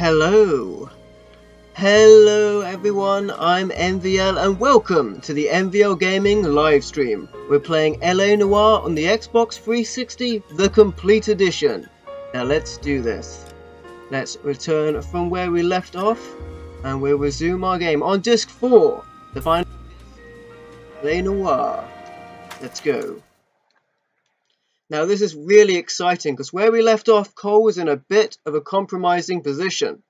Hello! Hello everyone, I'm MVL and welcome to the MVL Gaming livestream. We're playing LA Noire on the Xbox 360, the complete edition. Now let's do this. Let's return from where we left off and we'll resume our game on disc 4, the final LA Noire. Let's go. Now this is really exciting because where we left off, Cole was in a bit of a compromising position.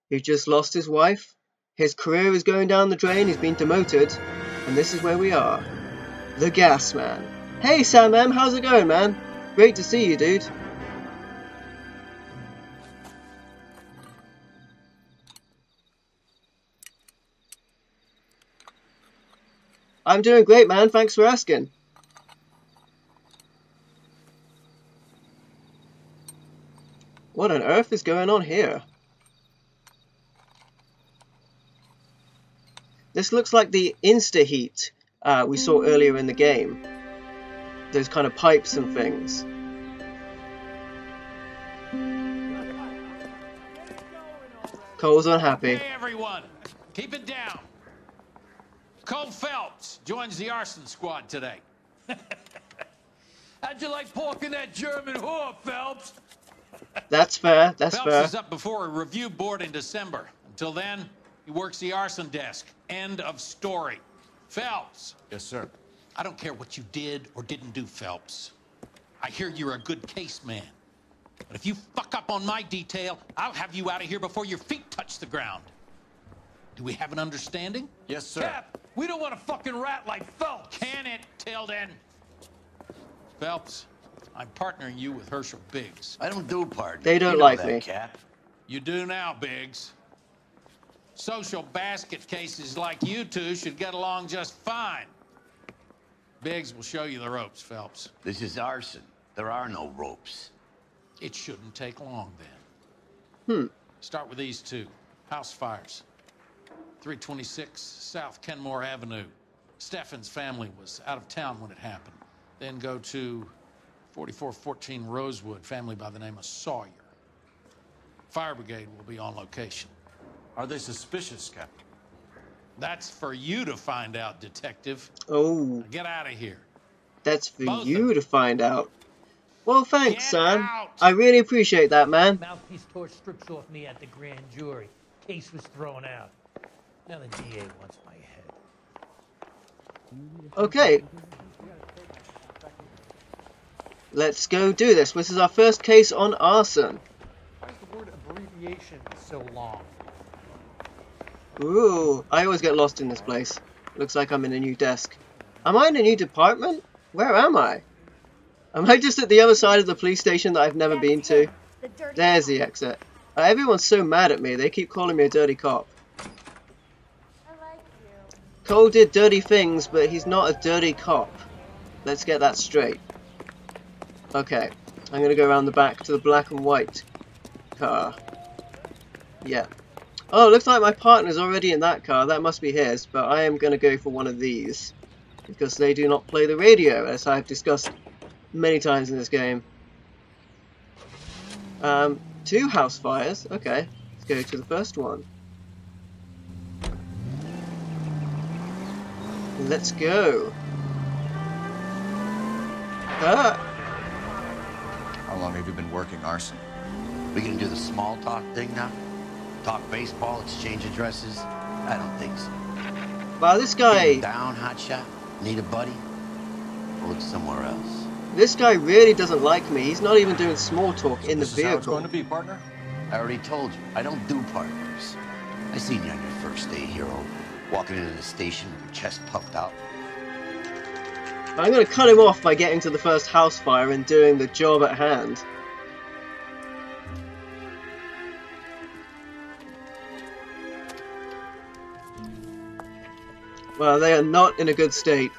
He just lost his wife, his career is going down the drain, he's been demoted, and this is where we are. The Gas Man. Hey Sam M, how's it going, man? Great to see you, dude. I'm doing great, man, thanks for asking. What on earth is going on here? This looks like the insta-heat we saw earlier in the game. Those kind of pipes and things. Cole's unhappy. Hey everyone, keep it down. Cole Phelps joins the Arson squad today. How'd you like porking that German whore, Phelps? That's fair, that's Phelps fair. is up before a review board in December. Until then, he works the Arson desk. End of story. Phelps. Yes, sir. I don't care what you did or didn't do, Phelps. I hear you're a good case man. But if you fuck up on my detail, I'll have you out of here before your feet touch the ground. Do we have an understanding? Yes, sir. Cap, we don't want a fucking rat like Phelps. Can it, Tilden? Phelps, I'm partnering you with Herschel Biggs. I don't do partners. They don't You know like that, me. Cap. You do now, Biggs. Social basket cases like you two should get along just fine. Biggs will show you the ropes, Phelps. This is arson. There are no ropes. It shouldn't take long, then. Start with these two. House fires. 326 South Kenmore Avenue. Steffen's family was out of town when it happened. Then go to 4414 Rosewood, family by the name of Sawyer. Fire brigade will be on location. Are they suspicious, Captain? That's for you to find out, detective. Oh, Now get out of here. that's for Both you of to find out. Well, thanks, Get Sam. out. I really appreciate that, man. Mouthpiece tore strips off me at the grand jury. Case was thrown out. Now the DA wants my head. Okay. Let's go do this. This is our first case on arson. Why is the word abbreviation so long? Ooh, I always get lost in this place. Looks like I'm in a new desk. Am I in a new department? Where am I? Am I just at the other side of the police station that I've never been to? There's the exit. Everyone's so mad at me, they keep calling me a dirty cop. I like you. Cole did dirty things, but he's not a dirty cop. Let's get that straight. Okay, I'm gonna go around the back to the black and white car. Yeah. Oh, looks like my partner's already in that car. That must be his, but I am gonna go for one of these. Because they do not play the radio, as I've discussed many times in this game. 2 house fires. Okay, let's go to the first one. Let's go. Ah! How long have you been working arson? We gonna do the small talk thing now? Talk baseball, exchange addresses? I don't think so. Wow, this guy... Feeling down, hotshot? Need a buddy? Or look somewhere else? This guy really doesn't like me. He's not even doing small talk in the This is how it's vehicle. going to be, partner? I already told you, I don't do partners. I seen you on your first day, hero. Walking into the station with your chest puffed out. I'm going to cut him off by getting to the first house fire and doing the job at hand. Well, they are not in a good state.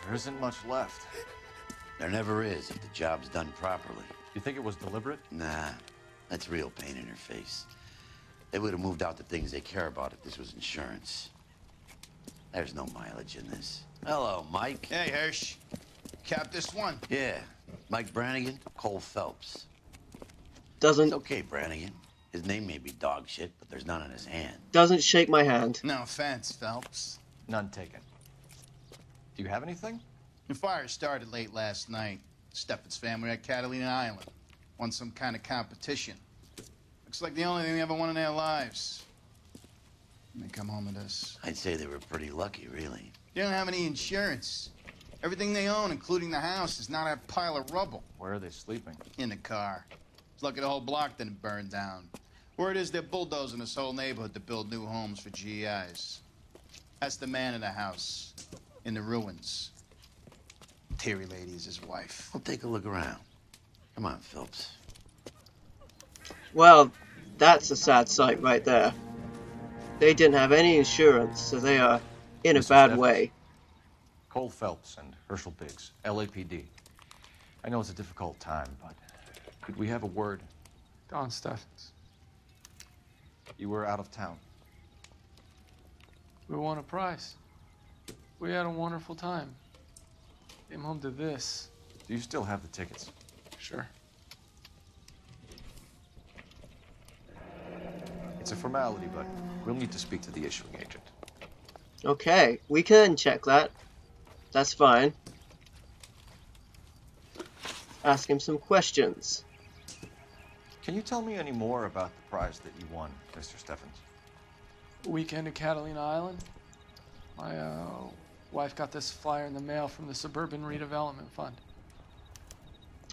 There isn't much left. There never is if the job's done properly. You think it was deliberate? Nah, that's real pain in her face. They would have moved out the things they care about if this was insurance. There's no mileage in this. Hello, Mike. Hey, Hirsch. Cap this one. Yeah, Mike Brannigan, Cole Phelps. Doesn't It's okay, Brannigan. His name may be dog shit, but there's none in his hand. doesn't shake my hand. No offense, Phelps. None taken. Do you have anything? The fire started late last night. Steffen's family at Catalina Island. Won some kind of competition. Looks like the only thing they ever won in their lives. And they come home with this. I'd say they were pretty lucky, really. They don't have any insurance. Everything they own, including the house, is not a pile of rubble. Where are they sleeping? In the car. It's lucky the whole block didn't burn down. Word is they're bulldozing this whole neighborhood to build new homes for GIs. That's the man in the house. In the ruins. Terry lady is his wife. We'll take a look around. Come on, Phelps. Well, that's a sad sight right there. They didn't have any insurance, so they are in a Mr. bad Steffens. way. Cole Phelps and Herschel Biggs, LAPD. I know it's a difficult time, but could we have a word? Don Steffens. You were out of town. We won a prize. We had a wonderful time. Came home to this. Do you still have the tickets? Sure. It's a formality, but we'll need to speak to the issuing agent. Okay, we can check that. That's fine. Ask him some questions. Can you tell me any more about the prize that you won, Mr. Steffens? Weekend at Catalina Island. My wife got this flyer in the mail from the Suburban Redevelopment Fund.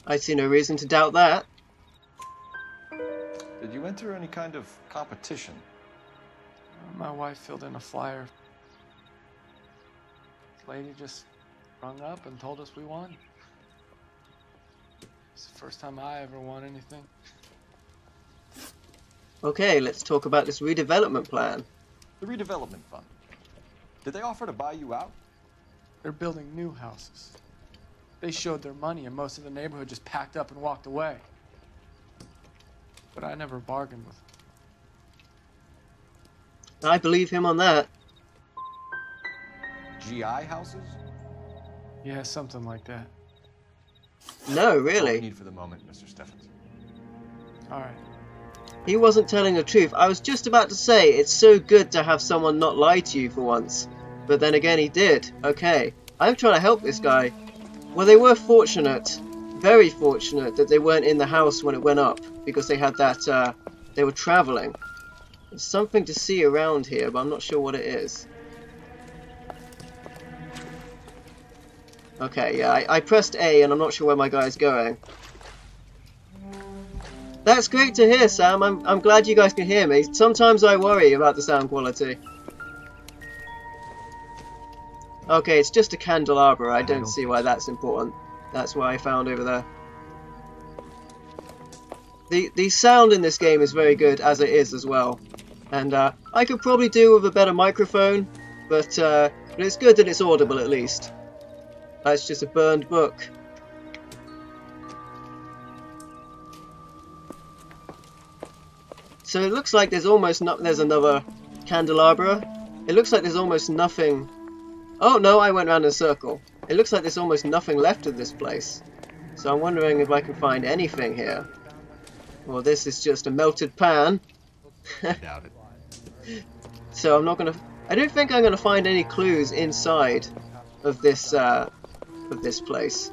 I see no reason to doubt that. Did you enter any kind of competition? My wife filled in a flyer. This lady just rung up and told us we won. It's the first time I ever won anything. Okay, let's talk about this redevelopment plan. The redevelopment fund. Did they offer to buy you out? They're building new houses. They showed their money and most of the neighborhood just packed up and walked away. But I never bargained with them. I believe him on that. GI houses? Yeah, something like that. No, That's all we really. need for the moment, Mr. Steffens. All right. He wasn't telling the truth. I was just about to say, it's so good to have someone not lie to you for once. But then again, he did. Okay. I'm trying to help this guy. Well, they were fortunate. Very fortunate that they weren't in the house when it went up. Because they had that, they were traveling. There's something to see around here, but I'm not sure what it is. Okay, yeah, I pressed A and I'm not sure where my guy's going. That's great to hear, Sam. I'm glad you guys can hear me. Sometimes I worry about the sound quality. Okay, it's just a candelabra. I don't see why that's important. That's what I found over there. The sound in this game is very good as it is as well. And I could probably do with a better microphone, but it's good that it's audible at least. That's just a burned book. So it looks like there's almost there's another candelabra. It looks like there's almost nothing. Oh no, I went round in a circle. It looks like there's almost nothing left of this place. So I'm wondering if I can find anything here. Well, this is just a melted pan. Doubt it. So I'm not gonna. I don't think I'm gonna find any clues inside of this place.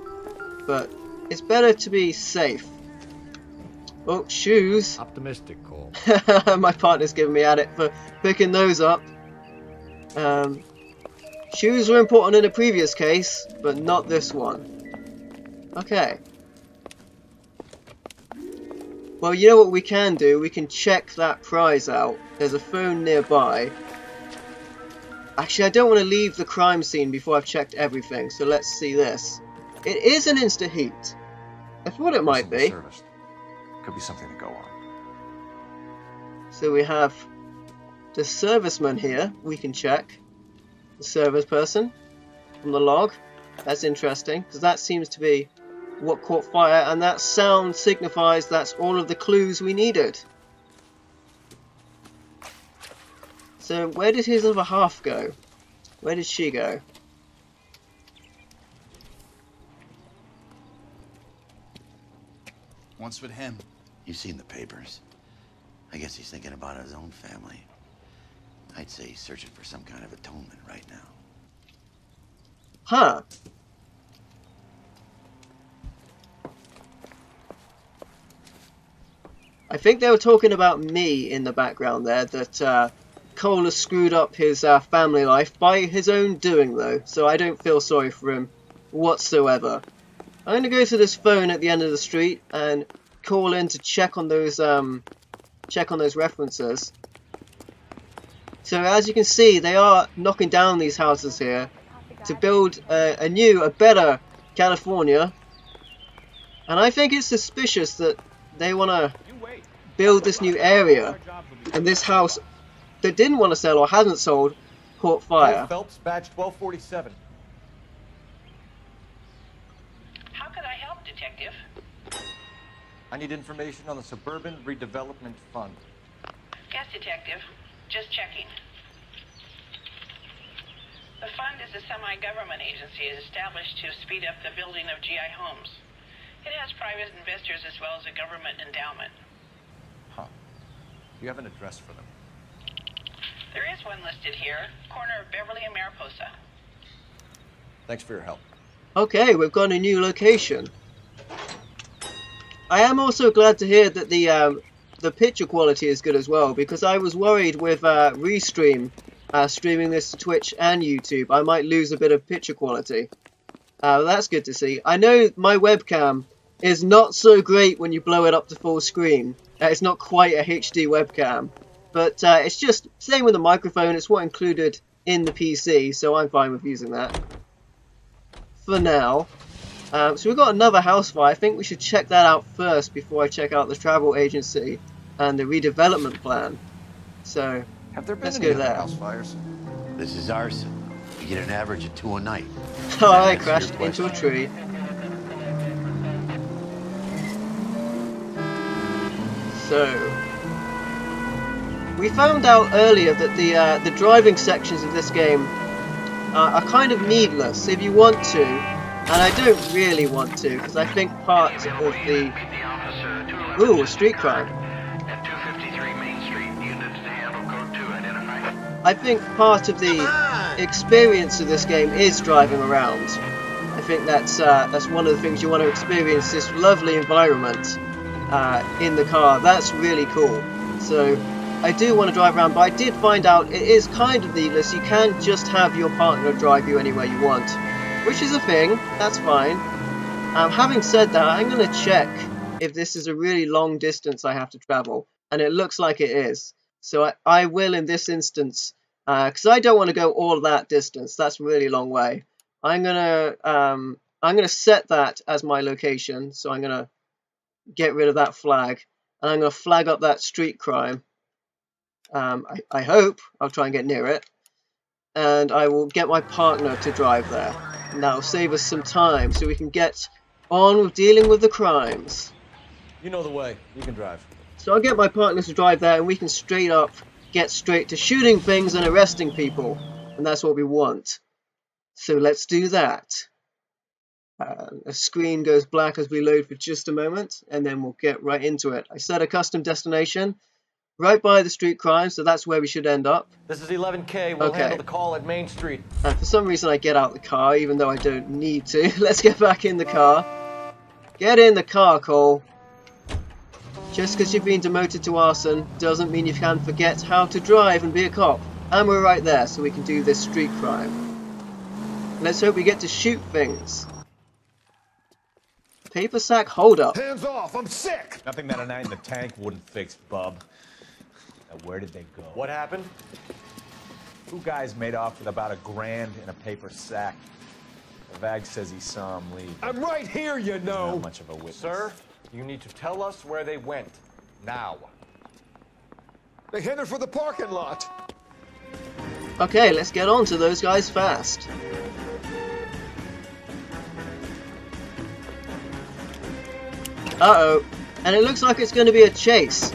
But it's better to be safe. Oh, shoes. Optimistic, Cole. My partner's giving me at it for picking those up. Shoes were important in a previous case, but not this one. Okay. Well, you know what we can do? We can check that prize out. There's a phone nearby. Actually, I don't want to leave the crime scene before I've checked everything, so let's see this. It is an insta-heat. I thought it might be. Serviced. Could be something to go on. So we have the serviceman here, we can check. The service person from the log. That's interesting, because that seems to be what caught fire, and that sound signifies that's all of the clues we needed. So where did his other half go? Where did she go? Once with him, You've seen the papers. I guess he's thinking about his own family. I'd say he's searching for some kind of atonement right now. Huh. I think they were talking about me in the background there, that Cole has screwed up his family life by his own doing, though, so I don't feel sorry for him whatsoever. I'm going to go to this phone at the end of the street and call in to check on those references. So as you can see, they are knocking down these houses here to build a better California. And I think it's suspicious that they want to build this new area, and this house that didn't want to sell or hasn't sold caught fire. Phelps, badge 1247. How could I help, Detective? I need information on the Suburban Redevelopment Fund. Yes, Detective. Just checking. The fund is a semi-government agency established to speed up the building of GI homes. It has private investors as well as a government endowment. Huh. You have an address for them? There is one listed here, corner of Beverly and Mariposa. Thanks for your help. Okay, we've got a new location. I am also glad to hear that the picture quality is good as well, because I was worried with Restream streaming this to Twitch and YouTube, I might lose a bit of picture quality. That's good to see. I know my webcam is not so great when you blow it up to full screen. It's not quite a HD webcam, but it's just same with the microphone. It's what included in the PC, so I'm fine with using that for now. So we've got another house fire. I think we should check that out first before I check out the travel agency and the redevelopment plan. So have there been let's any go other there. house fires? This is Arson. You get an average of 2 a night. Oh, I crashed into a tree. So we found out earlier that the driving sections of this game are kind of needless if you want to, and I don't really want to, because I think part of the... Ooh, a street crime. I think part of the experience of this game is driving around. I think that's one of the things you want to experience, this lovely environment in the car. That's really cool. So I do want to drive around, but I did find out it is kind of needless. You can just have your partner drive you anywhere you want, which is a thing. That's fine. Having said that, I'm going to check if this is a really long distance I have to travel, and it looks like it is. So I will in this instance, because I don't want to go all that distance. That's a really long way. I'm gonna set that as my location. So I'm gonna get rid of that flag, and I'm gonna flag up that street crime. I hope I'll try and get near it, and I will get my partner to drive there. And that'll save us some time, so we can get on with dealing with the crimes. You know the way. You can drive. So I'll get my partner to drive there, and we can get straight to shooting things and arresting people. And that's what we want. So let's do that. A screen goes black as we load for just a moment, and then we'll get right into it. I set a custom destination right by the street crime, so that's where we should end up. This is 11K. We'll handle the call at Main Street. For some reason I get out the car, even though I don't need to. Let's get back in the car. Get in the car, Cole. Just because you've been demoted to arson doesn't mean you can forget how to drive and be a cop. And we're right there, so we can do this street crime. Let's hope we get to shoot things. Paper sack holdup. Hands off, I'm sick! Nothing that a night in the tank wouldn't fix, bub. Now, where did they go? What happened? 2 guys made off with about $1,000 in a paper sack. The Vag says he saw him leave. I'm right here, you know! Not much of a witness. Sir, you need to tell us where they went. Now. They headed for the parking lot. Okay, let's get on to those guys fast. Uh-oh. And it looks like it's going to be a chase.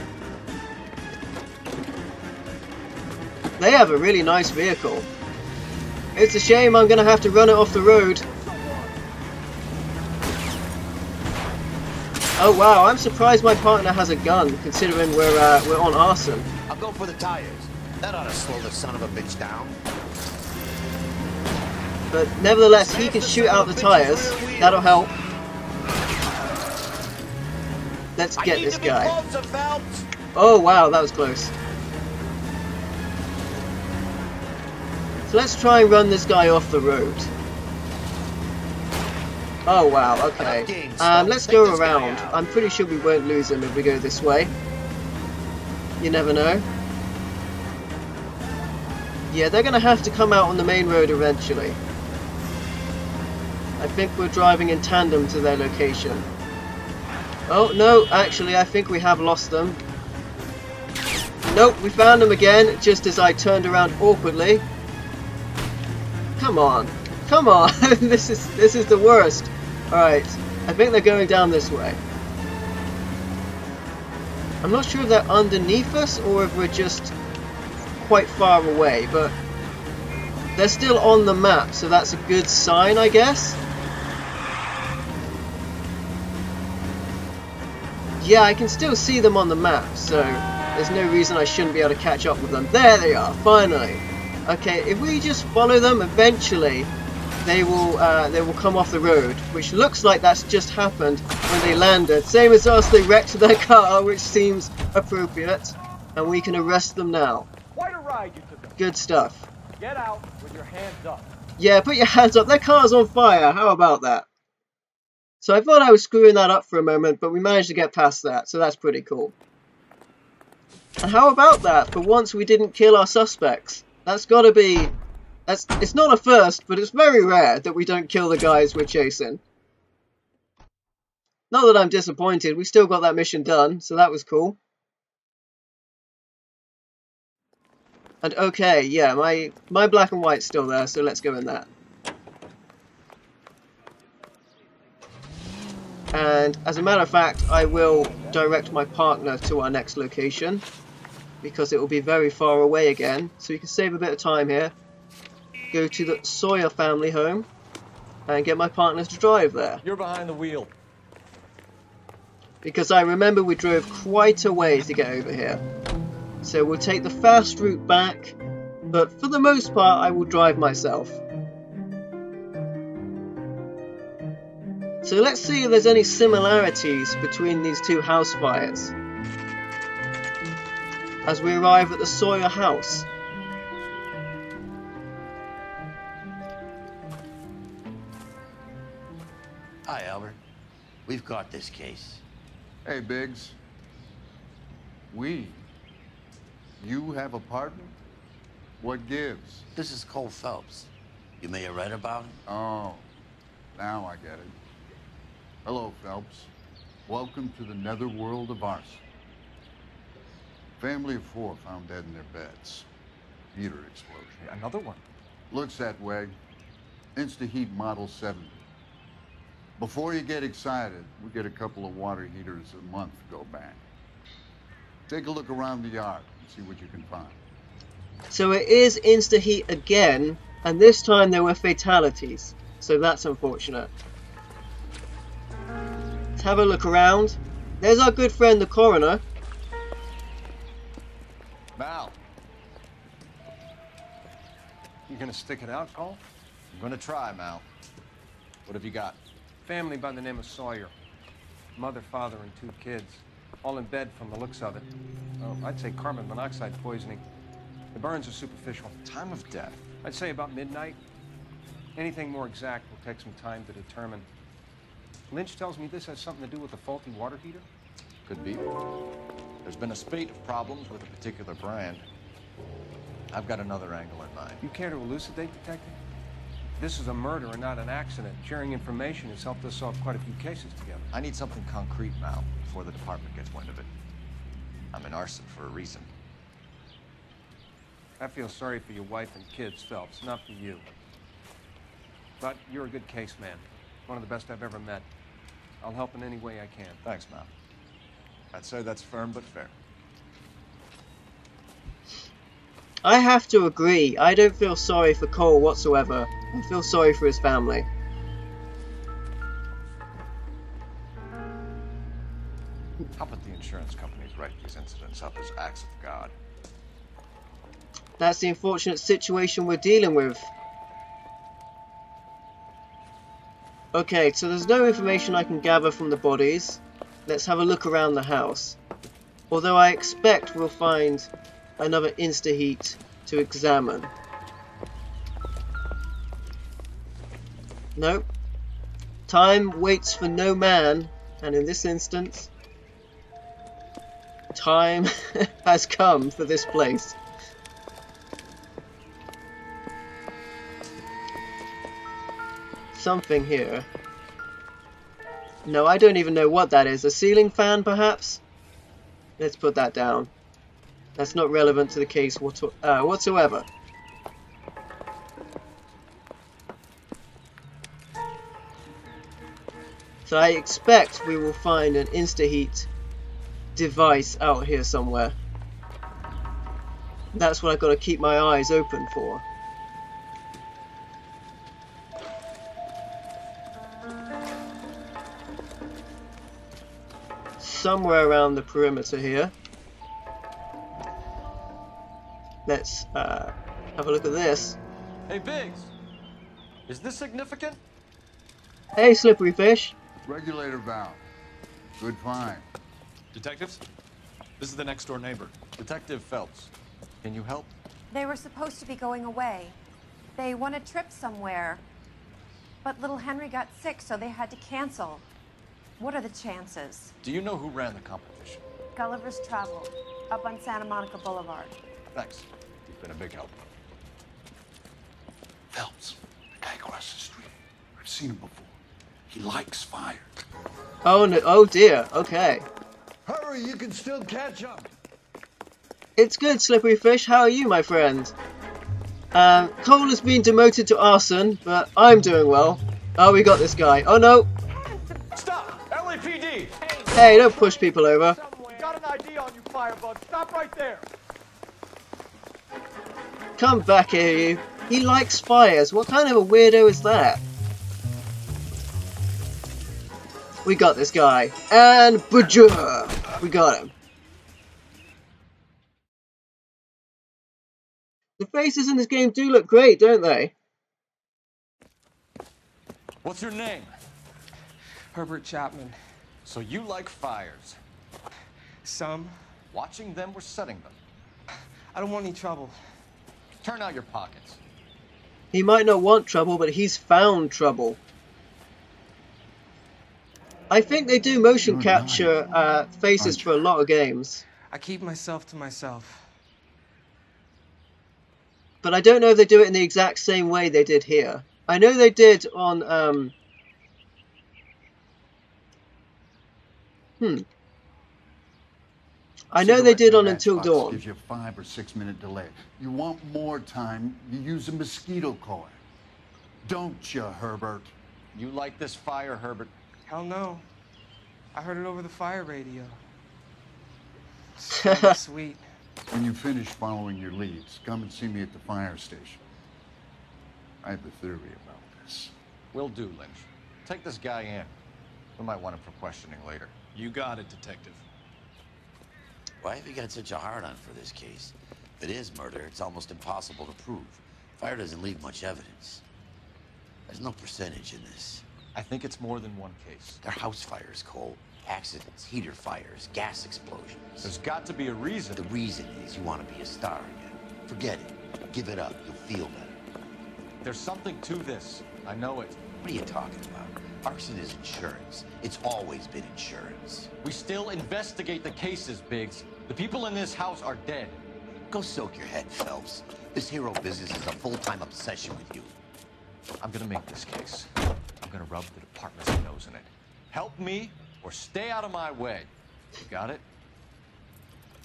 They have a really nice vehicle. It's a shame I'm going to have to run it off the road. Oh wow, I'm surprised my partner has a gun, considering we're on Arson. I'll go for the tires. That ought to slow the son of a bitch down. But nevertheless, he can shoot out the tires. That'll help. Let's get this guy. Oh wow, that was close. So let's try and run this guy off the road. Oh wow, okay. Let's go around. I'm pretty sure we won't lose him if we go this way. You never know. Yeah, they're gonna have to come out on the main road eventually. I think we're driving in tandem to their location. Oh no, actually I think we have lost them. Nope, we found them again just as I turned around awkwardly. Come on. Come on. this is the worst. Alright, I think they're going down this way. I'm not sure if they're underneath us or if we're just quite far away, but they're still on the map, so that's a good sign, I guess. Yeah, I can still see them on the map, so there's no reason I shouldn't be able to catch up with them. There they are, finally. Okay, if we just follow them, eventually they will come off the road, which looks like that's just happened when they landed. Same as us, they wrecked their car, which seems appropriate, and we can arrest them now. Quite a ride you took them. Good stuff. Get out with your hands up. Yeah, put your hands up. Their car's on fire. How about that? So I thought I was screwing that up for a moment, but we managed to get past that, so that's pretty cool. And how about that? For once we didn't kill our suspects. That's gotta be... It's not a first, but it's very rare that we don't kill the guys we're chasing. Not that I'm disappointed, we still got that mission done, so that was cool. And okay, yeah, my black and white's still there, so let's go in that. And as a matter of fact, I will direct my partner to our next location, because it will be very far away again, so we can save a bit of time here. Go to the Sawyer family home and get my partner to drive there. You're behind the wheel. Because I remember we drove quite a way to get over here. So we'll take the fast route back, but for the most part I will drive myself. So let's see if there's any similarities between these two house fires as we arrive at the Sawyer house. Hi, Albert. We've got this case. Hey, Biggs. You have a partner? What gives? This is Cole Phelps. You may have read about him? Oh, now I get it. Hello, Phelps. Welcome to the netherworld of Arson. Family of 4 found dead in their beds. Heater explosion. Hey, another one. Looks that way. Insta-heat Model 70. Before you get excited, we get a couple of water heaters a month to go back. Take a look around the yard and see what you can find. So it is insta-heat again, and this time there were fatalities. So that's unfortunate. Let's have a look around. There's our good friend the coroner. Mal. You gonna stick it out, Cole? I'm gonna try, Mal. What have you got? Family by the name of Sawyer. Mother, father, and 2 kids. All in bed from the looks of it. Oh, I'd say carbon monoxide poisoning. The burns are superficial. Time of death? I'd say about midnight. Anything more exact will take some time to determine. Lynch tells me this has something to do with a faulty water heater. Could be. There's been a spate of problems with a particular brand. I've got another angle in mind. You care to elucidate, Detective? This is a murder and not an accident. Sharing information has helped us solve quite a few cases together. I need something concrete, Mal, before the department gets wind of it. I'm in Arson for a reason. I feel sorry for your wife and kids, Phelps, not for you. But you're a good case man. One of the best I've ever met. I'll help in any way I can. Thanks, Mal. I'd say that's firm but fair. I have to agree, I don't feel sorry for Cole whatsoever. I feel sorry for his family. How about the insurance companies write these incidents up as acts of God? That's the unfortunate situation we're dealing with. Okay, so there's no information I can gather from the bodies. Let's have a look around the house. Although I expect we'll find another insta-heat to examine. Nope. Time waits for no man, and in this instance, time has come for this place. Something here. No, I don't even know what that is. A ceiling fan, perhaps? Let's put that down. That's not relevant to the case whatsoever. So I expect we will find an insta-heat device out here somewhere. That's what I've got to keep my eyes open for. Somewhere around the perimeter here. Let's have a look at this. Hey, Biggs! Is this significant? Hey, slippery fish. Regulator valve. Good find. Detectives? This is the next door neighbor. Detective Phelps. Can you help? They were supposed to be going away. They won a trip somewhere. But little Henry got sick, so they had to cancel. What are the chances? Do you know who ran the competition? Gulliver's Travel, up on Santa Monica Boulevard. Thanks. You've been a big help. Phelps, the guy across the street. I've seen him before. He likes fire. Oh no! Oh dear. Okay. Hurry, you can still catch up. It's good, slippery fish. How are you, my friend? Cole has been demoted to Arson, but I'm doing well. Oh, we got this guy. Oh no! Stop! LAPD! Hey, don't push people over. Got an ID on you, Firebug. Stop right there. Come back here, you. He likes fires. What kind of a weirdo is that? We got this guy. And bajur! We got him. The faces in this game do look great, don't they? What's your name? Herbert Chapman. So you like fires? Some. Watching them or setting them? I don't want any trouble. Turn out your pockets. He might not want trouble, but he's found trouble. I think they do motion capture faces for a lot of games. I keep myself to myself. But I don't know if they do it in the exact same way they did here. I know they did on I know they did on Until Dawn. Gives you a 5 or 6 minute delay. You want more time, you use a mosquito coil. Don't you, Herbert? You like this fire, Herbert? Hell no. I heard it over the fire radio. So sweet. When you finish following your leads, come and see me at the fire station. I have a theory about this. Will do, Lynch. Take this guy in. We might want him for questioning later. You got it, Detective. Why have you got such a hard-on for this case? If it is murder, it's almost impossible to prove. Fire doesn't leave much evidence. There's no percentage in this. I think it's more than one case. They're house fires, Cole. Accidents, heater fires, gas explosions. There's got to be a reason. The reason is you want to be a star again. Forget it. Give it up. You'll feel better. There's something to this. I know it. What are you talking about? Arson is insurance. It's always been insurance. We still investigate the cases, Biggs. The people in this house are dead. Go soak your head, Phelps. This hero business is a full-time obsession with you. I'm gonna make this case. I'm gonna rub the department's nose in it. Help me or stay out of my way. You got it?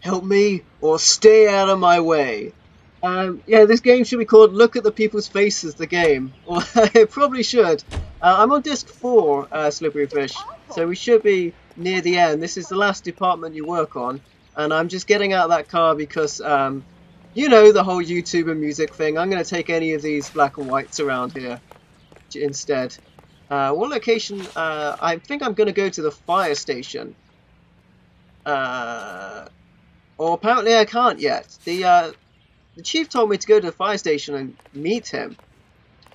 Help me or stay out of my way. Yeah, this game should be called Look at the People's Faces, the game. Or it probably should. I'm on disc 4, Slippery Fish, so we should be near the end. This is the last department you work on, and I'm just getting out of that car because, you know, the whole YouTube and music thing. I'm going to take any of these black and whites around here instead. What location? I think I'm going to go to the fire station. Or apparently I can't yet. The chief told me to go to the fire station and meet him.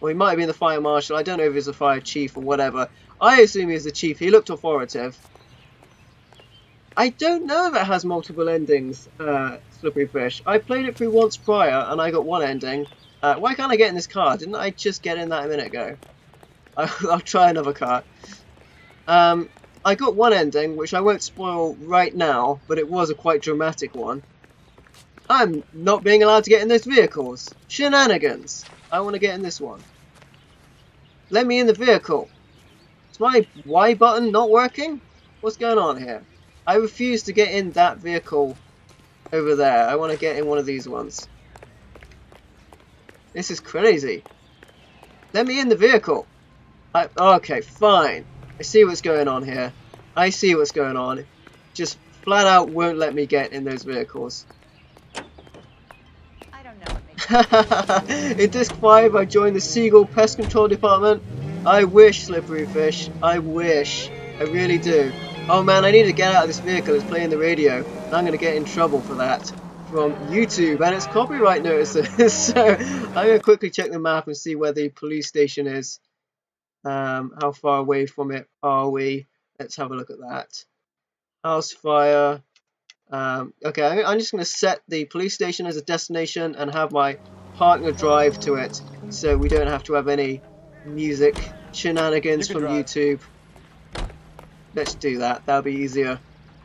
Or he might have been the fire marshal. I don't know if he's a fire chief or whatever. I assume he's the chief. He looked authoritative. I don't know if it has multiple endings, Slippery Fish. I played it through once prior and I got one ending. Why can't I get in this car? Didn't I just get in that a minute ago? I'll try another car. I got one ending, which I won't spoil right now, but it was a quite dramatic one. I'm not being allowed to get in those vehicles. Shenanigans. I want to get in this one. Let me in the vehicle. Is my Y button not working? What's going on here? I refuse to get in that vehicle over there. I want to get in one of these ones. This is crazy. Let me in the vehicle. Okay, fine. I see what's going on here. I see what's going on. Just flat out won't let me get in those vehicles. I don't know what makes In Disc 5, I joined the Seagull Pest Control Department. I wish, Slippery Fish. I wish. I really do. Oh man, I need to get out of this vehicle. It's playing the radio. And I'm going to get in trouble for that from YouTube. And it's copyright notices. So I'm going to quickly check the map and see where the police station is. How far away from it are we? Let's have a look at that. House fire. Okay, I'm just going to set the police station as a destination and have my partner drive to it, so we don't have to have any music shenanigans from YouTube. Let's do that. That'll be easier.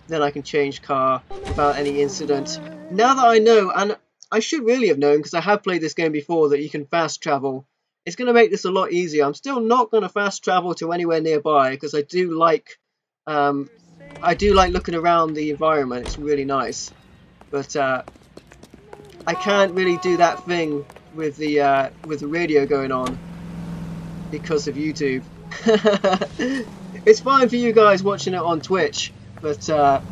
Then I can change car without any incident. Now that I know, and I should really have known because I have played this game before, that you can fast travel. It's going to make this a lot easier. I'm still not going to fast travel to anywhere nearby because I do like looking around the environment. It's really nice, but I can't really do that thing with the radio going on because of YouTube. It's fine for you guys watching it on Twitch, but for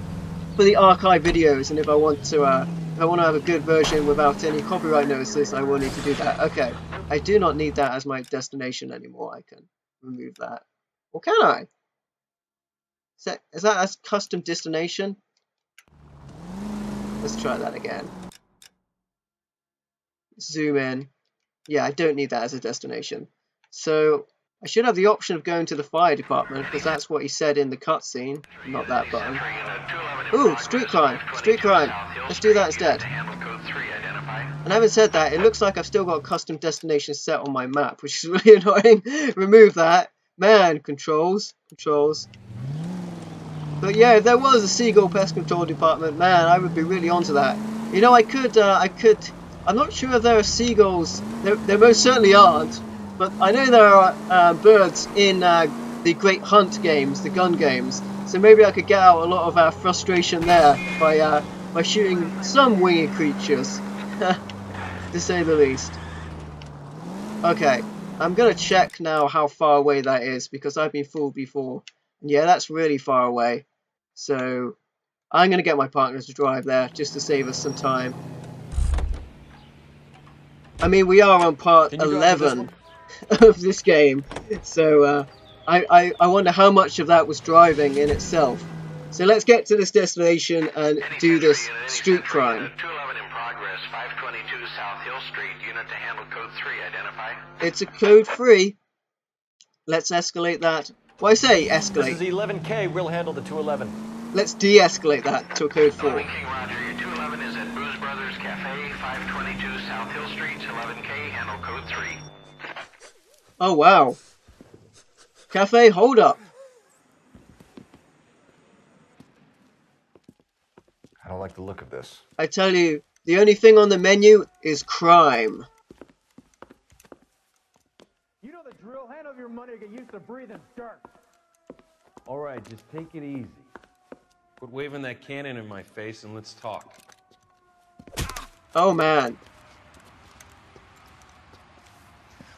the archive videos, and if I want to have a good version without any copyright notices, I will need to do that. Okay. I do not need that as my destination anymore. I can remove that. Or can I? Is that as custom destination? Let's try that again. Zoom in. Yeah, I don't need that as a destination. So I should have the option of going to the fire department because that's what he said in the cutscene. Not that button. Ooh, street crime. Street crime. Let's do that instead. And having said that, it looks like I've still got a custom destination set on my map, which is really annoying. Remove that. Man, controls. But yeah, if there was a Seagull Pest Control Department, man, I would be really onto that. You know, I could, I'm not sure if there are seagulls. There most certainly aren't. But I know there are birds in the Great Hunt games, the gun games. So maybe I could get out a lot of our frustration there by shooting some winged creatures. To say the least. Okay, I'm gonna check now how far away that is because I've been fooled before. Yeah, that's really far away. So I'm gonna get my partner to drive there just to save us some time. I mean, we are on part 11 of this game, so I wonder how much of that was driving in itself. So let's get to this destination and do this street crime. It's a code 3. Let's escalate that. Well, I say escalate. This is 11K. We'll handle the 211. Let's de-escalate that to a code 4. King Roger, your 211 is at Booze Brothers Cafe, 522 South Hill Street, 11K, handle code 3. Oh, wow. Cafe, hold up. I don't like the look of this. I tell you, the only thing on the menu is crime. You know the drill. Hand over your money to get used to breathing dirt. All right, just take it easy. Quit waving that cannon in my face and let's talk. Oh, man.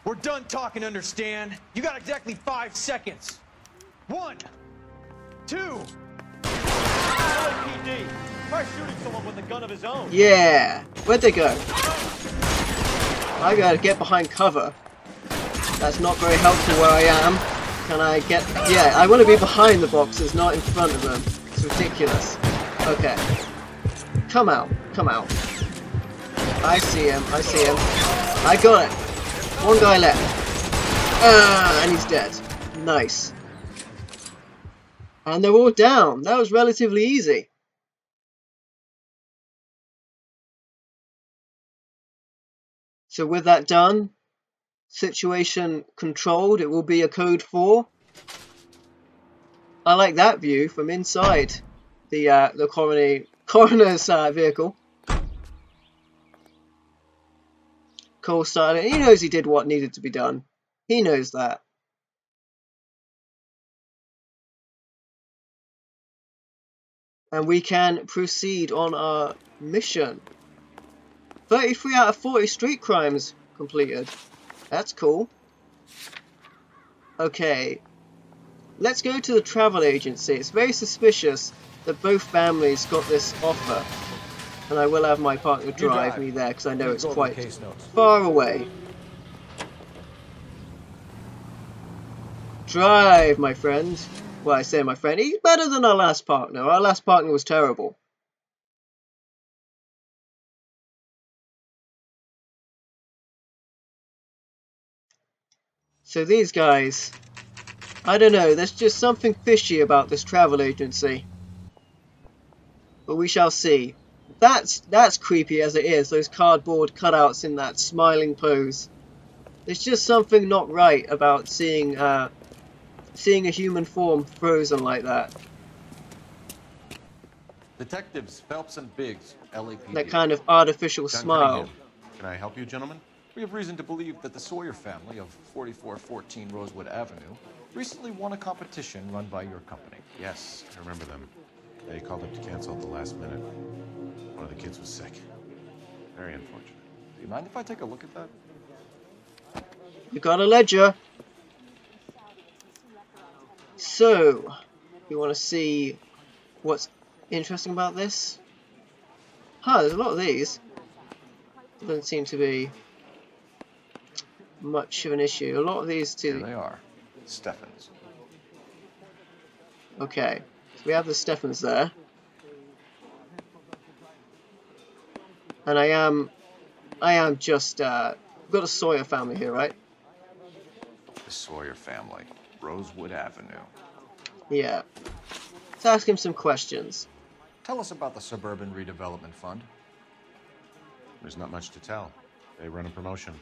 We're done talking, understand? You got exactly 5 seconds. 1, 2. LAPD. Try shooting someone with a gun of his own. Yeah. Where'd they go? I gotta get behind cover. That's not very helpful where I am. Can I get... Yeah, I want to be behind the boxes, not in front of them. It's ridiculous. Okay. Come out. Come out. I see him. I see him. I got it. One guy left. And he's dead. Nice. And they're all down. That was relatively easy. So with that done, situation controlled, it will be a code 4. I like that view from inside the coroner's vehicle. Cole silent. He knows he did what needed to be done. He knows that. And we can proceed on our mission. 33 out of 40 street crimes completed. That's cool. Okay. Let's go to the travel agency. It's very suspicious that both families got this offer. And I will have my partner drive me there because I know it's quite far away. Drive, my friend. Well, I say my friend. He's better than our last partner. Our last partner was terrible. So these guys, I don't know, there's just something fishy about this travel agency. But we shall see. That's creepy as it is, those cardboard cutouts in that smiling pose. There's just something not right about seeing a human form frozen like that. Detectives Phelps and Biggs, LAPD. That kind of artificial John smile. Cunningham. Can I help you, gentlemen? We have reason to believe that the Sawyer family of 4414 Rosewood Avenue recently won a competition run by your company. Yes, I remember them. They called up to cancel at the last minute. One of the kids was sick. Very unfortunate. Do you mind if I take a look at that? You got a ledger. So, you want to see what's interesting about this? Huh, there's a lot of these. Doesn't seem to be much of an issue. A lot of these too. Here they are. Steffens. Okay, so we have the Steffens there. And I am just, we've got a Sawyer family here, right? The Sawyer family. Rosewood Avenue. Yeah. Let's ask him some questions. Tell us about the Suburban Redevelopment Fund. There's not much to tell. They run a promotion.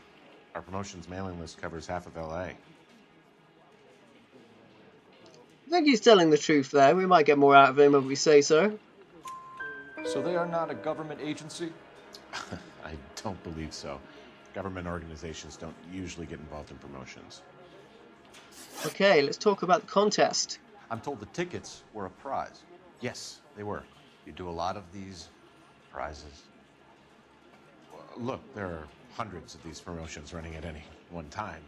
Our promotion's mailing list covers half of LA. I think he's telling the truth there. We might get more out of him if we say so. So they are not a government agency? I don't believe so. Government organizations don't usually get involved in promotions. Okay, let's talk about the contest. I'm told the tickets were a prize. Yes, they were. You do a lot of these prizes. Look, there are hundreds of these promotions running at any one time.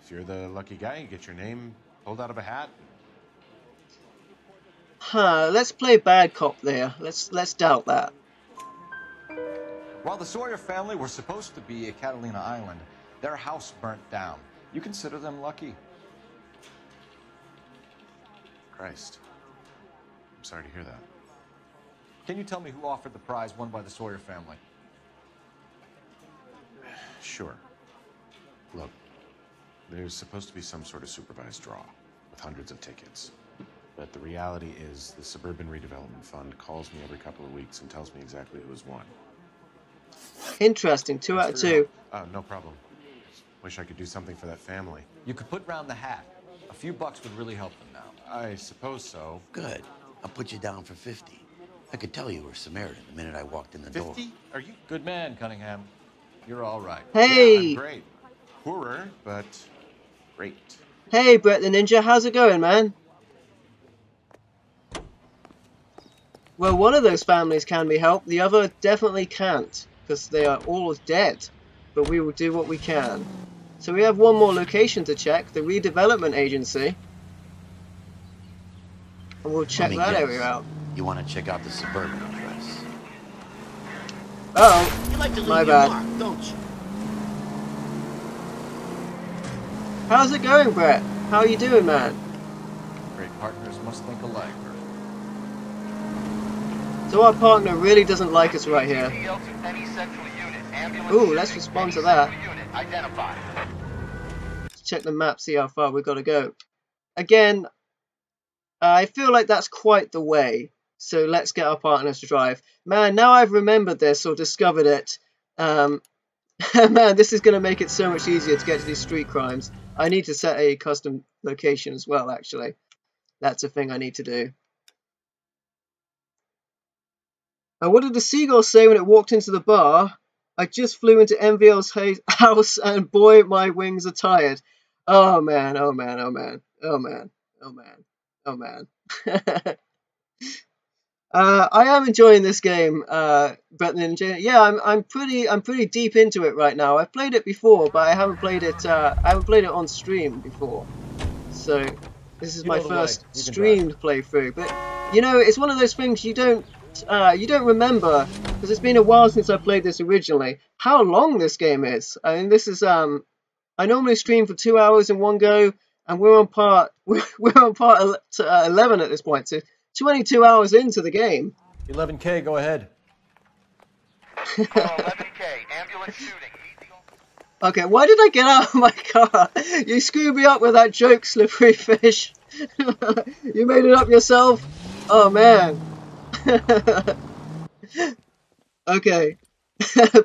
If you're the lucky guy, you get your name pulled out of a hat. Huh, let's play bad cop there. Let's doubt that. While the Sawyer family were supposed to be at Catalina Island, their house burnt down. You consider them lucky? Christ. I'm sorry to hear that. Can you tell me who offered the prize won by the Sawyer family? Sure. Look, there's supposed to be some sort of supervised draw with hundreds of tickets. But the reality is the Suburban Redevelopment Fund calls me every couple of weeks and tells me exactly who has won. Interesting. 2 out of 2. No problem. Just wish I could do something for that family. You could put round the hat. A few bucks would really help them now. I suppose so. Good. I'll put you down for 50. I could tell you were Samaritan the minute I walked in the door. 50? Are you? Good man, Cunningham. You're all right. Hey! Yeah, I'm great. Poorer, but great. Hey, Brett the Ninja, how's it going, man? Well, one of those families can be helped, the other definitely can't, because they are all dead. But we will do what we can. So we have one more location to check, the redevelopment agency. And we'll check that area out. You want to check out the Suburban address? Uh-oh, You like to leave my your bad. mark, don't you? How's it going, Brett? How are you doing, man? Great partners must think alike. So our partner really doesn't like us right here. Ooh, let's respond to that. Let's check the map, see how far we've got to go. Again, I feel like that's quite the way. So let's get our partners to drive. Man, now I've remembered this or discovered it. Man, this is going to make it so much easier to get to these street crimes. I need to set a custom location as well, actually. That's a thing I need to do. And what did the seagull say when it walked into the bar? I just flew into MVL's house and boy, my wings are tired. Oh man, oh man, oh man, oh man, oh man, oh man. I am enjoying this game, Brett Ninja. Yeah, I'm pretty deep into it right now. I've played it before, but I haven't played it on stream before. So this is my first streamed playthrough. But you know, it's one of those things you don't remember, because it's been a while since I played this originally, how long this game is. I mean, this is I normally stream for 2 hours in one go, and we're on part 11 at this point, so 22 hours into the game. 11K, go ahead. 11K, ambulance shooting. Okay, why did I get out of my car? You screwed me up with that joke, slippery fish. You made it up yourself? Oh man. Okay.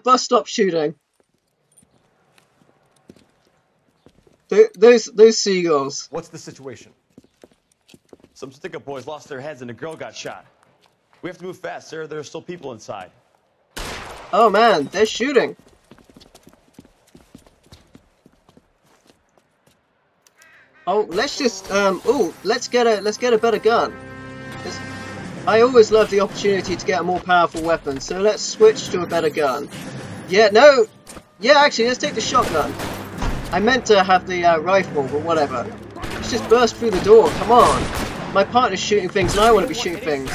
Bus stop shooting. Those seagulls. What's the situation? Some stick-up boys lost their heads and a girl got shot. We have to move fast, sir. There are still people inside. Oh man, they're shooting. Oh, let's just let's get a better gun. I always love the opportunity to get a more powerful weapon, so let's switch to a better gun. Yeah, no! Yeah, actually, let's take the shotgun. I meant to have the rifle, but whatever. Let's just burst through the door, come on! My partner's shooting things and I want to be shooting things.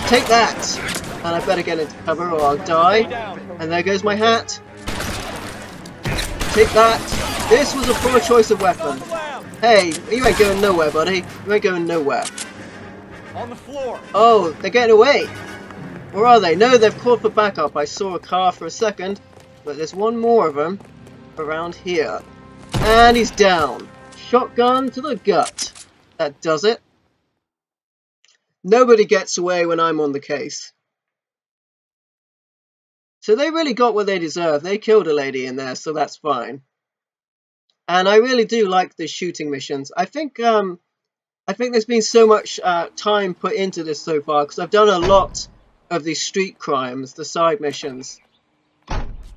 Take that! And I better get into cover or I'll die. And there goes my hat. Take that! This was a poor choice of weapon. Hey, you ain't going nowhere, buddy. You ain't going nowhere. On the floor. Oh, they're getting away. Where are they? No, they've called for backup. I saw a car for a second, but there's one more of them around here. And he's down. Shotgun to the gut. That does it. Nobody gets away when I'm on the case. So they really got what they deserve. They killed a lady in there, so that's fine. And I really do like the shooting missions. I think there's been so much time put into this so far, because I've done a lot of these street crimes, the side missions.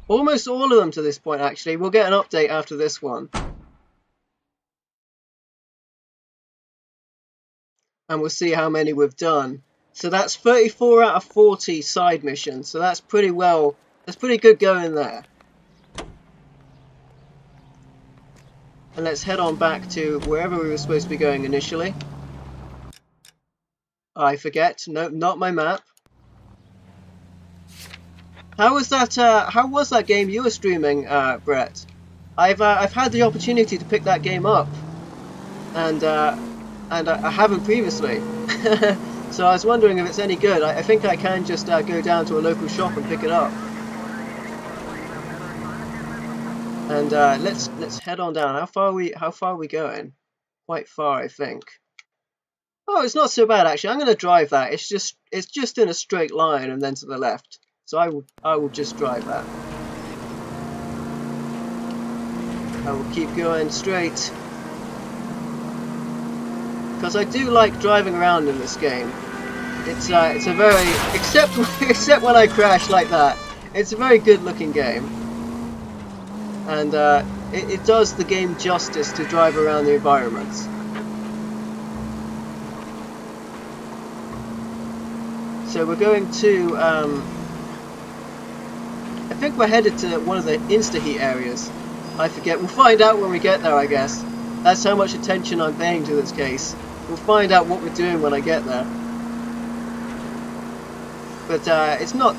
Almost all of them to this point, actually. We'll get an update after this one. And we'll see how many we've done. So that's 34 out of 40 side missions, so that's pretty well, that's pretty good going there. And let's head on back to wherever we were supposed to be going initially. I forget. No, not my map. How was that? How was that game you were streaming, Brett? I've had the opportunity to pick that game up, and I haven't previously. So I was wondering if it's any good. I think I can just go down to a local shop and pick it up. And let's head on down. How far are we going? Quite far, I think. Oh, it's not so bad actually. I'm going to drive that. It's just in a straight line and then to the left. So I will just drive that. I will keep going straight. Because I do like driving around in this game. It's a very, except when I crash like that, it's a very good looking game. And it does the game justice to drive around the environments. So we're going to, I think we're headed to one of the insta-heat areas. I forget, we'll find out when we get there, I guess. That's how much attention I'm paying to this case. We'll find out what we're doing when I get there. But it's not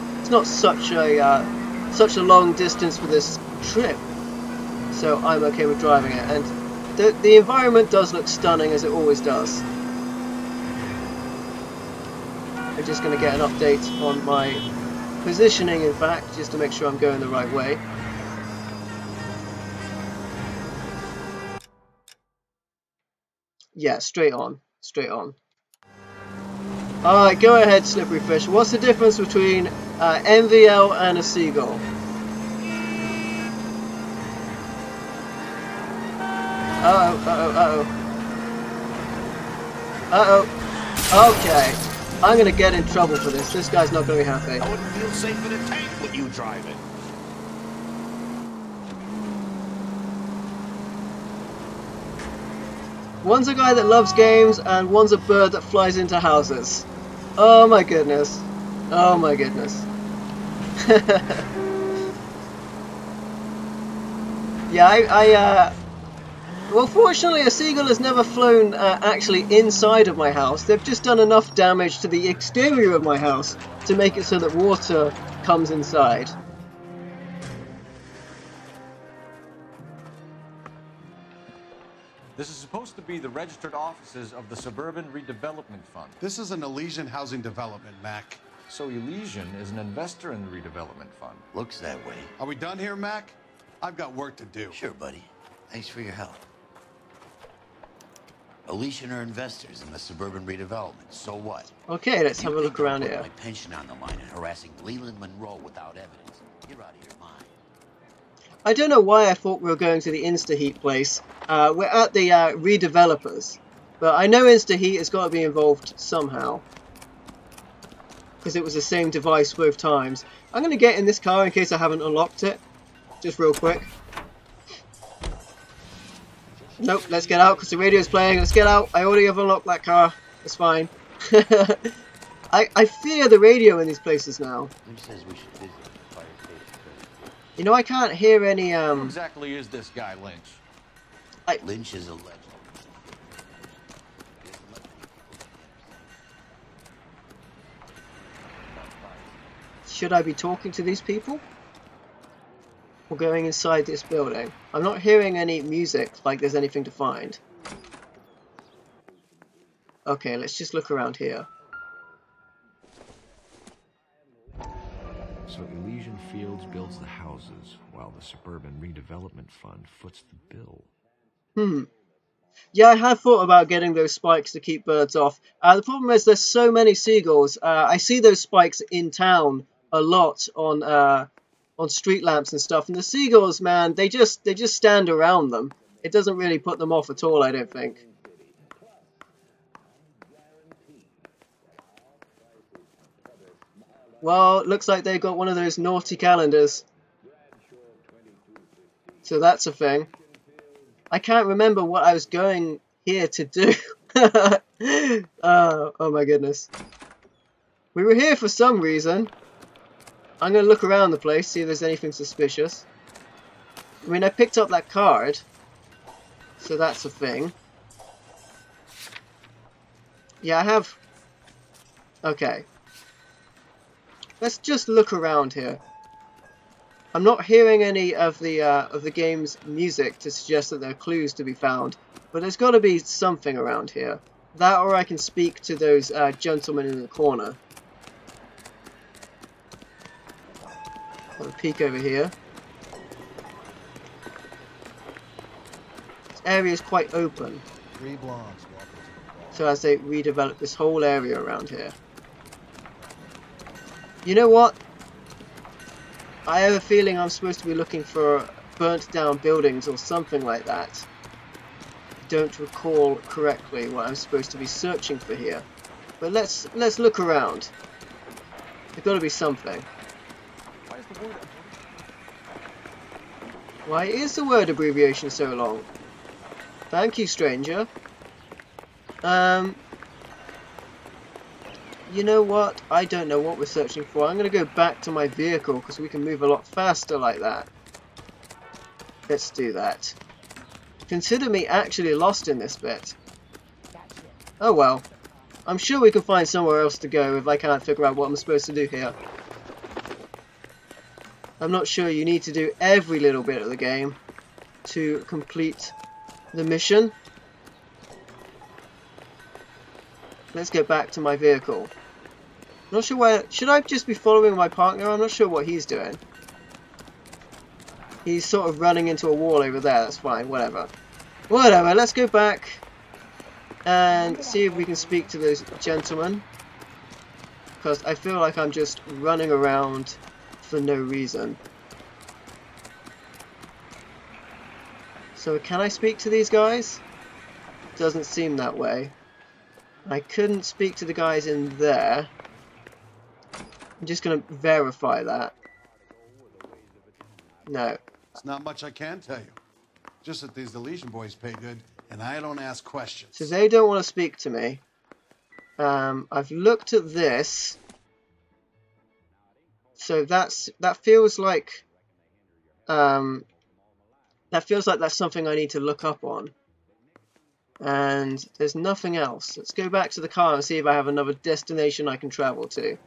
such a long distance for this trip, so I'm okay with driving it. And the environment does look stunning, as it always does. We're just going to get an update on my positioning, in fact, just to make sure I'm going the right way. Yeah, straight on. Straight on. Alright, go ahead, Slippery Fish. What's the difference between MVL and a seagull? Uh-oh, uh-oh, uh-oh. Uh-oh. Okay. I'm gonna get in trouble for this. This guy's not gonna be happy. I wouldn't feel safe in a tank with you driving. One's a guy that loves games, and one's a bird that flies into houses. Oh my goodness. Oh my goodness. Yeah, well, fortunately, a seagull has never flown actually inside of my house. They've just done enough damage to the exterior of my house to make it so that water comes inside. This is supposed to be the registered offices of the Suburban Redevelopment Fund. This is an Elysian housing development, Mac. So Elysian is an investor in the redevelopment fund. Looks that way. Are we done here, Mac? I've got work to do. Sure, buddy. Thanks for your help. Elysian are investors in the Suburban Redevelopment. So what? Okay, let's have a look around here. My pension on the line and harassing Leland Monroe without evidence. You're out of your mind. I don't know why I thought we were going to the Instaheat place. We're at the redevelopers, but I know Instaheat has got to be involved somehow, because it was the same device both times. I'm going to get in this car in case I haven't unlocked it, just real quick. Nope, let's get out because the radio's playing. Let's get out. I already have unlocked that car. It's fine. I fear the radio in these places now. Who says we should visit the fire station? You know, I can't hear any Who exactly is this guy, Lynch? Lynch is a legend. Should I be talking to these people? Or going inside this building? I'm not hearing any music like there's anything to find. Okay, let's just look around here. So Elysian Fields builds the houses, while the Suburban Redevelopment Fund foots the bill. Yeah, I have thought about getting those spikes to keep birds off. The problem is there's so many seagulls. I see those spikes in town a lot on street lamps and stuff. And the seagulls, man, they just stand around them. It doesn't really put them off at all, I don't think. Well, looks like they got one of those naughty calendars. So that's a thing. I can't remember what I was going here to do. Oh my goodness. We were here for some reason. I'm going to look around the place, see if there's anything suspicious. I mean, I picked up that card. So that's a thing. Yeah, I have... Okay. Let's just look around here. I'm not hearing any of the game's music to suggest that there are clues to be found, but there's got to be something around here. That, or I can speak to those gentlemen in the corner. Have a peek over here. This area is quite open. 3 blocks. So as they redevelop this whole area around here. You know what? I have a feeling I'm supposed to be looking for burnt down buildings or something like that. I don't recall correctly what I'm supposed to be searching for here. But let's look around. There's got to be something. Why is the word abbreviation so long? Thank you, stranger. You know what? I don't know what we're searching for. I'm going to go back to my vehicle because we can move a lot faster like that. Let's do that. Consider me actually lost in this bit. Oh well. I'm sure we can find somewhere else to go if I can't figure out what I'm supposed to do here. I'm not sure you need to do every little bit of the game to complete the mission. Let's get back to my vehicle. Not sure where... Should I just be following my partner? I'm not sure what he's doing. He's sort of running into a wall over there. That's fine. Whatever. Whatever. Let's go back and see if we can speak to those gentlemen. Because I feel like I'm just running around for no reason. So can I speak to these guys? Doesn't seem that way. I couldn't speak to the guys in there. I'm just going to verify that. No. It's not much I can tell you. Just that these Elysian boys pay good, and I don't ask questions. So they don't want to speak to me. I've looked at this. So that feels like that's something I need to look up on. And there's nothing else. Let's go back to the car and see if I have another destination I can travel to.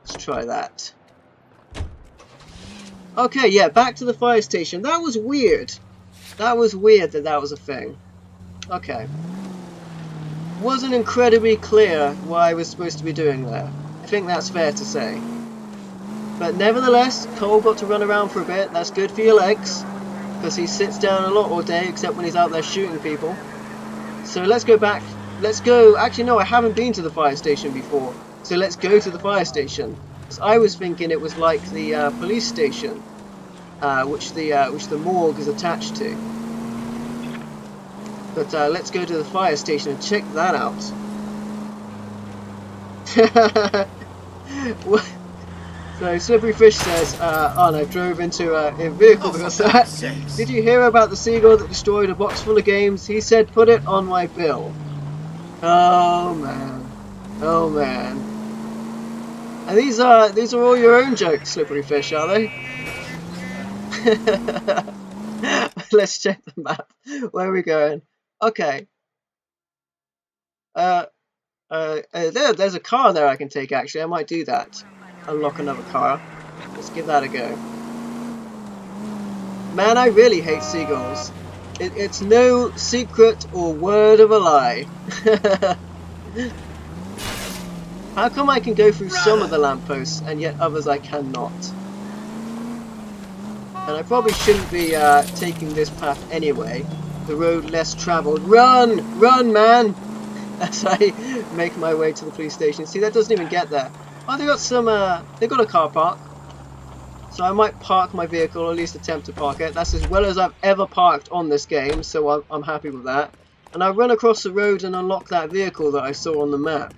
Let's try that. Okay, yeah, back to the fire station. That was weird. That was weird that was a thing. Okay. Wasn't incredibly clear what I was supposed to be doing there. I think that's fair to say. But nevertheless, Cole got to run around for a bit. That's good for your legs. Because he sits down a lot all day, except when he's out there shooting people. So let's go back. Let's go. Actually, no, I haven't been to the fire station before. So let's go to the fire station. So I was thinking it was like the police station, which the morgue is attached to. But let's go to the fire station and check that out. So Slippery Fish says, oh no, drove into a vehicle because of that. Did you hear about the seagull that destroyed a box full of games? He said, put it on my bill. Oh man. Oh man. And these are all your own jokes, Slippery Fish, are they? Let's check the map. Where are we going? Okay. There's a car there I can take actually. I might do that. Unlock another car. Let's give that a go. Man, I really hate seagulls. It's no secret or word of a lie. How come I can go through some of the lampposts and yet others I cannot? And I probably shouldn't be taking this path anyway. The road less travelled. Run! Run, man! As I make my way to the police station. See, that doesn't even get there. Oh, they got some, they got a car park. So I might park my vehicle, or at least attempt to park it. That's as well as I've ever parked on this game, so I'm happy with that. And I run across the road and unlock that vehicle that I saw on the map.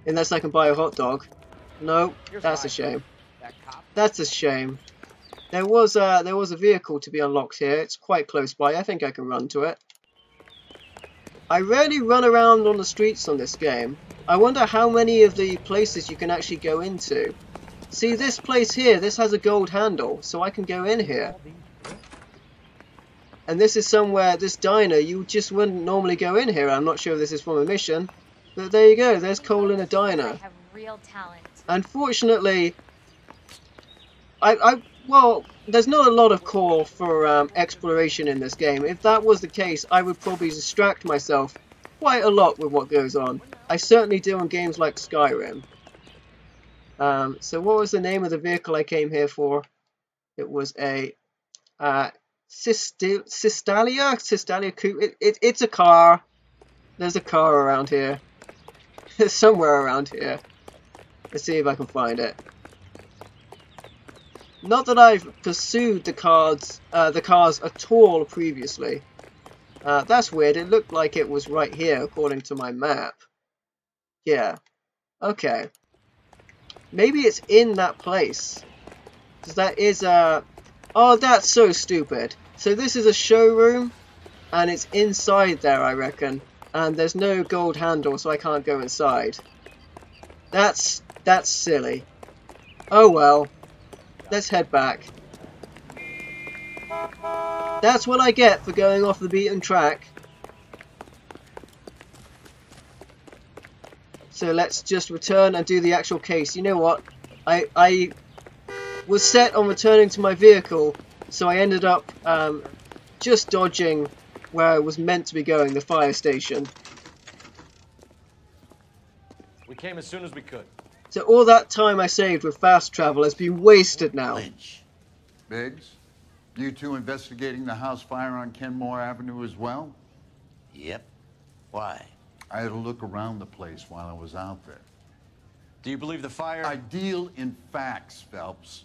Unless I can buy a hot dog. No, that's a shame. That's a shame. There was a vehicle to be unlocked here. It's quite close by. I think I can run to it. I rarely run around on the streets on this game. I wonder how many of the places you can actually go into. See, this place here, this has a gold handle, so I can go in here. And this is somewhere, this diner, you just wouldn't normally go in here. I'm not sure if this is from a mission, but there you go, there's Cole in a diner. I have real talent. Unfortunately, well, there's not a lot of call for exploration in this game. If that was the case, I would probably distract myself quite a lot with what goes on. I certainly do on games like Skyrim. So what was the name of the vehicle I came here for? It was a Cistalia coupe. It's a car. There's a car around here. There's somewhere around here. Let's see if I can find it. Not that I've pursued the cars at all previously. That's weird. It looked like it was right here according to my map. Yeah. Okay. Maybe it's in that place. Because that is oh, that's so stupid. So this is a showroom. And it's inside there, I reckon. And there's no gold handle, so I can't go inside. That's silly. Oh well. Let's head back. That's what I get for going off the beaten track. So let's just return and do the actual case. You know what? I was set on returning to my vehicle, so I ended up just dodging where I was meant to be going, the fire station. came as soon as we could. So all that time I saved with fast travel has been wasted now. Biggs, you two investigating the house fire on Kenmore Avenue as well? Yep. Why? I had a look around the place while I was out there. Do you believe the fire? I deal in facts, Phelps.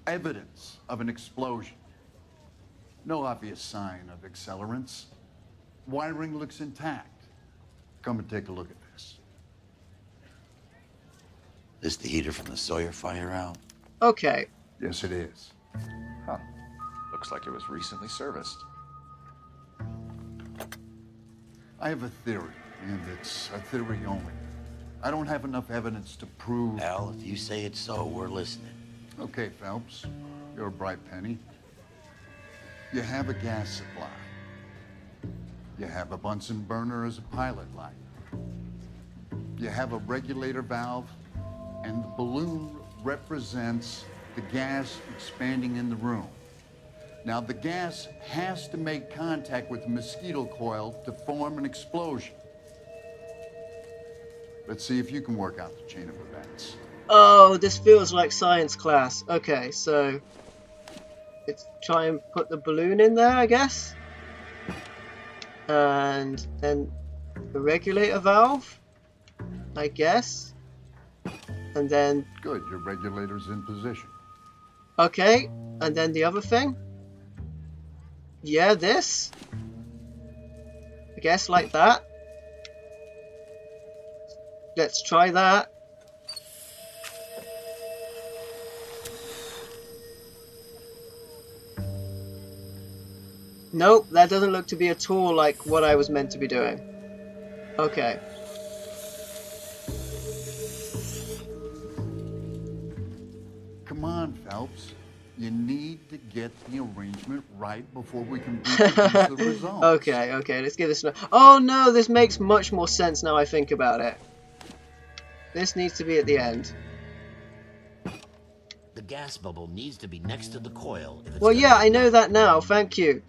Evidence of an explosion. No obvious sign of accelerants. Wiring looks intact. Come and take a look at this. This the heater from the Sawyer fire out? Okay. Yes, it is. Huh. Looks like it was recently serviced. I have a theory, and it's a theory only. I don't have enough evidence to prove... Al, if you say it's so, we're listening. Okay, Phelps. You're a bright penny. You have a gas supply. You have a Bunsen burner as a pilot light. You have a regulator valve, and the balloon represents the gas expanding in the room. Now, the gas has to make contact with the mosquito coil to form an explosion. Let's see if you can work out the chain of events. Oh, this feels like science class. Okay, so let's try and put the balloon in there, I guess. And then the regulator valve, I guess. And then... Good, your regulator's in position. Okay, and then the other thing. Yeah, this. I guess like that. Let's try that. Nope, that doesn't look to be at all like what I was meant to be doing. Okay. Come on, Phelps. You need to get the arrangement right before we can reproduce the results. Okay, okay, let's give this a... Oh no, this makes much more sense now I think about it. This needs to be at the end. The gas bubble needs to be next to the coil. If it's Well, yeah, I know that now, thank you.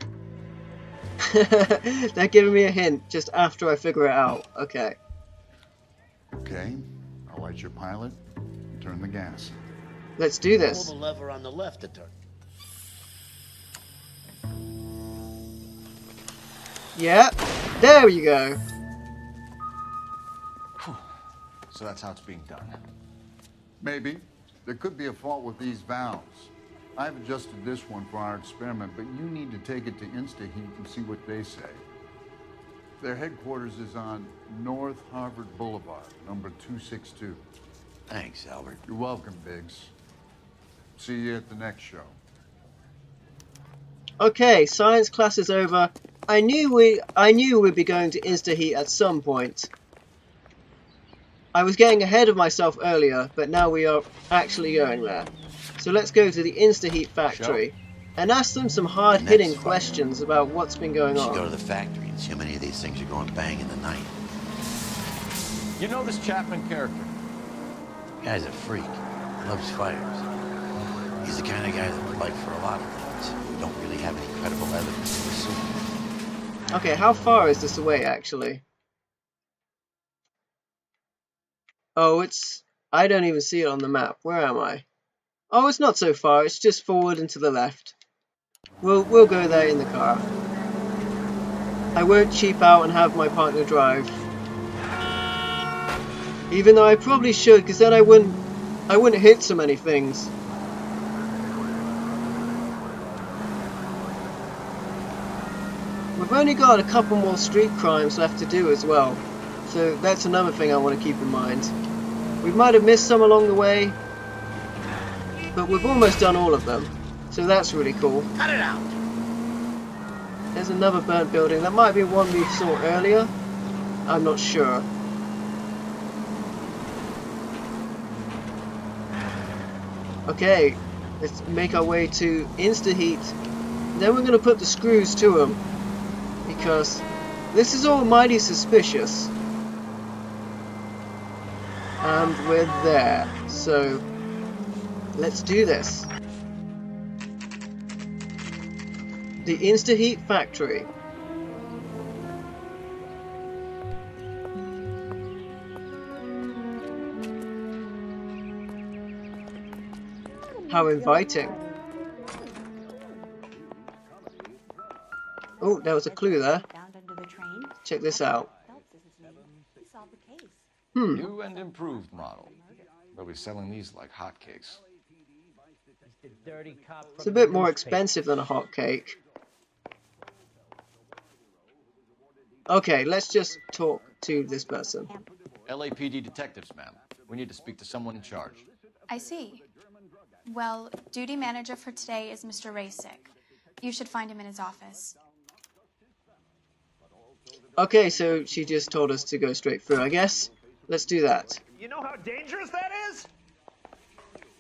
They're giving me a hint just after I figure it out. Okay. Okay, I'll light your pilot and turn the gas. Let's do this. Pull the lever on the left to turn. Yeah, there you go. So that's how it's being done. Maybe. There could be a fault with these valves. I've adjusted this one for our experiment, but you need to take it to InstaHeat and see what they say. Their headquarters is on North Harvard Boulevard, number 262. Thanks, Albert. You're welcome, Biggs. See you at the next show. Okay, science class is over. I knew we'd be going to InstaHeat at some point. I was getting ahead of myself earlier, but now we are actually going there. So let's go to the InstaHeat factory and ask them some hard-hitting questions about what's been going on. We should go to the factory and see how many of these things are going bang in the night. You know this Chapman character? Guy's a freak. Loves fires. He's the kind of guy that would fight for a lot of things. We don't really have any credible evidence to assume. Okay, how far is this away, actually? Oh, it's... I don't even see it on the map. Where am I? Oh, it's not so far. It's just forward and to the left. We'll go there in the car. I won't cheap out and have my partner drive. Even though I probably should, because then I wouldn't hit so many things. We've only got a couple more street crimes left to do as well, so that's another thing I want to keep in mind. We might have missed some along the way, but we've almost done all of them, so that's really cool. Cut it out! There's another burnt building. That might be one we saw earlier. I'm not sure. Okay, let's make our way to InstaHeat. Then we're going to put the screws to them, because this is all mighty suspicious. And we're there, so let's do this. The InstaHeat factory. How inviting. Oh, there was a clue there. Check this out. New and improved model. They'll be selling these like hotcakes. It's a bit more expensive than a hot cake. Okay, let's just talk to this person. LAPD detectives, ma'am. We need to speak to someone in charge. I see. Well, duty manager for today is Mr. Rasick. You should find him in his office. Okay, so she just told us to go straight through, I guess. Let's do that. You know how dangerous that is?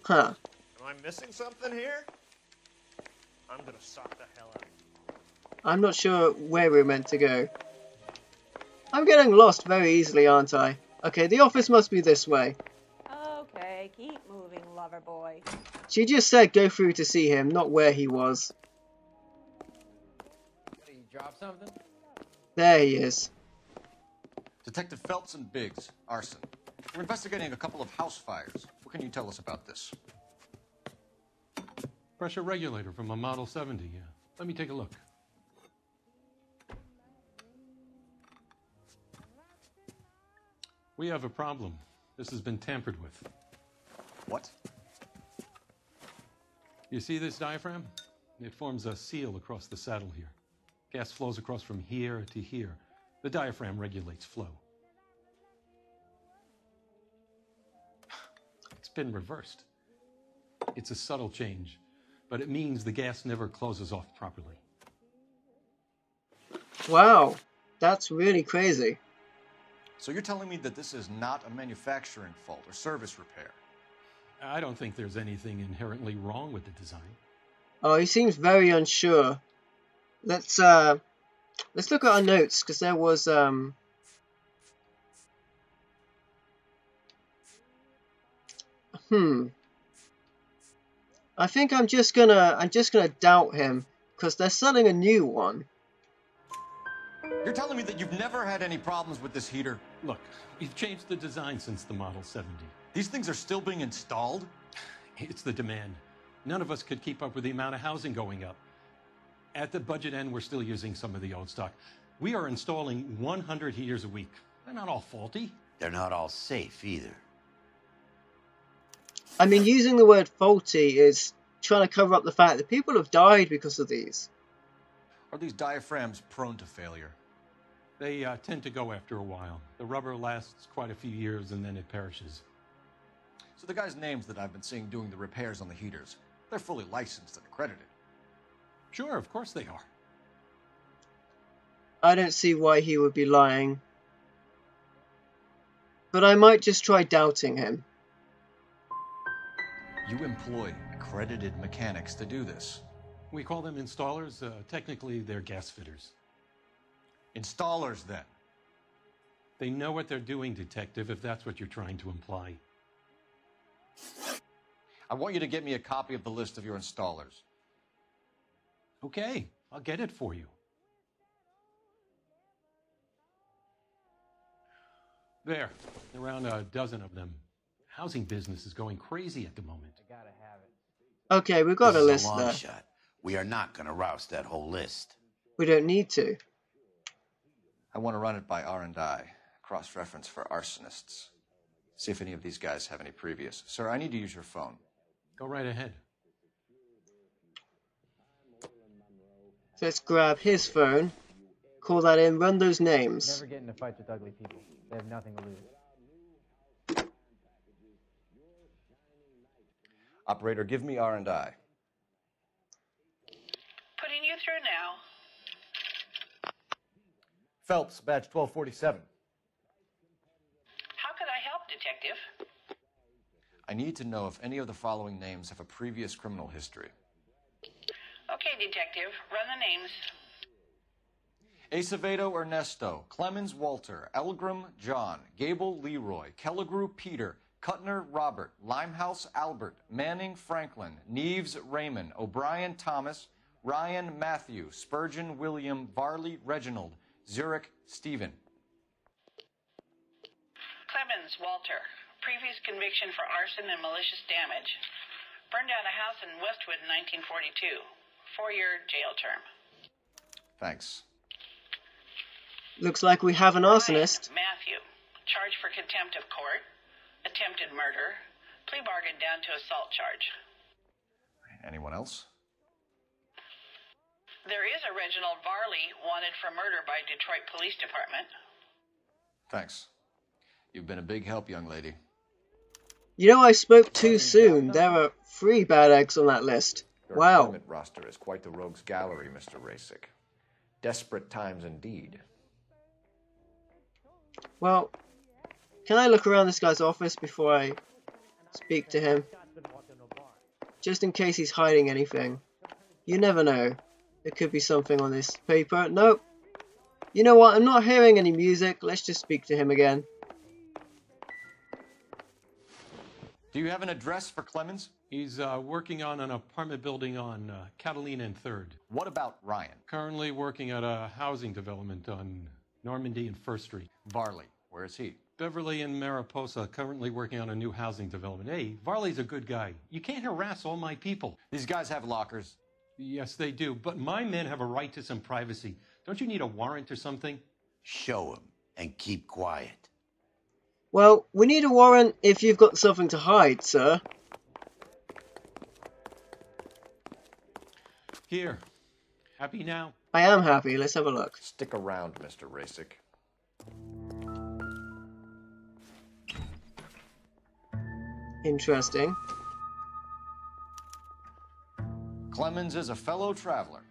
Huh. Am I missing something here? I'm gonna sock the hell out. I'm not sure where we're meant to go. I'm getting lost very easily, aren't I? Okay, the office must be this way. Okay, keep moving, lover boy. She just said go through to see him, not where he was. Did you drop something? There he is. Detective Phelps and Biggs, Arson. We're investigating a couple of house fires. What can you tell us about this? Pressure regulator from a Model 70, yeah. Let me take a look. We have a problem. This has been tampered with. What? You see this diaphragm? It forms a seal across the saddle here. Gas flows across from here to here. The diaphragm regulates flow. It's been reversed. It's a subtle change, but it means the gas never closes off properly. Wow, that's really crazy. So you're telling me that this is not a manufacturing fault or service repair? I don't think there's anything inherently wrong with the design. Oh, he seems very unsure. Let's look at our notes, because there was I think I'm just gonna doubt him, because they're selling a new one. You're telling me that you've never had any problems with this heater? Look, we've changed the design since the Model 70. These things are still being installed? It's the demand. None of us could keep up with the amount of housing going up. At the budget end, we're still using some of the old stock. We are installing 100 heaters a week. They're not all faulty. They're not all safe either. I mean, using the word faulty is trying to cover up the fact that people have died because of these. Are these diaphragms prone to failure? They tend to go after a while. The rubber lasts quite a few years and then it perishes. So the guys' names that I've been seeing doing the repairs on the heaters, they're fully licensed and accredited. Sure, of course they are. I don't see why he would be lying. But I might just try doubting him. You employ accredited mechanics to do this. We call them installers. Technically, they're gas fitters. Installers, then? They know what they're doing, Detective, if that's what you're trying to imply. I want you to get me a copy of the list of your installers. Okay, I'll get it for you. There, around a dozen of them. Housing business is going crazy at the moment. I gotta have it. Okay, we've got a list long there. shot. We are not going to rouse that whole list. We don't need to. I want to run it by R&I, cross-reference for arsonists. See if any of these guys have any previous. Sir, I need to use your phone. Go right ahead. So let's grab his phone, call that in, run those names. Never get into fights with ugly people. They have nothing to lose. Operator, give me R&I. Putting you through now. Phelps, badge 1247. How could I help, Detective? I need to know if any of the following names have a previous criminal history. Okay, Detective, run the names. Acevedo Ernesto, Clemens Walter, Elgram John, Gable Leroy, Kelligrew Peter, Kuttner Robert, Limehouse Albert, Manning Franklin, Neves Raymond, O'Brien Thomas, Ryan Matthew, Spurgeon William, Varley Reginald, Zurich Stephen. Clemens Walter, previous conviction for arson and malicious damage. Burned down a house in Westwood in 1942. 4-year jail term. Thanks. Looks like we have an arsonist. Matthew. Charged for contempt of court. Attempted murder. Plea bargain down to assault charge. Anyone else? There is a Reginald Varley wanted for murder by Detroit Police Department. Thanks. You've been a big help, young lady. You know, I spoke too soon. There are 3 bad eggs on that list. Your Wow. employment roster is quite the rogues gallery, Mr. Rasick. Desperate times indeed. Well, can I look around this guy's office before I speak to him? Just in case he's hiding anything. You never know. There could be something on this paper. Nope. You know what? I'm not hearing any music. Let's just speak to him again. Do you have an address for Clemens? He's working on an apartment building on Catalina and 3rd. What about Ryan? Currently working at a housing development on Normandy and 1st Street. Varley, where is he? Beverly and Mariposa, currently working on a new housing development. Hey, Varley's a good guy. You can't harass all my people. These guys have lockers. Yes, they do, but my men have a right to some privacy. Don't you need a warrant or something? Show him and keep quiet. Well, we need a warrant if you've got something to hide, sir. Here. Happy now? I am happy. Let's have a look. Stick around, Mr. Rasick. Interesting. Clemens is a fellow traveler.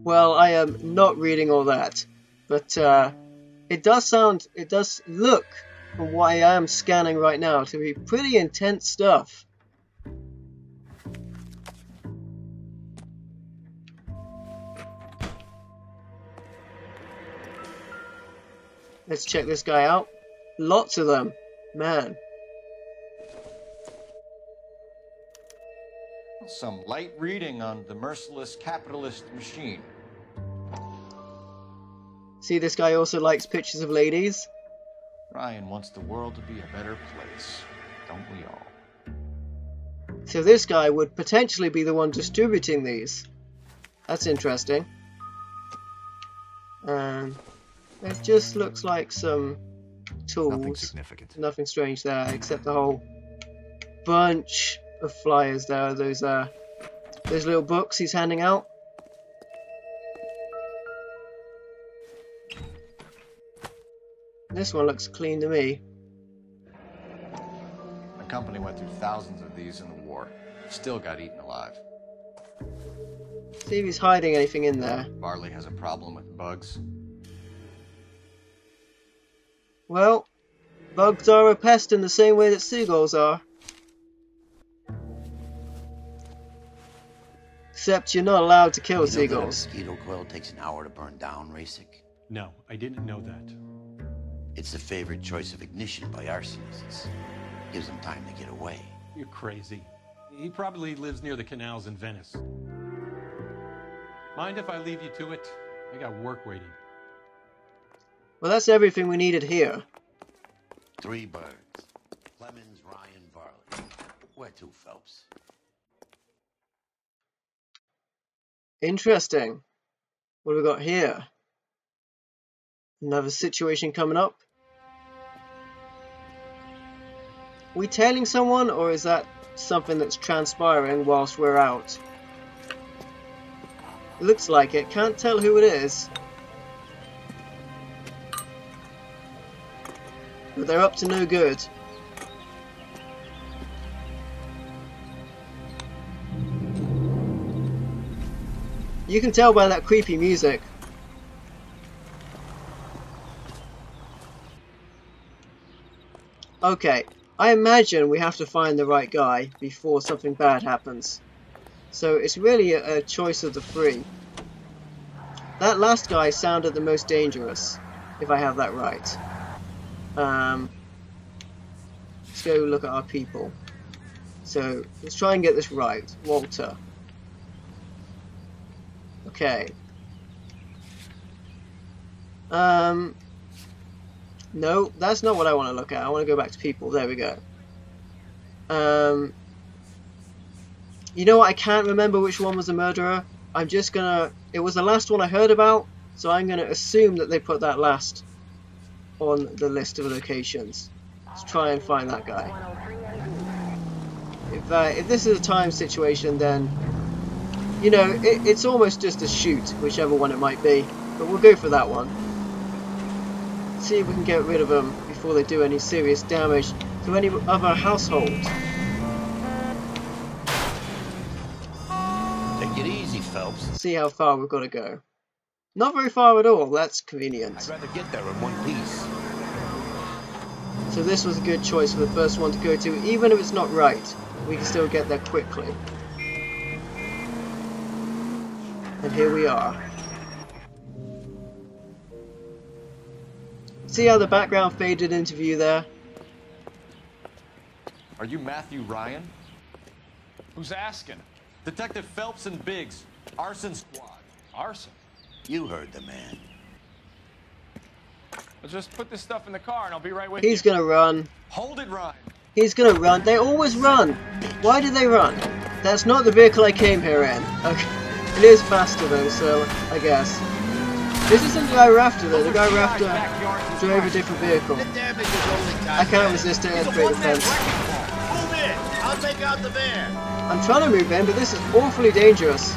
Well, I am not reading all that, but it does look, from what I am scanning right now, to be pretty intense stuff. Let's check this guy out. Lots of them, man. Some light reading on the merciless capitalist machine. See, this guy also likes pictures of ladies. Ryan wants the world to be a better place, don't we all? So this guy would potentially be the one distributing these. That's interesting. It just looks like some tools. Nothing significant. Nothing strange there, except the whole bunch of flyers there. Those little books he's handing out. This one looks clean to me. The company went through thousands of these in the war. Still got eaten alive. See if he's hiding anything in there. Varley has a problem with bugs. Well, bugs are a pest in the same way that seagulls are. Except you're not allowed to kill seagulls. You know that a mosquito coil takes an hour to burn down, Rasick? No, I didn't know that. It's the favorite choice of ignition by arsonists. Gives them time to get away. You're crazy. He probably lives near the canals in Venice. Mind if I leave you to it? I got work waiting. Well, that's everything we needed here. 3 birds. Clemens, Ryan, Varley. Where to, Phelps? Interesting. What have we got here? Another situation coming up. Are we tailing someone, or is that something that's transpiring whilst we're out? It looks like it. Can't tell who it is. But they're up to no good. You can tell by that creepy music. Okay, I imagine we have to find the right guy before something bad happens. So it's really a choice of the 3. That last guy sounded the most dangerous, if I have that right. Let's go look at our people. So let's try and get this right. Walter. Okay. No, that's not what I want to look at. I want to go back to people. There we go. You know what? I can't remember which one was the murderer. I'm just gonna... It was the last one I heard about, so I'm gonna assume that they put that last on the list of locations. Let's try and find that guy. If this is a time situation, then, you know, it's almost just a shoot, whichever one it might be. But we'll go for that one. See if we can get rid of them before they do any serious damage to any other household. Take it easy, Phelps. See how far we've got to go. Not very far at all. That's convenient. I'd rather get there in one piece. So this was a good choice for the first one to go to, even if it's not right. We can still get there quickly. And here we are. See how the background faded into view there? Are you Matthew Ryan? Who's asking? Detective Phelps and Biggs. Arson squad. Arson? You heard the man. I'll just put this stuff in the car and I'll be right with you. He's gonna run. Hold it, Ryan. He's gonna run. They always run. Why do they run? That's not the vehicle I came here in. Okay. It is faster though, so I guess. This isn't the guy we're after though. The guy we're after drove a different vehicle. I can't resist it and break the fence. Move in. I'll take out the van. I'm trying to move in, but this is awfully dangerous.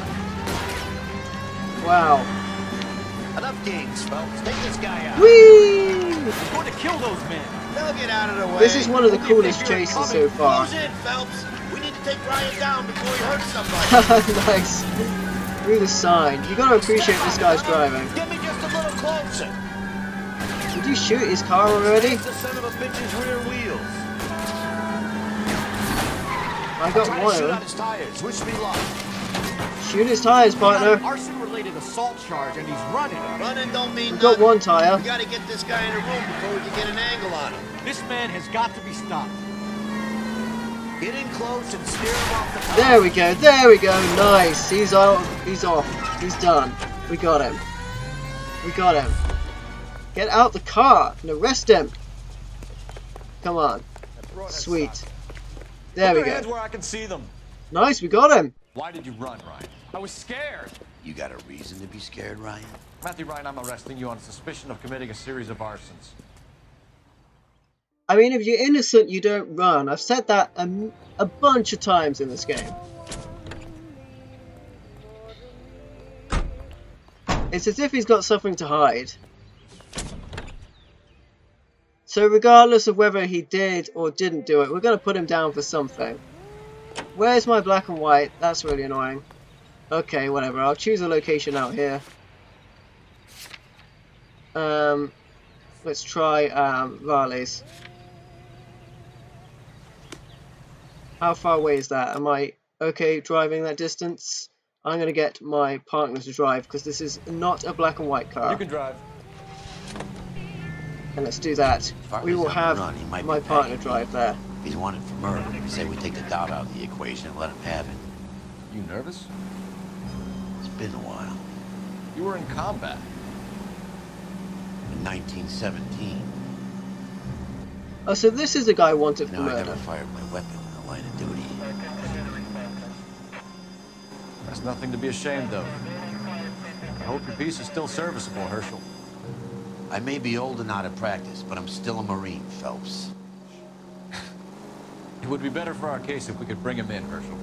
Wow. Enough games, Phelps. Take this guy out. Whee! He's going to kill those men. They'll get out of the way. This is one of the coolest chases so far. Close in, Phelps. We need to take Ryan down before he hurts somebody. Nice. Through the sign. You gotta appreciate this guy's driving. Get me just a little closer. Did you shoot his car already? The son of a bitch's rear wheels. I got one. Shoot out his tires. Wish me luck. Shoot his tires, partner. Arson-related assault charge, and he's running. Running don't mean We've got one tire. We gotta get this guy in a room before we can get an angle on him. This man has got to be stopped. Get in close and steer him off the top. There we go. There we go. Nice. He's out. He's off. He's done. We got him. We got him. Get out the car and arrest him. Come on. Sweet. There we go. Where I can see them. Nice. We got him. Why did you run, Ryan? I was scared. You got a reason to be scared, Ryan? Matthew Ryan, I'm arresting you on suspicion of committing a series of arsons. I mean, if you're innocent, you don't run. I've said that a bunch of times in this game. It's as if he's got something to hide. So regardless of whether he did or didn't do it, we're going to put him down for something. Where's my black and white? That's really annoying. Okay, whatever. I'll choose a location out here. Let's try Raleigh's. How far away is that? Am I okay driving that distance? I'm going to get my partner to drive because this is not a black and white car. You can drive. And let's do that. We will have my partner drive there. If he's wanted for murder, we say we take the doubt out of the equation and let him have it. You nervous? It's been a while. You were in combat. In 1917. Oh, so this is a guy wanted for No, I murder. never fired my weapon in the line of duty. That's nothing to be ashamed of. I hope your piece is still serviceable, Herschel. I may be old and out of practice, but I'm still a Marine, Phelps. It would be better for our case if we could bring him in, Herschel.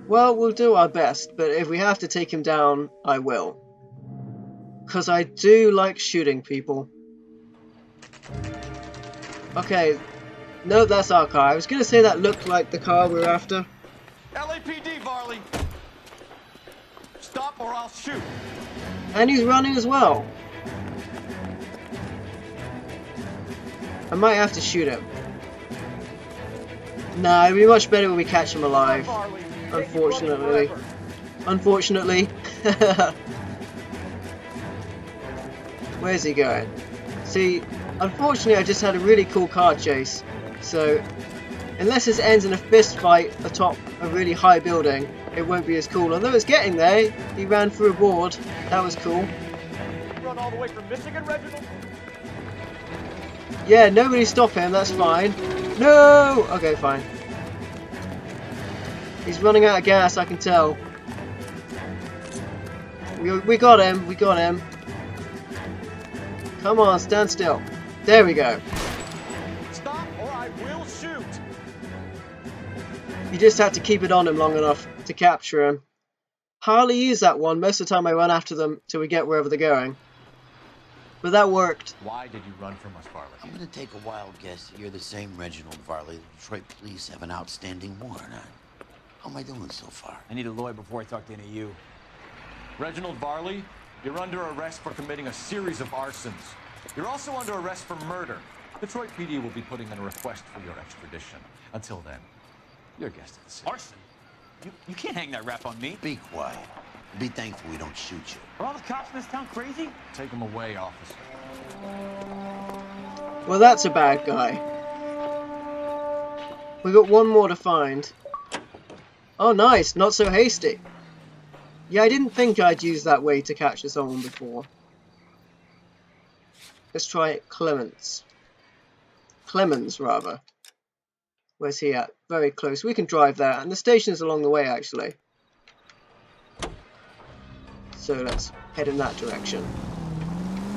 Well, we'll do our best, but if we have to take him down, I will. Because I do like shooting people. Okay. No, that's our car. I was going to say that looked like the car we were after. LAPD, Varley! Stop or I'll shoot! And he's running as well. I might have to shoot him. Nah, it'd be much better when we catch him alive. Unfortunately. Unfortunately. Where's he going? See, unfortunately I just had a really cool car chase. So, unless this ends in a fist fight atop a really high building, it won't be as cool. Although it's getting there. He ran through a board. That was cool. run all the way from Michigan, Reginald? Yeah, nobody stop him, that's fine. No! Okay, fine. He's running out of gas, I can tell. We got him, we got him. Come on, stand still. There we go. Stop or I will shoot. You just have to keep it on him long enough to capture him. Hardly use that one. Most of the time I run after them till we get wherever they're going. But that worked. Why did you run from us, Varley? I'm gonna take a wild guess that you're the same Reginald Varley the Detroit police have an outstanding warrant on. How am I doing so far? I need a lawyer before I talk to any of you. Reginald Varley, you're under arrest for committing a series of arsons. You're also under arrest for murder. Detroit PD will be putting in a request for your extradition. Until then, you're a guest of the city. Arson? You can't hang that rap on me. Be quiet. Be thankful we don't shoot you. Are all the cops in this town crazy? Take him away, officer. Well, that's a bad guy. We got one more to find. Oh, nice. Not so hasty. Yeah, I didn't think I'd use that way to capture someone before. Let's try Clemens. Clemens, rather. Where's he at? Very close. We can drive there. And the station's along the way, actually. So let's head in that direction.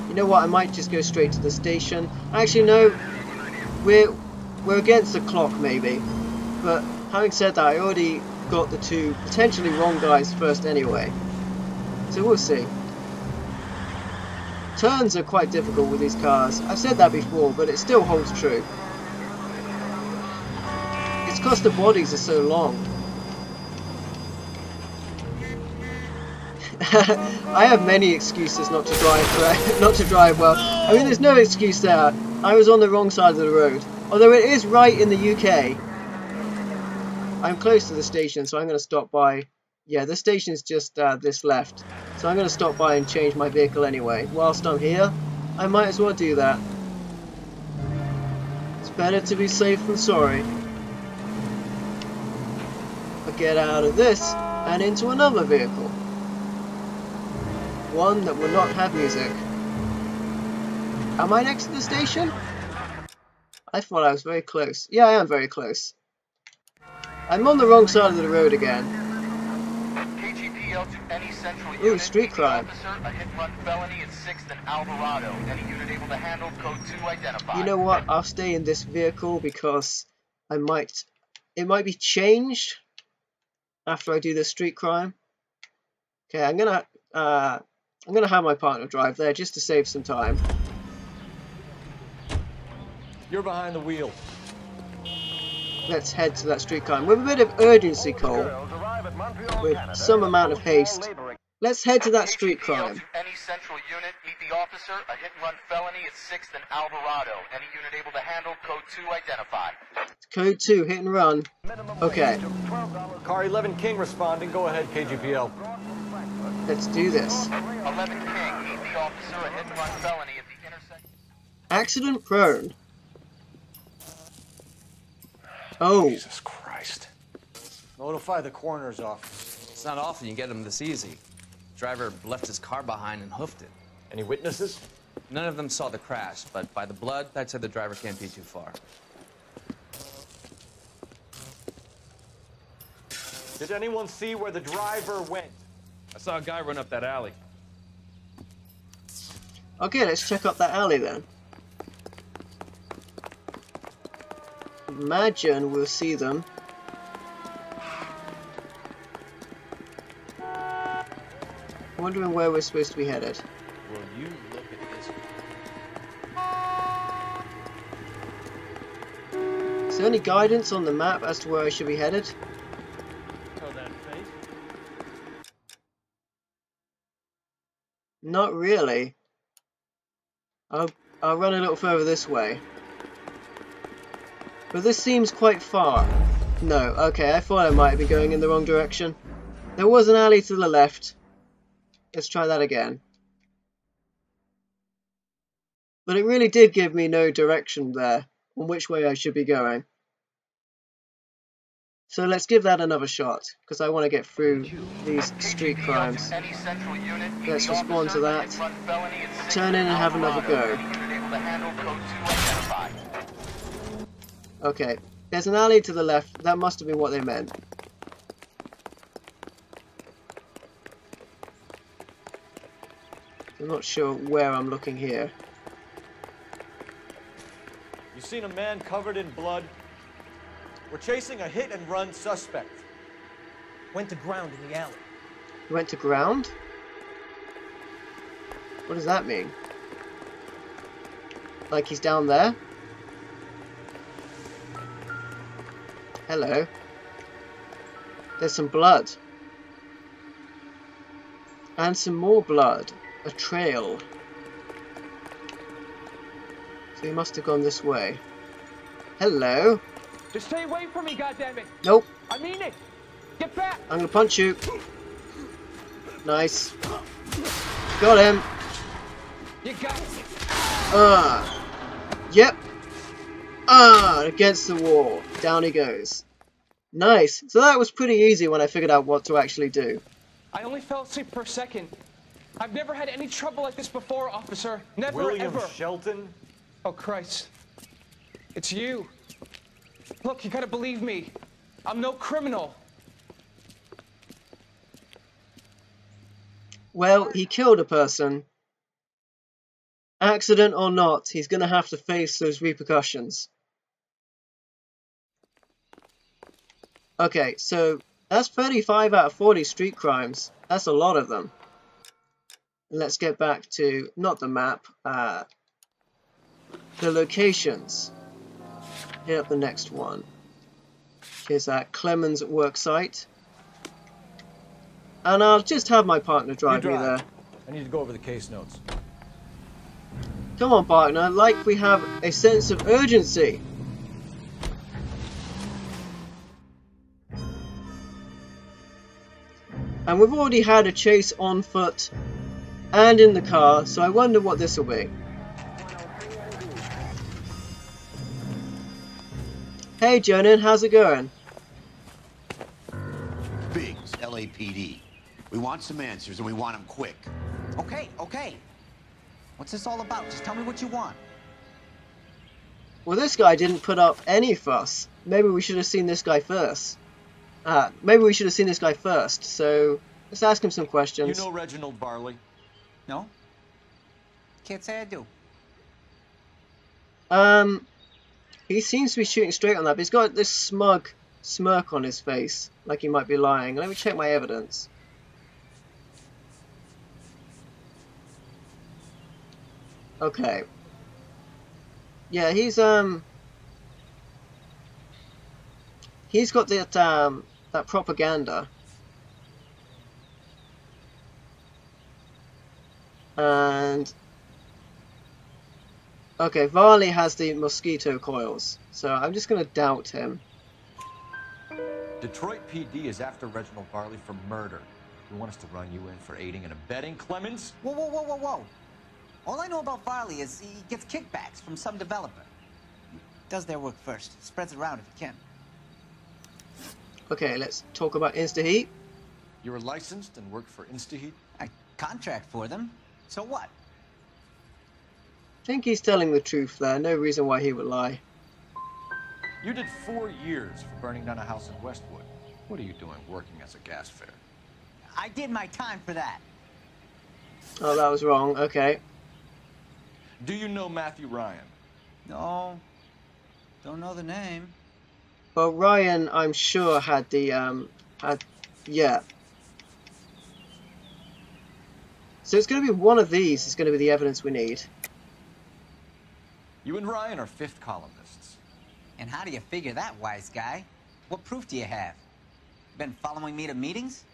You know what? I might just go straight to the station. Actually, no. We're against the clock, maybe. But having said that, I already got the two potentially wrong guys first anyway. So we'll see. Turns are quite difficult with these cars. I've said that before, but it still holds true. It's because the bodies are so long. I have many excuses not to drive not to drive well. I mean, there's no excuse there. I was on the wrong side of the road. Although it is right in the UK. I'm close to the station, so I'm going to stop by. Yeah, the station's just this left. So I'm going to stop by and change my vehicle anyway. Whilst I'm here, I might as well do that. It's better to be safe than sorry. I'll get out of this and into another vehicle. One that will not have music. Am I next to the station? I thought I was very close. Yeah, I am very close. I'm on the wrong side of the road again. KGPL to any central Ooh, street crime. officer, a hit-and-run felony at 6th and Alvarado. Any unit able to handle code 2 identified. You know what? I'll stay in this vehicle because it might be changed after I do this street crime. Okay, I'm gonna have my partner drive there just to save some time. You're behind the wheel. Let's head to that street crime with a bit of urgency, Cole. With some amount of haste. Let's head to that street crime. Any central unit, meet the officer, a hit-and-run felony at 6th and Alvarado. Any unit able to handle code 2 identified. Code 2, hit and run. Okay. Car 11 King responding. Go ahead, KGPL. Let's do this. 11 King, meet the officer, a hit-and-run felony at the intersection. Accident prone. Oh. Jesus Christ. Notify the coroner's office. It's not often you get them this easy. Driver left his car behind and hoofed it. Any witnesses? None of them saw the crash, but by the blood, I'd say the driver can't be too far. Did anyone see where the driver went? I saw a guy run up that alley. Okay, let's check out that alley then. Imagine we'll see them. Wondering where we're supposed to be headed. Will you look at this? Is there any guidance on the map as to where I should be headed? Not really. I'll run a little further this way. But this seems quite far. No, okay, I thought I might be going in the wrong direction. There was an alley to the left. Let's try that again. But it really did give me no direction there on which way I should be going. So let's give that another shot, because I want to get through these street crimes. Let's respond to that. Turn in and have another go. Okay, there's an alley to the left. That must have been what they meant. I'm not sure where I'm looking here. You seen a man covered in blood? We're chasing a hit-and-run suspect. Went to ground in the alley. He went to ground? What does that mean? Like he's down there? Hello. There's some blood. And some more blood. A trail. So he must have gone this way. Hello. Just stay away from me, goddammit! Nope. I mean it! Get back! I'm gonna punch you. Nice. Got him. You got it. Yep. Against the wall. Down he goes. Nice. So that was pretty easy when I figured out what to actually do. I only fell asleep for a second. I've never had any trouble like this before, officer. Never, William ever. Shelton? Oh, Christ. It's you. Look, you gotta believe me. I'm no criminal. Well, he killed a person. Accident or not, he's gonna have to face those repercussions. Okay, so that's 35 out of 40 street crimes. That's a lot of them. Let's get back to, not the map, the locations. Hit up the next one. Here's that Clemens worksite. And I'll just have my partner drive me there. I need to go over the case notes. Come on, partner, like we have a sense of urgency. And we've already had a chase on foot and in the car, so I wonder what this will be. Hey Jonan, how's it going? Biggs, LAPD. We want some answers and we want them quick. Okay, okay. What's this all about? Just tell me what you want. Well, this guy didn't put up any fuss. Maybe we should have seen this guy first. So let's ask him some questions. You know Reginald Barley? No? Can't say I do. He seems to be shooting straight on that, but he's got this smug smirk on his face, like he might be lying. Let me check my evidence. Okay. Yeah, he's got that propaganda. And okay, Varley has the mosquito coils, so I'm just gonna doubt him. Detroit PD is after Reginald Barley for murder. You want us to run you in for aiding and abetting, Clemens? Whoa, whoa, whoa, whoa, whoa. All I know about Varley is he gets kickbacks from some developer. He does their work first, spreads it around if he can. Okay, let's talk about InstaHeat. You were licensed and worked for InstaHeat? I contract for them. So what? I think he's telling the truth there. No reason why he would lie. You did 4 years for burning down a house in Westwood. What are you doing working as a gas fare? I did my time for that. Oh, that was wrong. Okay. Do you know Matthew Ryan? No. Don't know the name. Well, Ryan, I'm sure had the, yeah. So it's going to be one of these is going to be the evidence we need. You and Ryan are fifth columnists. And how do you figure that, wise guy? What proof do you have? Been following me to meetings?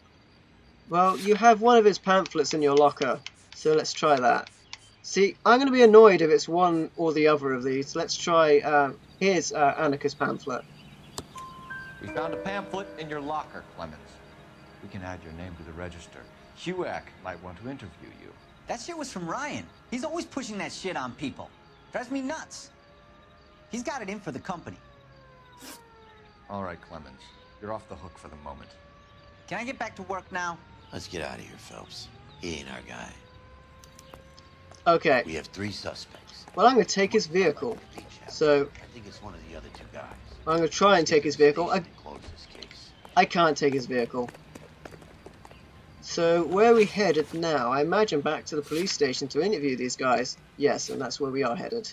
Well, you have one of his pamphlets in your locker, so let's try that. See, I'm going to be annoyed if it's one or the other of these. Let's try, here's Annika's pamphlet. We found a pamphlet in your locker, Clemens. We can add your name to the register. HUAC might want to interview you. That shit was from Ryan. He's always pushing that shit on people. Drives me nuts. He's got it in for the company. All right, Clemens. You're off the hook for the moment. Can I get back to work now? Let's get out of here, Phelps. He ain't our guy. Okay. We have 3 suspects. Well, I'm going to take his vehicle. So, I think it's one of the other 2 guys. I'm going to try and take his vehicle. I can't take his vehicle. So, where are we headed now? I imagine back to the police station to interview these guys. Yes, and that's where we are headed.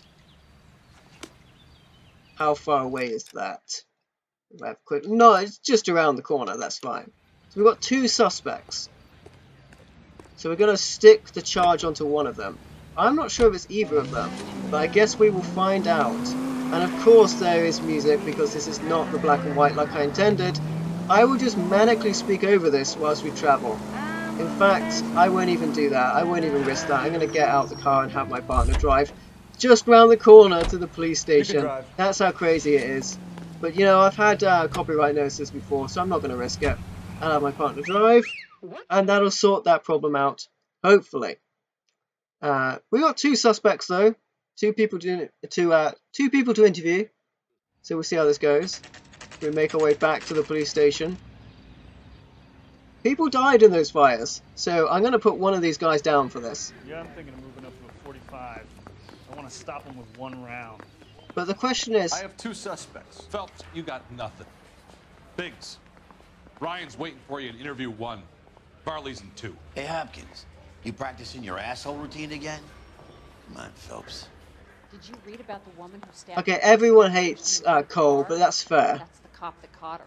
How far away is that? No, it's just around the corner, that's fine. So we've got 2 suspects. So we're going to stick the charge onto one of them. I'm not sure if it's either of them, but I guess we will find out. And of course there is music, because this is not the black and white like I intended. I will just manically speak over this whilst we travel. In fact, I won't even do that. I won't even risk that. I'm going to get out the car and have my partner drive just round the corner to the police station. That's how crazy it is. But you know, I've had copyright notices before, so I'm not going to risk it. I'll have my partner drive, and that'll sort that problem out, hopefully. We got 2 suspects though, 2 people to interview. So we'll see how this goes. We make our way back to the police station. People died in those fires, so I'm going to put one of these guys down for this. Yeah, I'm thinking of moving up to a 45. I want to stop him with 1 round. But the question is... I have 2 suspects. Phelps, you got nothing. Biggs, Ryan's waiting for you in interview 1. Farley's in 2. Hey, Hopkins, you practicing your asshole routine again? Come on, Phelps. Did you read about the woman who stabbed? Okay, everyone hates Cole, but that's fair. That's the cop that caught her.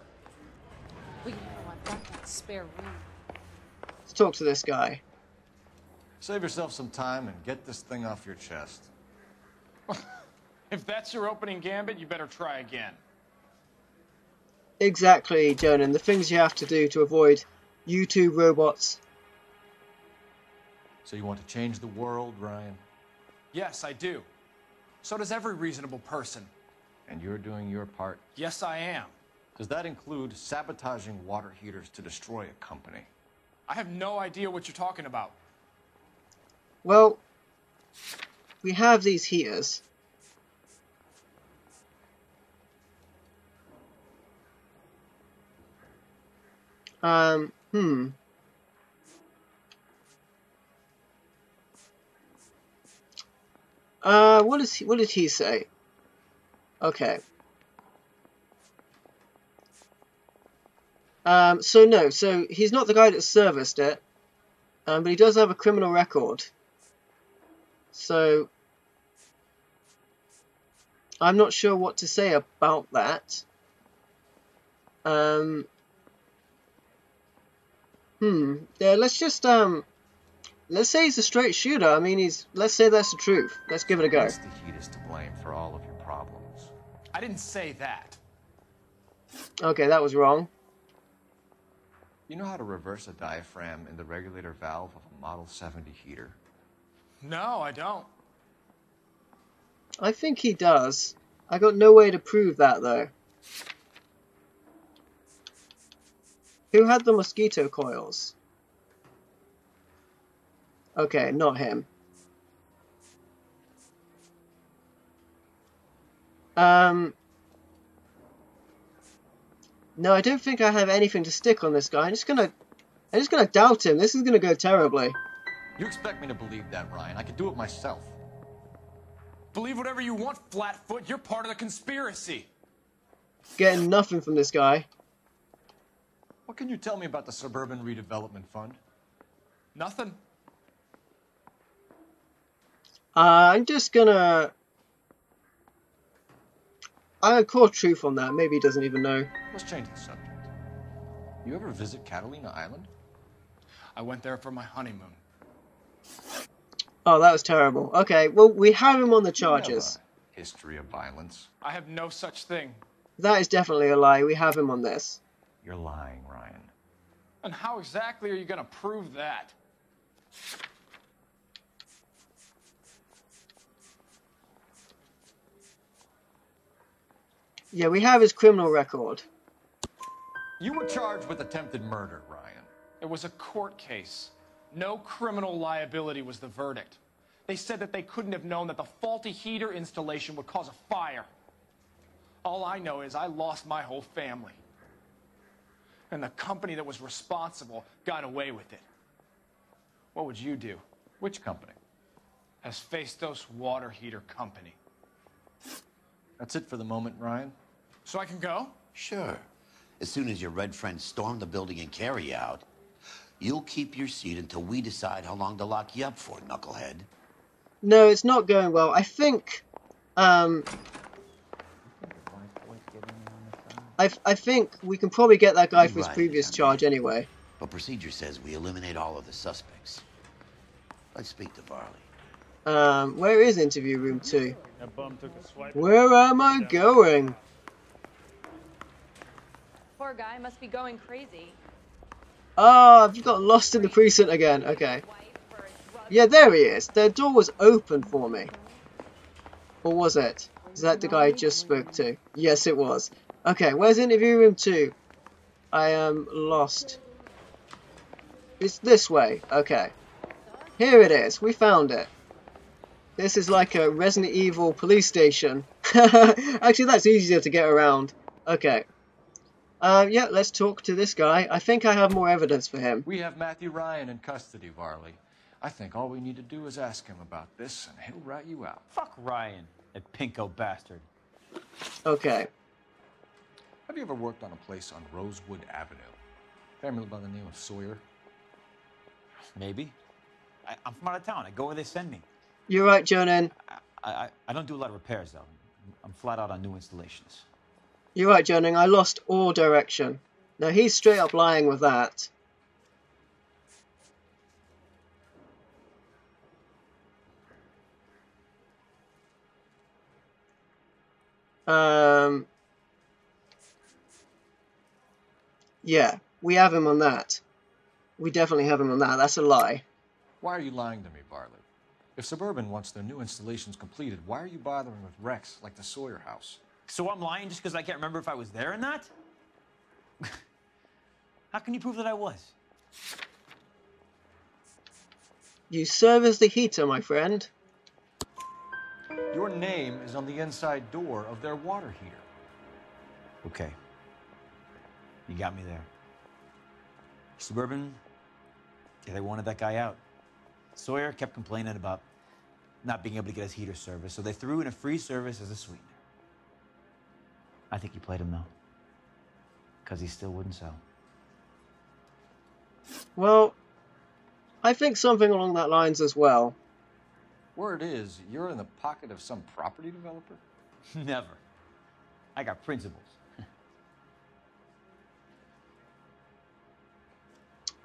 Well, you know, I've got that spare room. Let's talk to this guy. Save yourself some time and get this thing off your chest. If that's your opening gambit, you better try again. Exactly, Jonan. The things you have to do to avoid YouTube robots. So you want to change the world, Ryan? Yes, I do. So does every reasonable person. And you're doing your part? Yes, I am. Does that include sabotaging water heaters to destroy a company? I have no idea what you're talking about. Well, we have these heaters. What did he say? Okay. So he's not the guy that serviced it, but he does have a criminal record. So I'm not sure what to say about that. Yeah, let's say he's a straight shooter. I mean, let's say that's the truth. Let's give it a go. The heat is to blame for all of your problems. I didn't say that. Okay, that was wrong. You know how to reverse a diaphragm in the regulator valve of a Model 70 heater? No, I don't. I think he does. I got no way to prove that, though. Who had the mosquito coils? Okay, not him. No, I don't think I have anything to stick on this guy. I'm just gonna doubt him. This is gonna go terribly. You expect me to believe that, Ryan? I could do it myself. Believe whatever you want, Flatfoot. You're part of the conspiracy. Getting nothing from this guy. What can you tell me about the Suburban Redevelopment Fund? Nothing. I'm just gonna... I'll call truth on that. Maybe he doesn't even know. Let's change the subject. You ever visit Catalina Island? I went there for my honeymoon. Oh, that was terrible. Okay, well, we have him on the charges. History of violence. I have no such thing. That is definitely a lie. We have him on this. You're lying, Ryan. And how exactly are you going to prove that? Yeah, we have his criminal record. You were charged with attempted murder, Ryan. It was a court case. No criminal liability was the verdict. They said that they couldn't have known that the faulty heater installation would cause a fire. All I know is I lost my whole family. And the company that was responsible got away with it. What would you do? Which company? Hephaestus Water Heater Company. That's it for the moment, Ryan. So I can go? Sure. As soon as your red friends storm the building and carry out, you'll keep your seat until we decide how long to lock you up for, knucklehead. No, it's not going well. I think, I think we can probably get that guy for his previous charge anyway. But procedure says we eliminate all of the suspects. Let's speak to Varley. Where is interview room 2? That bum took a swipe. Where am I going? Poor guy must be going crazy. Ah, I've got lost in the precinct again. Okay. Yeah, there he is. The door was open for me. Or was it? Is that the guy I just spoke to? Yes, it was. Okay, where's interview room 2? I am lost. It's this way. Okay. Here it is. We found it. This is like a Resident Evil police station. Actually, that's easier to get around. Okay. Yeah, let's talk to this guy. I think I have more evidence for him. We have Matthew Ryan in custody, Varley. I think all we need to do is ask him about this, and he'll rat you out. Fuck Ryan, that pinko bastard. Okay. Have you ever worked on a place on Rosewood Avenue? Family by the name of Sawyer? Maybe. I'm from out of town. I go where they send me. You're right, Jonan. I don't do a lot of repairs, though. I'm flat out on new installations. You're right, Jonan. I lost all direction. Now, he's straight up lying with that. Yeah, we have him on that. We definitely have him on that. That's a lie. Why are you lying to me, Varley? If Suburban wants their new installations completed, why are you bothering with wrecks like the Sawyer house? So I'm lying just because I can't remember if I was there or not? How can you prove that I was? You serve as the heater, my friend. Your name is on the inside door of their water heater. Okay. You got me there. Suburban, yeah, they wanted that guy out. Sawyer kept complaining about not being able to get his heater service, so they threw in a free service as a sweetener. I think he played him, though, because he still wouldn't sell. Well, I think something along that lines as well. Word is, you're in the pocket of some property developer? Never. I got principles.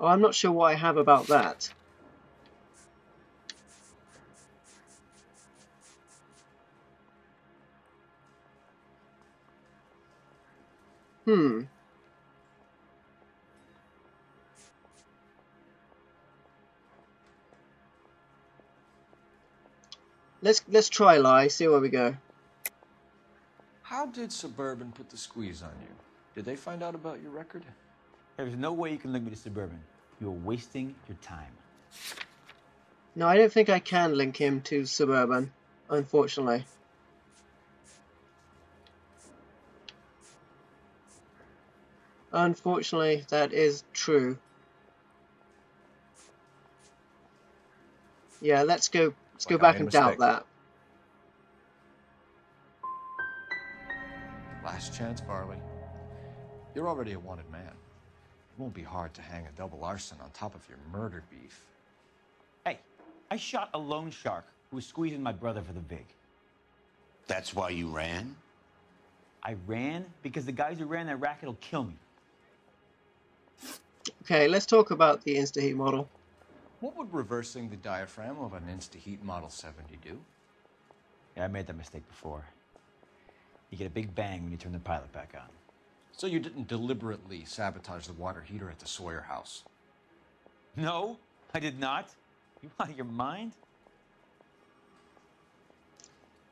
Oh, I'm not sure what I have about that. Let's try lie, see where we go. How did Suburban put the squeeze on you? Did they find out about your record? There's no way you can link me to Suburban. You're wasting your time. No, I don't think I can link him to Suburban, unfortunately. Unfortunately, that is true. Yeah, let's go back and doubt that. Last chance, Varley. You're already a wanted man. It won't be hard to hang a double arson on top of your murder beef. Hey, I shot a loan shark who was squeezing my brother for the vig. That's why you ran? I ran because the guys who ran that racket will kill me. Okay, let's talk about the Insta-Heat model. What would reversing the diaphragm of an Insta-Heat Model 70 do? Yeah, I made that mistake before. You get a big bang when you turn the pilot back on. So you didn't deliberately sabotage the water heater at the Sawyer house? No, I did not. You out of your mind?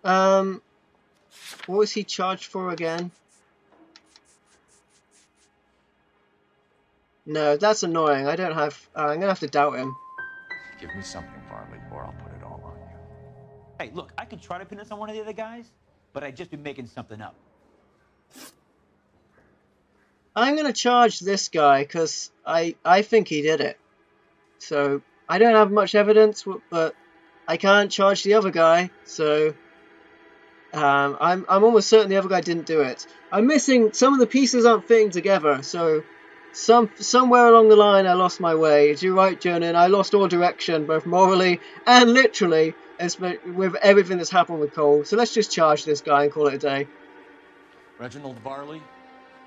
What was he charged for again? No, that's annoying. I don't have... I'm gonna have to doubt him. Give me something, Varley, or I'll put it all on you. Hey, look, I could try to pin this on one of the other guys, but I'd just be making something up. I'm going to charge this guy because I think he did it. So I don't have much evidence, but I can't charge the other guy. So I'm almost certain the other guy didn't do it. I'm missing some of the pieces aren't fitting together. So somewhere along the line I lost my way. You're right, Jonan. I lost all direction, both morally and literally, with everything that's happened with Cole. So let's just charge this guy and call it a day. Reginald Varley,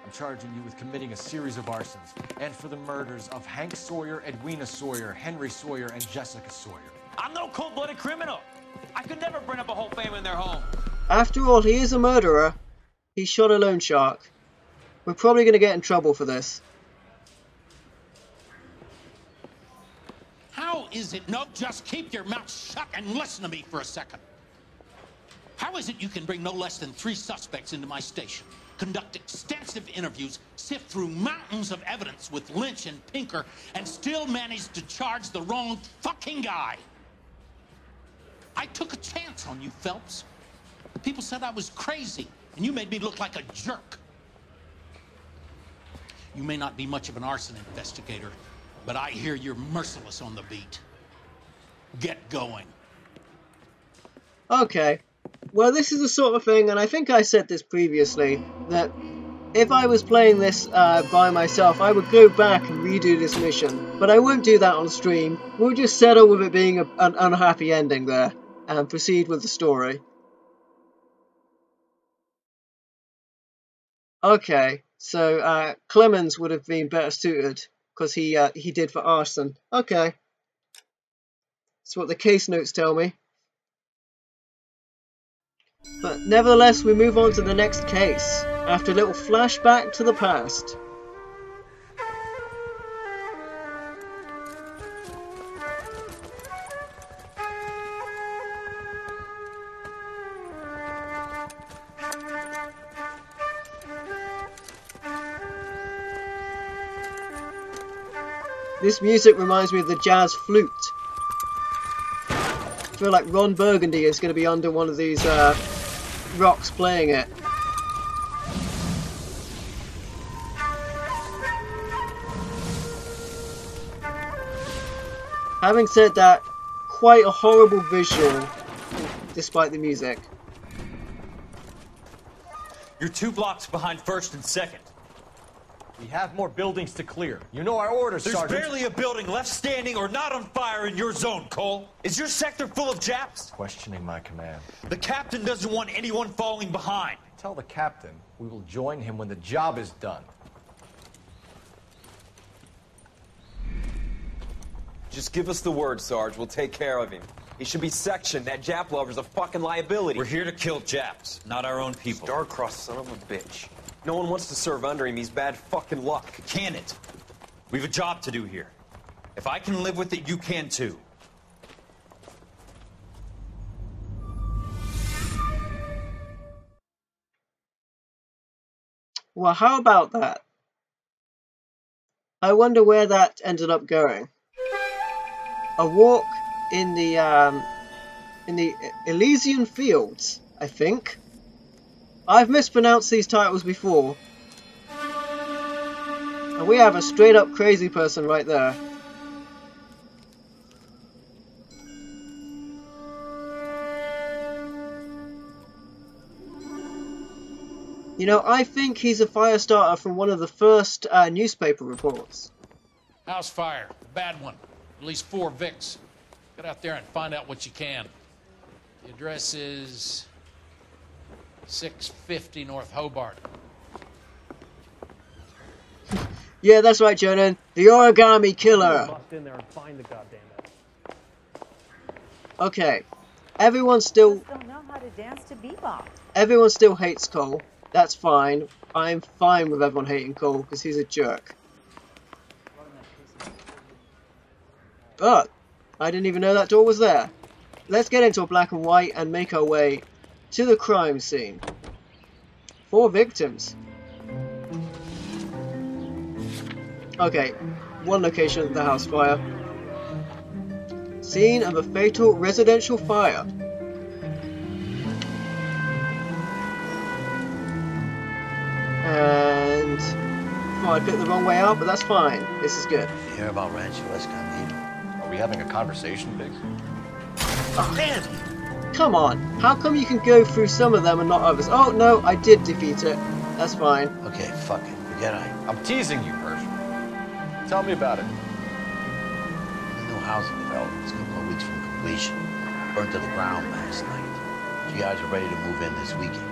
I'm charging you with committing a series of arsons and for the murders of Hank Sawyer, Edwina Sawyer, Henry Sawyer, and Jessica Sawyer. I'm no cold-blooded criminal. I could never burn up a whole family in their home. After all, he is a murderer. He shot a loan shark. We're probably going to get in trouble for this. How is it? No, just keep your mouth shut and listen to me for a second. How is it you can bring no less than 3 suspects into my station, conduct extensive interviews, sift through mountains of evidence with Lynch and Pinker, and still manage to charge the wrong fucking guy? I took a chance on you, Phelps. People said I was crazy, and you made me look like a jerk. You may not be much of an arson investigator, but I hear you're merciless on the beat. Get going. Okay. Well, this is the sort of thing, and I think I said this previously, that if I was playing this by myself, I would go back and redo this mission. But I won't do that on stream. We'll just settle with it being an unhappy ending there, and proceed with the story. Okay, so Clemens would have been better suited, because he did for arson. Okay. That's what the case notes tell me. But nevertheless, we move on to the next case, after a little flashback to the past. This music reminds me of the jazz flute. I feel like Ron Burgundy is going to be under one of these rocks playing it. Having said that, quite a horrible visual, despite the music. You're 2 blocks behind 1st and 2nd. We have more buildings to clear. You know our orders, There's Sergeant. barely a building left standing or not on fire in your zone, Cole. Is your sector full of Japs? Questioning my command. The captain doesn't want anyone falling behind. Tell the captain we will join him when the job is done. Just give us the word, Sarge. We'll take care of him. He should be sectioned. That Jap lover's a fucking liability. We're here to kill Japs, not our own people. Star-crossed son of a bitch. No one wants to serve under him. He's bad fucking luck. Can it? We have a job to do here. If I can live with it, you can too. Well, how about that? I wonder where that ended up going. A walk in the Elysian Fields, I think. I've mispronounced these titles before. And we have a straight up crazy person right there. You know, I think he's a fire starter from one of the first newspaper reports. House fire. Bad one. At least 4 Vicks. Get out there and find out what you can. The address is 650 North Hobart. Yeah, that's right, Jonan. The Origami Killer. Bust in there and find the goddamn it. Okay. Everyone still Don't know how to dance to bebop. Everyone still hates Cole. That's fine. I'm fine with everyone hating Cole because he's a jerk. But I didn't even know that door was there. Let's get into a black and white and make our way to the crime scene. 4 victims. Okay, 1 location, the house fire. Scene of a fatal residential fire. And thought I picked the wrong way out, but that's fine. This is good. You hear about Rancho Escondido? Are we having a conversation, Biggs? Oh, come on. How come you can go through some of them and not others? Oh, no, I did defeat it. That's fine. Okay, fuck it. Forget I... I'm teasing you, Verge. Tell me about it. The new housing development is a couple of weeks from completion. Burnt to the ground last night. You guys are ready to move in this weekend.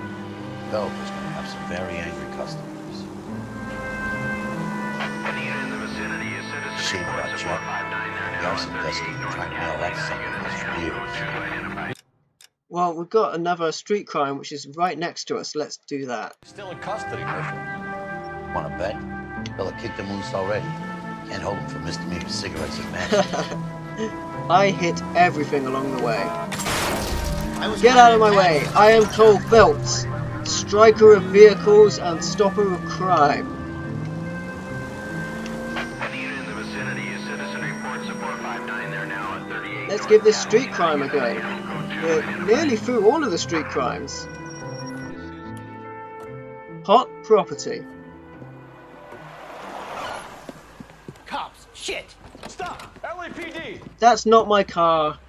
Developers going to have some very angry customers. Shame about Chuck. The Arson desk has been trying to nail that something for years. Well, we've got another street crime, which is right next to us. Let's do that. Still in custody, Herschel. Want to bet? Fella kicked the moose already. Can't hold him for misdemeanor cigarettes and matches. I hit everything along the way. Get out of my way! I am Cole Phelps, striker of vehicles and stopper of crime. Let's give this street crime a go. We're nearly through all of the street crimes. Hot property. Cops! Shit! Stop! LAPD! That's not my car.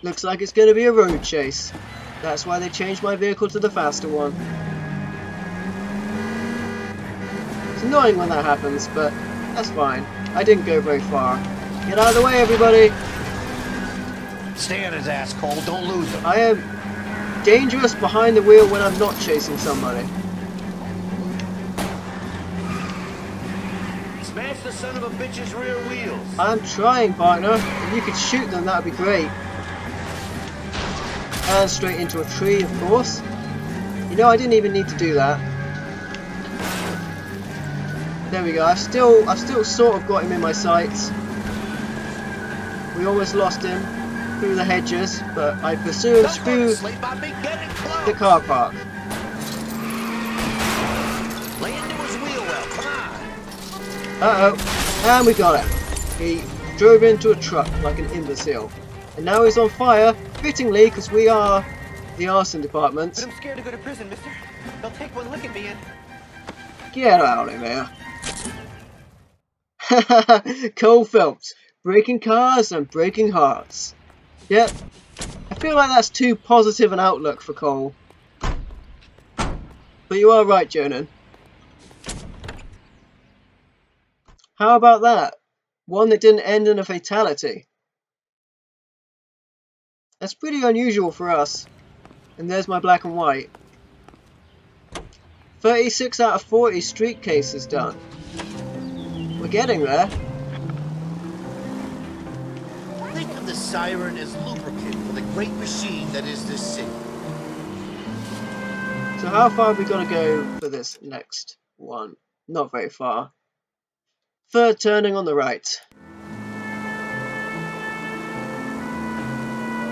Looks like it's going to be a road chase. That's why they changed my vehicle to the faster one. It's annoying when that happens, but that's fine. I didn't go very far. Get out of the way, everybody! Stay on his ass, Cole. Don't lose him. I am dangerous behind the wheel when I'm not chasing somebody. Smash the son of a bitch's rear wheels. I'm trying, partner. If you could shoot them, that would be great. And straight into a tree, of course. You know, I didn't even need to do that. There we go. I've still sort of got him in my sights. We almost lost him through the hedges, but I pursued through the car park. Lay into his wheel well. Come on. Uh-oh. And we got it. He drove into a truck like an imbecile. And now he's on fire, fittingly, because we are the arson department. But I'm scared to go to prison, mister. They'll take one look at me and... Get out of here. Cole Phelps, breaking cars and breaking hearts. Yep, I feel like that's too positive an outlook for Cole. But you are right, Jonan. How about that? One that didn't end in a fatality. That's pretty unusual for us. And there's my black and white. 36 out of 40 street cases done. We're getting there. Think of the siren as lubricant for the great machine that is this city. So how far have we got to go for this next one? Not very far. Third turning on the right.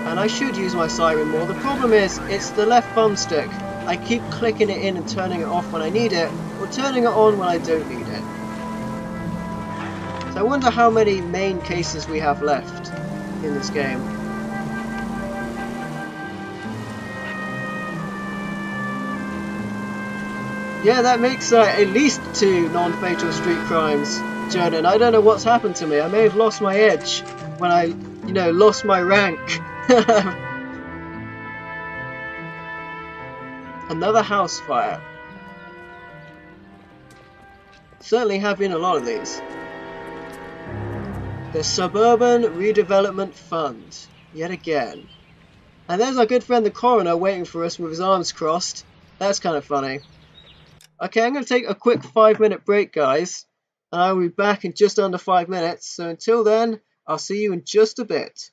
And I should use my siren more. The problem is, it's the left thumbstick. I keep clicking it in and turning it off when I need it, or turning it on when I don't need it. So I wonder how many main cases we have left in this game. Yeah, that makes at least 2 non-fatal street crimes, Jonan. I don't know what's happened to me. I may have lost my edge when I, you know, lost my rank. Another house fire. Certainly have been a lot of these. The Suburban Redevelopment Fund, yet again. And there's our good friend the coroner waiting for us with his arms crossed. That's kind of funny. Okay, I'm going to take a quick 5-minute break, guys. And I will be back in just under 5 minutes. So until then, I'll see you in just a bit.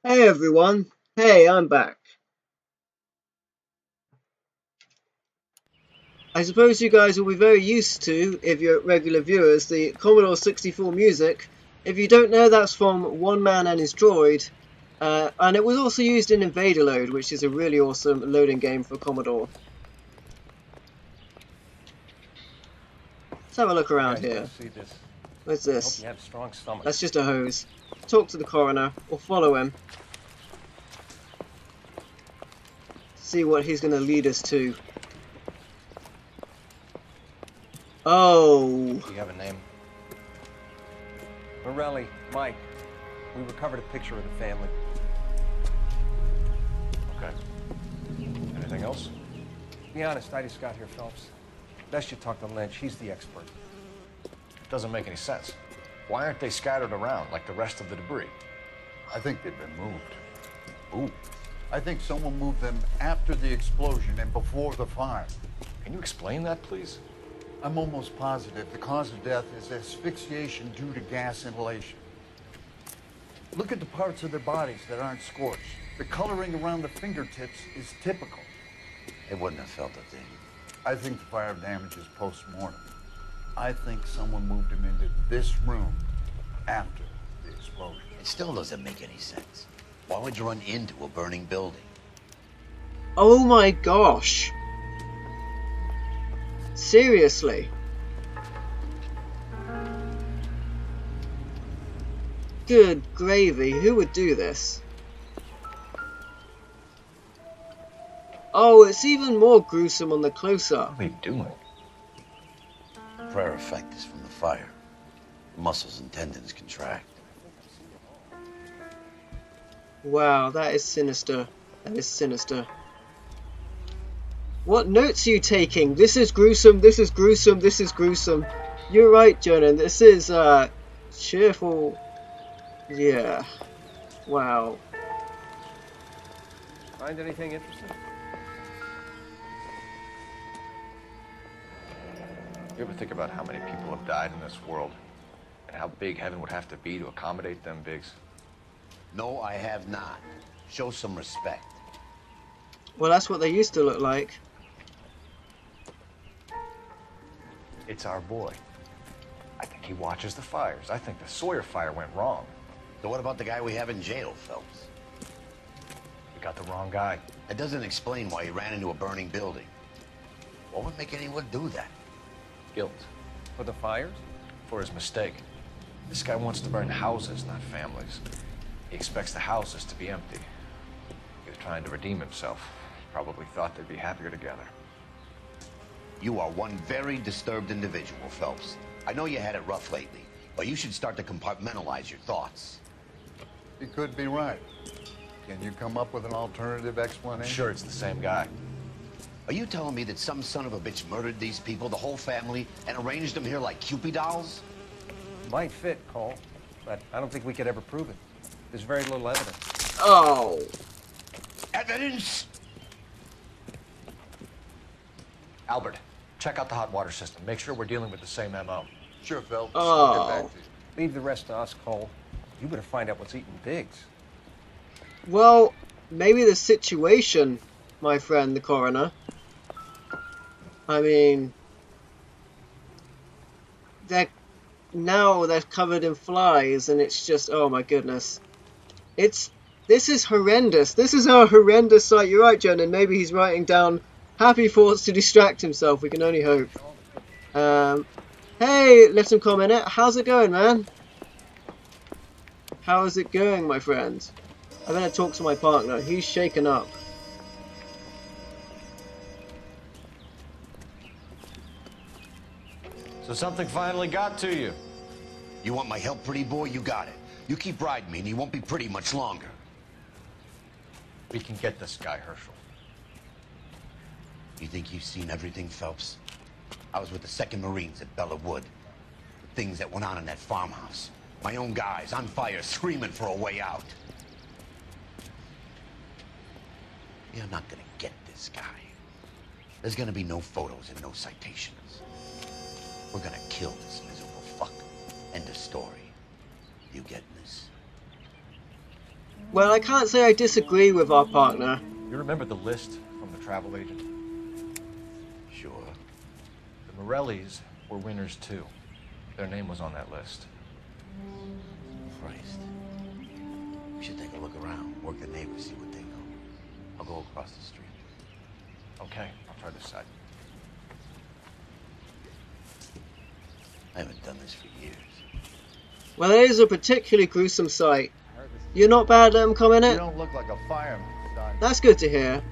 Hey everyone, hey, I'm back. I suppose you guys will be very used to, if you're regular viewers, the Commodore 64 music. If you don't know, that's from One Man and His Droid, and it was also used in Invader Load, which is a really awesome loading game for Commodore. Let's have a look around here. See this. What's this? Hope you have a strong stomach. That's just a hose. Talk to the coroner, or follow him. See what he's going to lead us to. Oh. Do you have a name? Morelli, Mike. We recovered a picture of the family. Okay. Anything else? Be honest, I just got here, Phelps. Best you talk to Lynch. He's the expert. Doesn't make any sense. Why aren't they scattered around like the rest of the debris? I think they've been moved. Ooh. I think someone moved them after the explosion and before the fire. Can you explain that, please? I'm almost positive the cause of death is asphyxiation due to gas inhalation. Look at the parts of their bodies that aren't scorched. The coloring around the fingertips is typical. They wouldn't have felt a thing. I think the fire damage is post-mortem. I think someone moved him into this room after the explosion. It still doesn't make any sense. Why would you run into a burning building? Oh my gosh. Seriously. Good gravy, who would do this? Oh, it's even more gruesome on the close-up. What are you doing? Prayer effect is from the fire. The muscles and tendons contract. Wow, that is sinister. That is sinister. What notes are you taking? This is gruesome, this is gruesome, this is gruesome. You're right, Jonan, this is, cheerful. Yeah. Wow. Find anything interesting? You ever think about how many people have died in this world? And how big heaven would have to be to accommodate them bigs? No, I have not. Show some respect. Well, that's what they used to look like. It's our boy. I think he watches the fires. I think the Sawyer fire went wrong. So what about the guy we have in jail, Phelps? We got the wrong guy. That doesn't explain why he ran into a burning building. What would make anyone do that? Guilt. For the fires? For his mistake. This guy wants to burn houses, not families. He expects the houses to be empty. He was trying to redeem himself. Probably thought they'd be happier together. You are one very disturbed individual, Phelps. I know you had it rough lately, but you should start to compartmentalize your thoughts. You could be right. Can you come up with an alternative explanation? Sure, it's the same guy. Are you telling me that some son of a bitch murdered these people, the whole family, and arranged them here like Cupid dolls? Might fit, Cole, but I don't think we could ever prove it. There's very little evidence. Oh. Evidence? Albert, check out the hot water system. Make sure we're dealing with the same MO. Sure, Phelps. Oh. I'll get back to you. Leave the rest to us, Cole. You better find out what's eating Biggs. Well, maybe the situation, my friend, the coroner. I mean, they're covered in flies, and it's just, oh my goodness. This is horrendous. This is a horrendous sight. You're right, Jen, and maybe he's writing down happy thoughts to distract himself. We can only hope. Hey, Little Comment, how's it going, man? How is it going, my friend? I'm gonna talk to my partner. He's shaken up. So something finally got to you. You want my help, pretty boy? You got it. You keep riding me and you won't be pretty much longer. We can get this guy, Herschel. You think you've seen everything, Phelps? I was with the 2nd Marines at Bella Wood. The things that went on in that farmhouse. My own guys on fire, screaming for a way out. You're not gonna get this guy. There's gonna be no photos and no citations. We're gonna kill this miserable fuck. End of story. You getting this? Well, I can't say I disagree with our partner. You remember the list from the travel agent? Sure. The Morellis were winners too. Their name was on that list. Christ. We should take a look around, work the neighbors, see what they know. I'll go across the street. Okay, I'll try this side. I haven't done this for years. Well, it is a particularly gruesome sight. You're not bad, Comment. You don't look like a fireman, son. That's good to hear.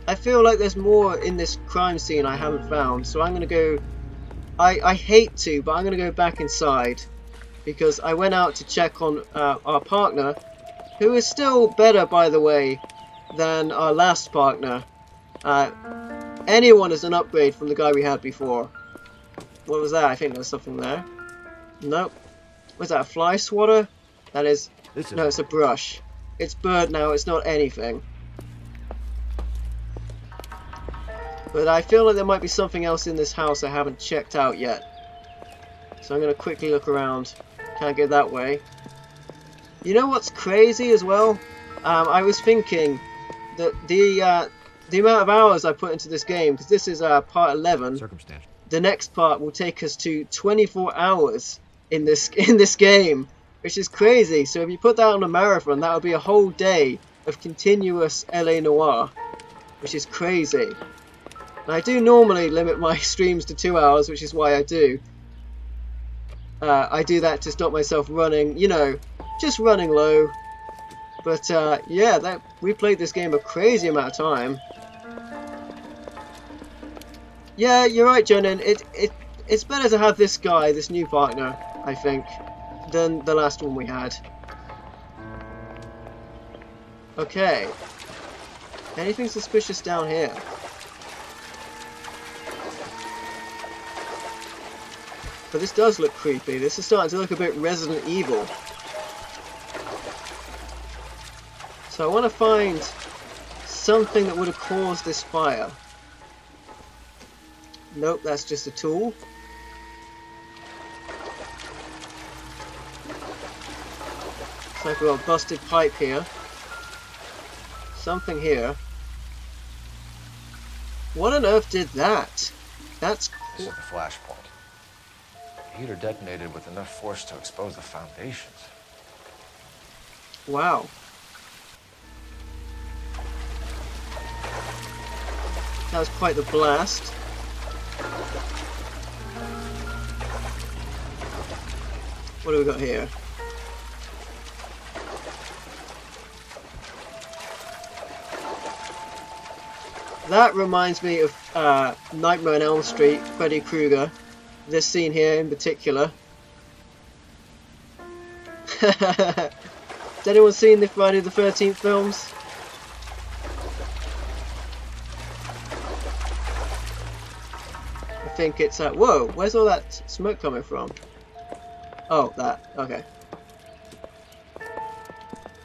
I feel like there's more in this crime scene I haven't found, so I'm gonna go. I hate to, but I'm gonna go back inside because I went out to check on our partner, who is still better, by the way, than our last partner. Anyone is an upgrade from the guy we had before. What was that? I think there was something there. Nope. Was that a fly swatter? That is... No, it's a brush. It's bird now, it's not anything. But I feel like there might be something else in this house I haven't checked out yet. So I'm going to quickly look around. Can't go that way. You know what's crazy as well? I was thinking that the amount of hours I put into this game, because this is part 11, the next part will take us to 24 hours in this game, which is crazy. So if you put that on a marathon, that would be a whole day of continuous LA Noire, which is crazy. And I do normally limit my streams to 2 hours, which is why I do. I do that to stop myself running, you know, just running low. But yeah, we played this game a crazy amount of time. Yeah, you're right, Jonan. It's better to have this guy, this new partner, I think, than the last one we had. Okay. Anything suspicious down here? But this does look creepy. This is starting to look a bit Resident Evil. So I want to find something that would have caused this fire. Nope, that's just a tool. Looks like we've got a busted pipe here. Something here. What on earth did that? That's This is the flashpoint. The heater detonated with enough force to expose the foundations. wow. That was quite the blast. What do we got here? That reminds me of Nightmare on Elm Street, Freddy Krueger. This scene here in particular. Has anyone seen the Friday the 13th films? I think it's whoa, where's all that smoke coming from? Oh, that, okay.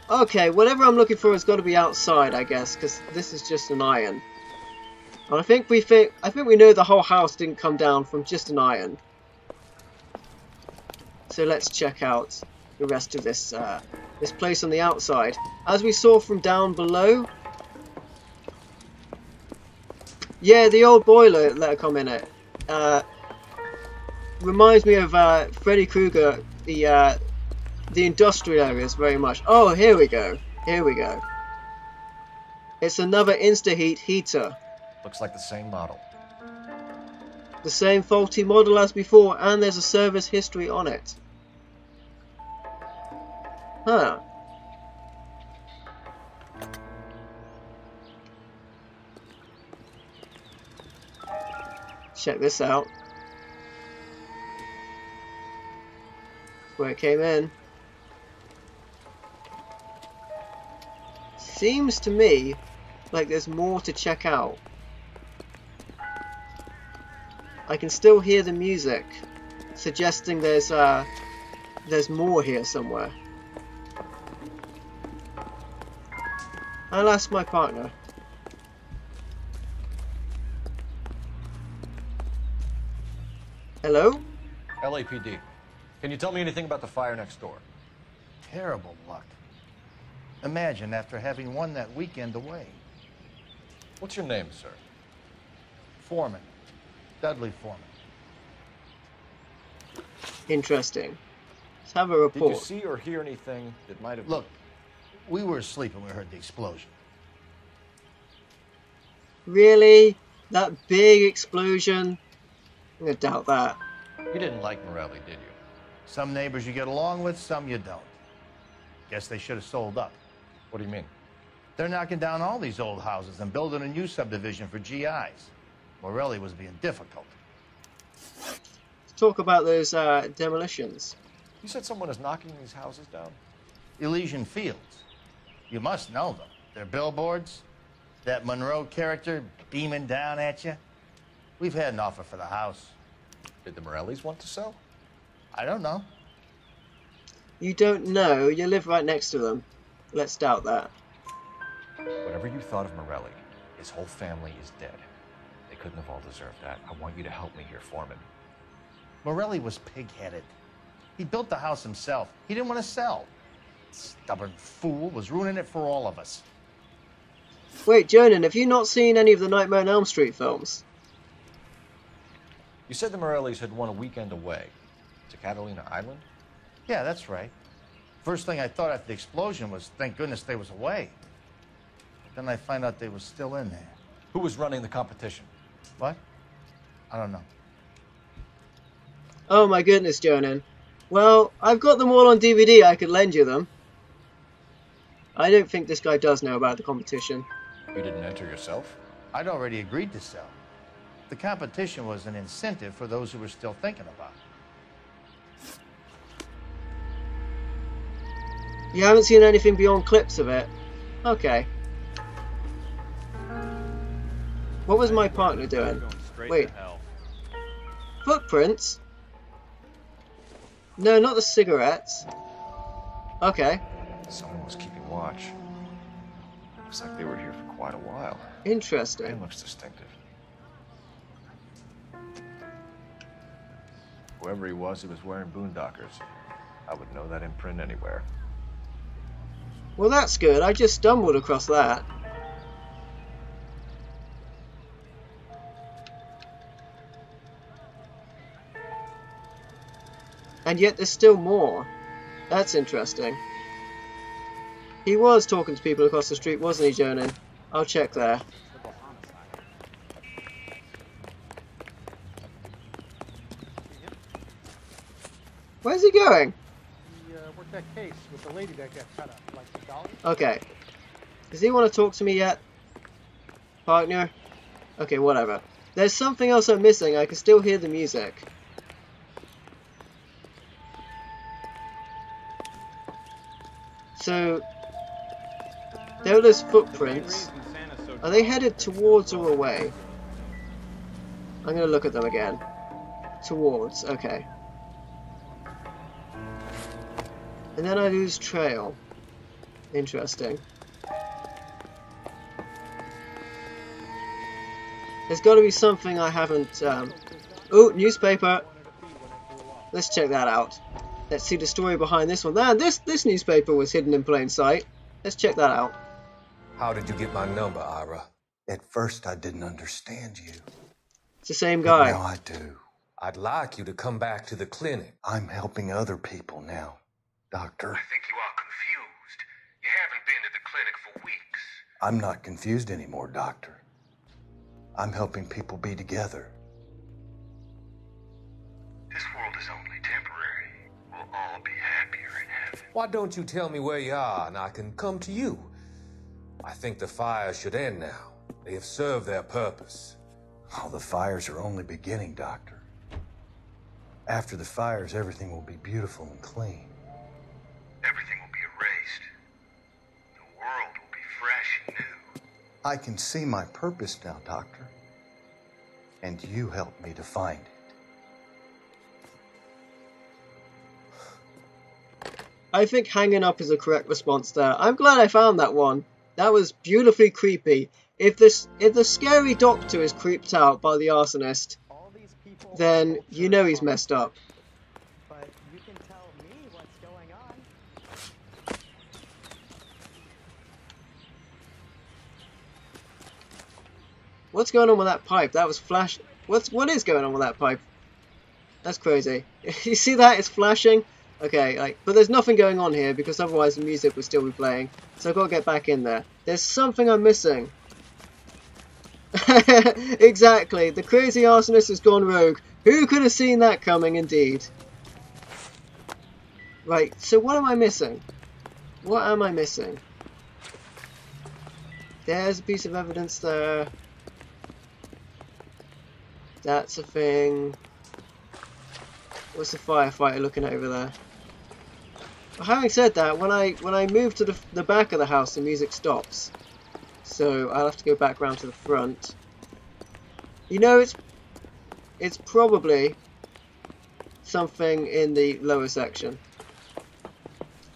Okay, whatever I'm looking for has got to be outside, I guess, because this is just an iron. And I think we know the whole house didn't come down from just an iron. So let's check out the rest of this this place on the outside. As we saw from down below. Yeah, the old boiler, let her come in it. reminds me of Freddy Krueger, the industrial areas very much. Oh, here we go. Here we go. It's another Instaheat heater. Looks like the same model. The same faulty model as before, and there's a service history on it. Huh. Check this out. That's where it came in. Seems to me like there's more to check out. I can still hear the music, suggesting there's more here somewhere. I'll ask my partner. Hello? LAPD. Can you tell me anything about the fire next door? Terrible luck. Imagine after having won that weekend away. What's your name, sir? Foreman. Dudley Foreman. Interesting. Let's have a report. Did you see or hear anything that might have... Look, we were asleep when we heard the explosion. Really? That big explosion? I'm gonna doubt that. You didn't like Morelli, did you? Some neighbors you get along with, some you don't. Guess they should have sold up. What do you mean? They're knocking down all these old houses and building a new subdivision for GIs. Morelli was being difficult. Let's talk about those demolitions. You said someone is knocking these houses down? Elysian Fields. You must know them. Their billboards, that Monroe character beaming down at you. We've had an offer for the house. Did the Morellis want to sell? I don't know. You don't know? You live right next to them. Let's doubt that. Whatever you thought of Morelli, his whole family is dead. They couldn't have all deserved that. I want you to help me here, Foreman. Morelli was pig-headed. He built the house himself. He didn't want to sell. Stubborn fool was ruining it for all of us. Wait, Jonan, have you not seen any of the Nightmare on Elm Street films? You said the Morellis had won a weekend away to Catalina Island? Yeah, that's right. First thing I thought after the explosion was, thank goodness they was away. Then I find out they was still in there. Who was running the competition? What? I don't know. Oh my goodness, Jonan. Well, I've got them all on DVD. I could lend you them. I don't think this guy does know about the competition. You didn't enter yourself? I'd already agreed to sell. The competition was an incentive for those who were still thinking about it. You haven't seen anything beyond clips of it? Okay. What was my partner doing? Wait. Footprints? No, not the cigarettes. Okay. Someone was keeping watch. Looks like they were here for quite a while. Interesting. It looks distinctive. Whoever he was wearing boondockers. I would know that imprint anywhere. Well, that's good. I just stumbled across that. And yet there's still more. That's interesting. He was talking to people across the street, wasn't he, Jonan? I'll check there. Where's he going? He worked that case with the lady that got cut up, like the dollar. Okay. Does he want to talk to me yet? Partner? Okay, whatever. There's something else I'm missing. I can still hear the music. So, there are those footprints. Are they headed towards or away? I'm going to look at them again. Towards, okay. And then I lose trail. Interesting. There's got to be something I haven't... Oh, newspaper! Let's check that out. Let's see the story behind this one. This newspaper was hidden in plain sight. Let's check that out. How did you get my number, Ira? At first, I didn't understand you. It's the same guy. But now I do. I'd like you to come back to the clinic. I'm helping other people now, Doctor. I think you are confused. You haven't been to the clinic for weeks. I'm not confused anymore, Doctor. I'm helping people be together. This world is only temporary. We'll all be happier in heaven. Why don't you tell me where you are and I can come to you? I think the fires should end now. They have served their purpose. Oh, the fires are only beginning, Doctor. After the fires, everything will be beautiful and clean. Everything will be erased. The world will be fresh and new. I can see my purpose now, Doctor. And you helped me to find it. I think hanging up is the correct response there. I'm glad I found that one. That was beautifully creepy. If the scary doctor is creeped out by the arsonist, then you know he's messed up. But you can tell me what's going on. What's going on with that pipe? That was flash. What is going on with that pipe? That's crazy. You see that? It's flashing. Okay, but there's nothing going on here because otherwise the music would still be playing. So I've got to get back in there. There's something I'm missing. Exactly. The crazy arsonist has gone rogue. Who could have seen that coming, indeed? Right, so what am I missing? What am I missing? There's a piece of evidence there. That's a thing. What's the firefighter looking over there? Well, having said that, when I move to the back of the house, the music stops. So I'll have to go back round to the front. You know, it's probably something in the lower section.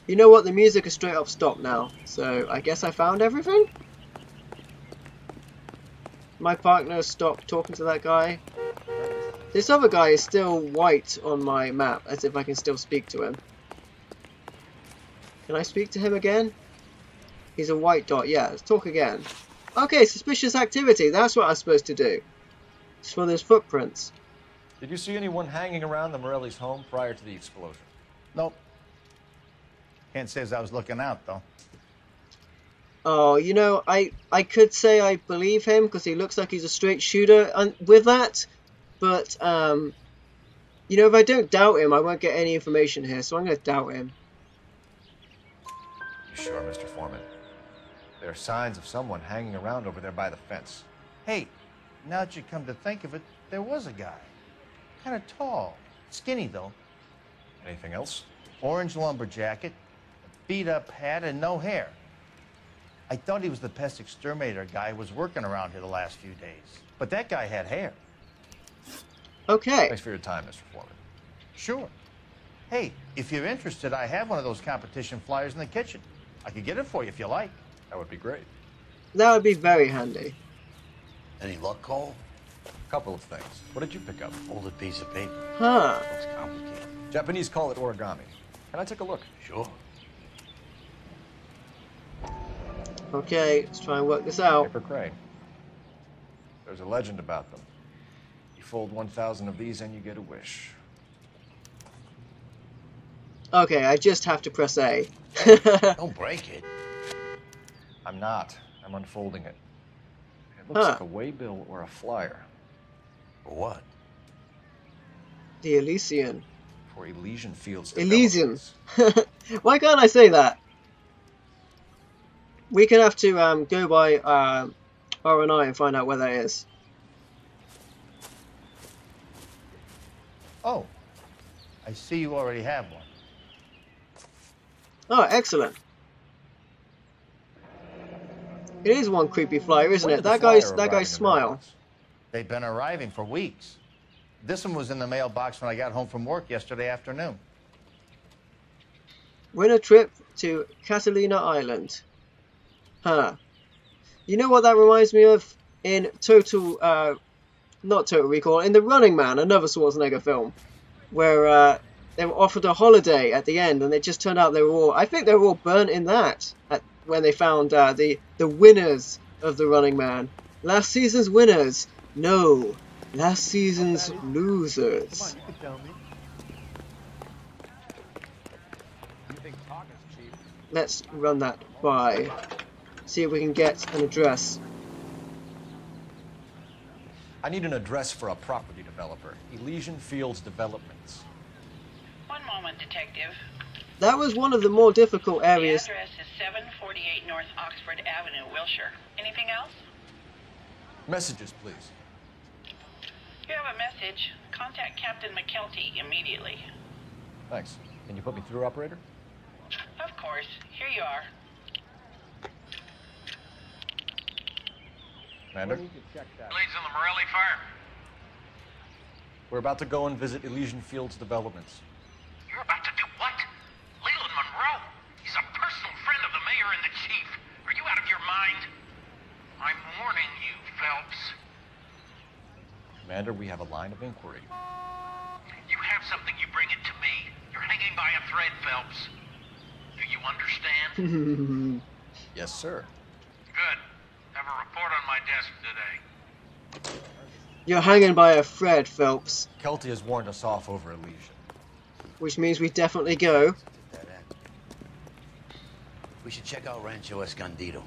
You know what? The music is straight up stopped now. So I guess I found everything? My partner stopped talking to that guy. This other guy is still white on my map, as if I can still speak to him. Can I speak to him again? He's a white dot. Yeah, let's talk again. Okay, suspicious activity. That's what I was supposed to do. It's for those footprints. Did you see anyone hanging around the Morelli's home prior to the explosion? Nope. Can't say as I was looking out, though. Oh, you know, I could say I believe him because he looks like he's a straight shooter with that. But, you know, if I don't doubt him, I won't get any information here. So I'm going to doubt him. You sure, Mr. Foreman? There are signs of someone hanging around over there by the fence. Hey, now that you come to think of it, there was a guy. Kind of tall. Skinny, though. Anything else? Orange lumber jacket, a beat-up hat, and no hair. I thought he was the pest exterminator guy who was working around here the last few days. But that guy had hair. Okay. Thanks for your time, Mr. Foreman. Sure. Hey, if you're interested, I have one of those competition flyers in the kitchen. I could get it for you if you like. That would be great. That would be very handy. Any luck, Cole? A couple of things. What did you pick up? Folded piece of paper. Huh. Looks complicated. Japanese call it origami. Can I take a look? Sure. Okay, let's try and work this out. Paper crane. There's a legend about them. You fold 1,000 of these and you get a wish. Okay, I just have to press A. Don't break it. I'm not. I'm unfolding it. It looks like a waybill or a flyer. For what? The Elysian. For Elysian Fields. Elysian. Why can't I say that? We can have to go by R&I and find out where that is. Oh, I see you already have one. Oh, excellent. It is one creepy flyer, isn't it? That guy's smile. They've been arriving for weeks. This one was in the mailbox when I got home from work yesterday afternoon. Win a trip to Catalina Island. Huh. You know what that reminds me of? In not Total Recall, in The Running Man, another Schwarzenegger film, where they were offered a holiday at the end, and it just turned out I think they were all burnt in that when they found the winners of The Running Man. Last season's winners. No. Last season's losers. Come on, you can tell me. You think talk is cheap? Let's run that by. See if we can get an address. I need an address for a property developer. Elysian Fields Developments. One moment, Detective. That was one of the more difficult areas. The address is 748 North Oxford Avenue, Wilshire. Anything else? Messages, please. You have a message. Contact Captain McKelty immediately. Thanks. Can you put me through, operator? Of course. Here you are. Commander? Blades on the Morelli fire. We're about to go and visit Elysian Fields Developments. You're about to do what? Leland Monroe? He's a personal friend of the mayor and the chief. Are you out of your mind? I'm warning you, Phelps. Commander, we have a line of inquiry. You have something, you bring it to me. You're hanging by a thread, Phelps. Do you understand? Yes, sir. Good. Have a report on my desk today. You're hanging by a thread, Phelps. Kelty has warned us off over Elysian. Which means we definitely go. We should check out Rancho Escondido.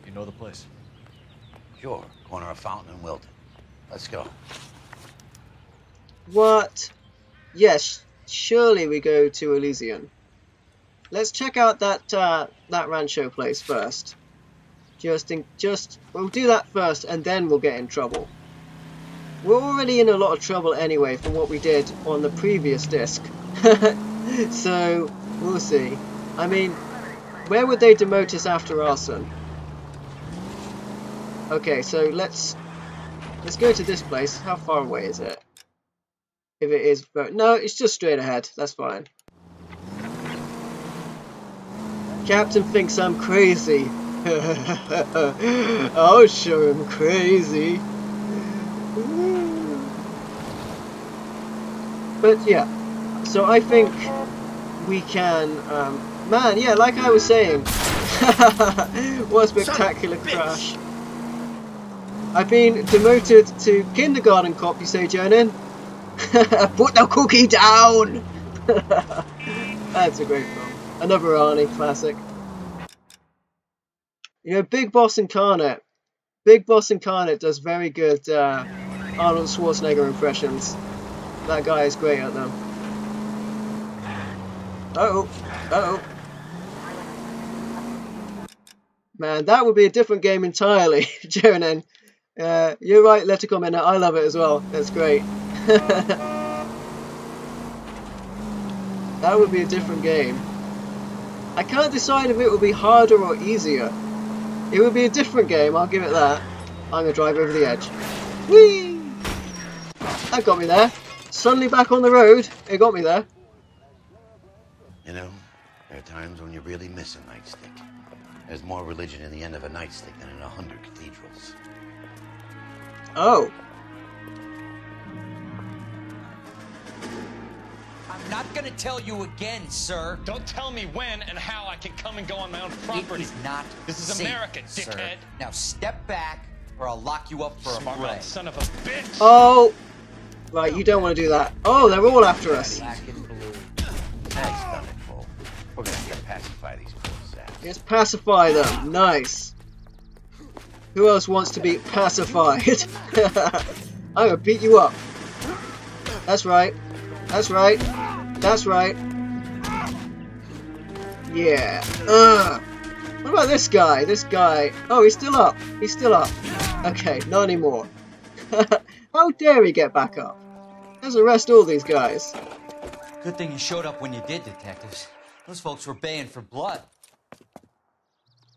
You know the place? Sure, corner of Fountain and Wilton. Let's go. What? Yes, surely we go to Elysian. Let's check out that that Rancho place first. We'll do that first, and then we'll get in trouble. We're already in a lot of trouble anyway from what we did on the previous disc. So we'll see. I mean, where would they demote us after Arson? Okay, so let's go to this place. How far away is it? If it is, no, it's just straight ahead. That's fine. Captain thinks I'm crazy. I'll show him crazy. But yeah, so I think we can, man, yeah, like I was saying, what a spectacular crash. I've been demoted to kindergarten cop, you say, Jonan? Put the cookie down! That's a great film. Another Arnie classic. You know, Big Boss Incarnate. Big Boss Incarnate does very good Arnold Schwarzenegger impressions. That guy is great at them. Uh-oh. Uh-oh. Man, that would be a different game entirely, Jonan. You're right, Leticom in it. I love it as well. That's great. That would be a different game. I can't decide if it would be harder or easier. It would be a different game, I'll give it that. I'm going to drive over the edge. Whee! That got me there. Suddenly back on the road. It got me there. You know, there are times when you really miss a nightstick. There's more religion in the end of a nightstick than in 100 cathedrals. Oh. I'm not gonna tell you again, sir. Don't tell me when and how I can come and go on my own property. It is not This is safe, America, sir. dickhead. Now step back, or I'll lock you up for Smart a fray. mouth son of a bitch. Oh. Right, you don't want to do that. Oh, they're all after us. Black and blue. Nice done it, Bull. We're gonna have to pacify these poor saps. Let's pacify them. Nice. Who else wants to be pacified? I'm gonna beat you up. That's right. That's right. That's right. Yeah. What about this guy? This guy. Oh, he's still up. He's still up. Okay, not anymore. How dare he get back up? Let's arrest all these guys. Good thing you showed up when you did, detectives. Those folks were baying for blood.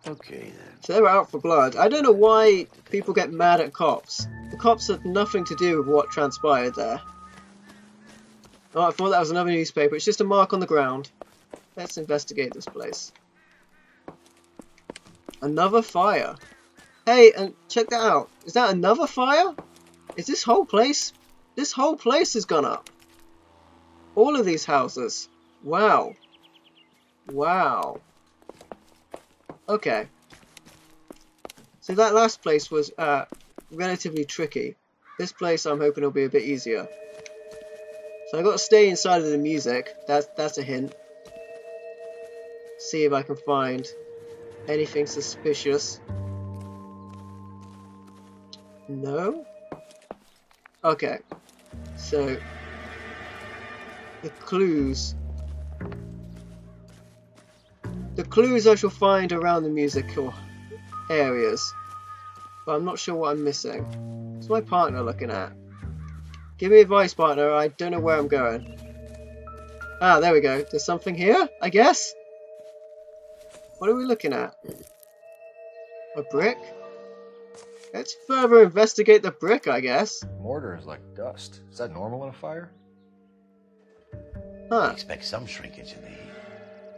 Okay, then. So they were out for blood. I don't know why people get mad at cops. The cops had nothing to do with what transpired there. Oh, I thought that was another newspaper. It's just a mark on the ground. Let's investigate this place. Another fire. Hey, and check that out. Is that another fire? Is this whole place? This whole place has gone up. All of these houses. Wow. Wow. Okay. So that last place was relatively tricky. This place I'm hoping will be a bit easier. So I got to stay inside of the music. That's a hint. See if I can find anything suspicious. No? Okay. So the clues. The clues I shall find around the musical areas. But I'm not sure what I'm missing. What's my partner looking at? Give me advice, partner. I don't know where I'm going. Ah, there we go. There's something here, I guess? What are we looking at? A brick? Let's further investigate the brick, I guess. Mortar is like dust. Is that normal in a fire? I expect some shrinkage in the heat,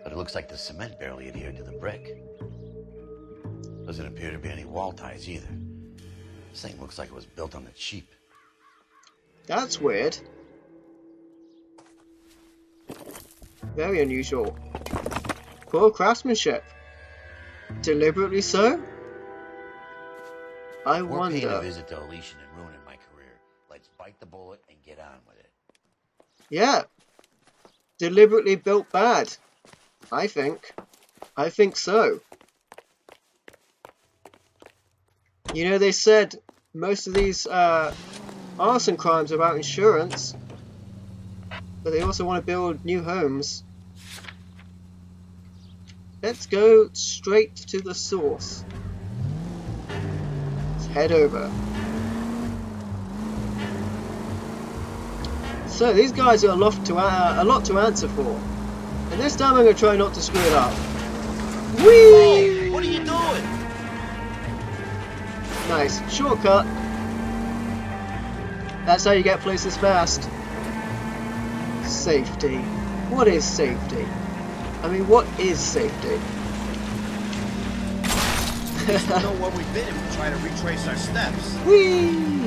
but it looks like the cement barely adhered to the brick. Doesn't appear to be any wall ties either. This thing looks like it was built on the cheap. That's weird. Very unusual. Poor craftsmanship. Deliberately so? I We're paying a wonder. visit to Alicia and ruining my career. Let's bite the bullet and get on with it. Yeah. Deliberately built bad. I think. I think so. You know, they said most of these arson crimes are about insurance, but they also want to build new homes. Let's go straight to the source. Let's head over. So these guys are a lot to answer for, and this time I'm going to try not to screw it up. Whee! Oh, what are you doing? Nice. Shortcut. That's how you get places fast. Safety. What is safety? I mean, what is safety? We know where we've been and we try to retrace our steps. Whee!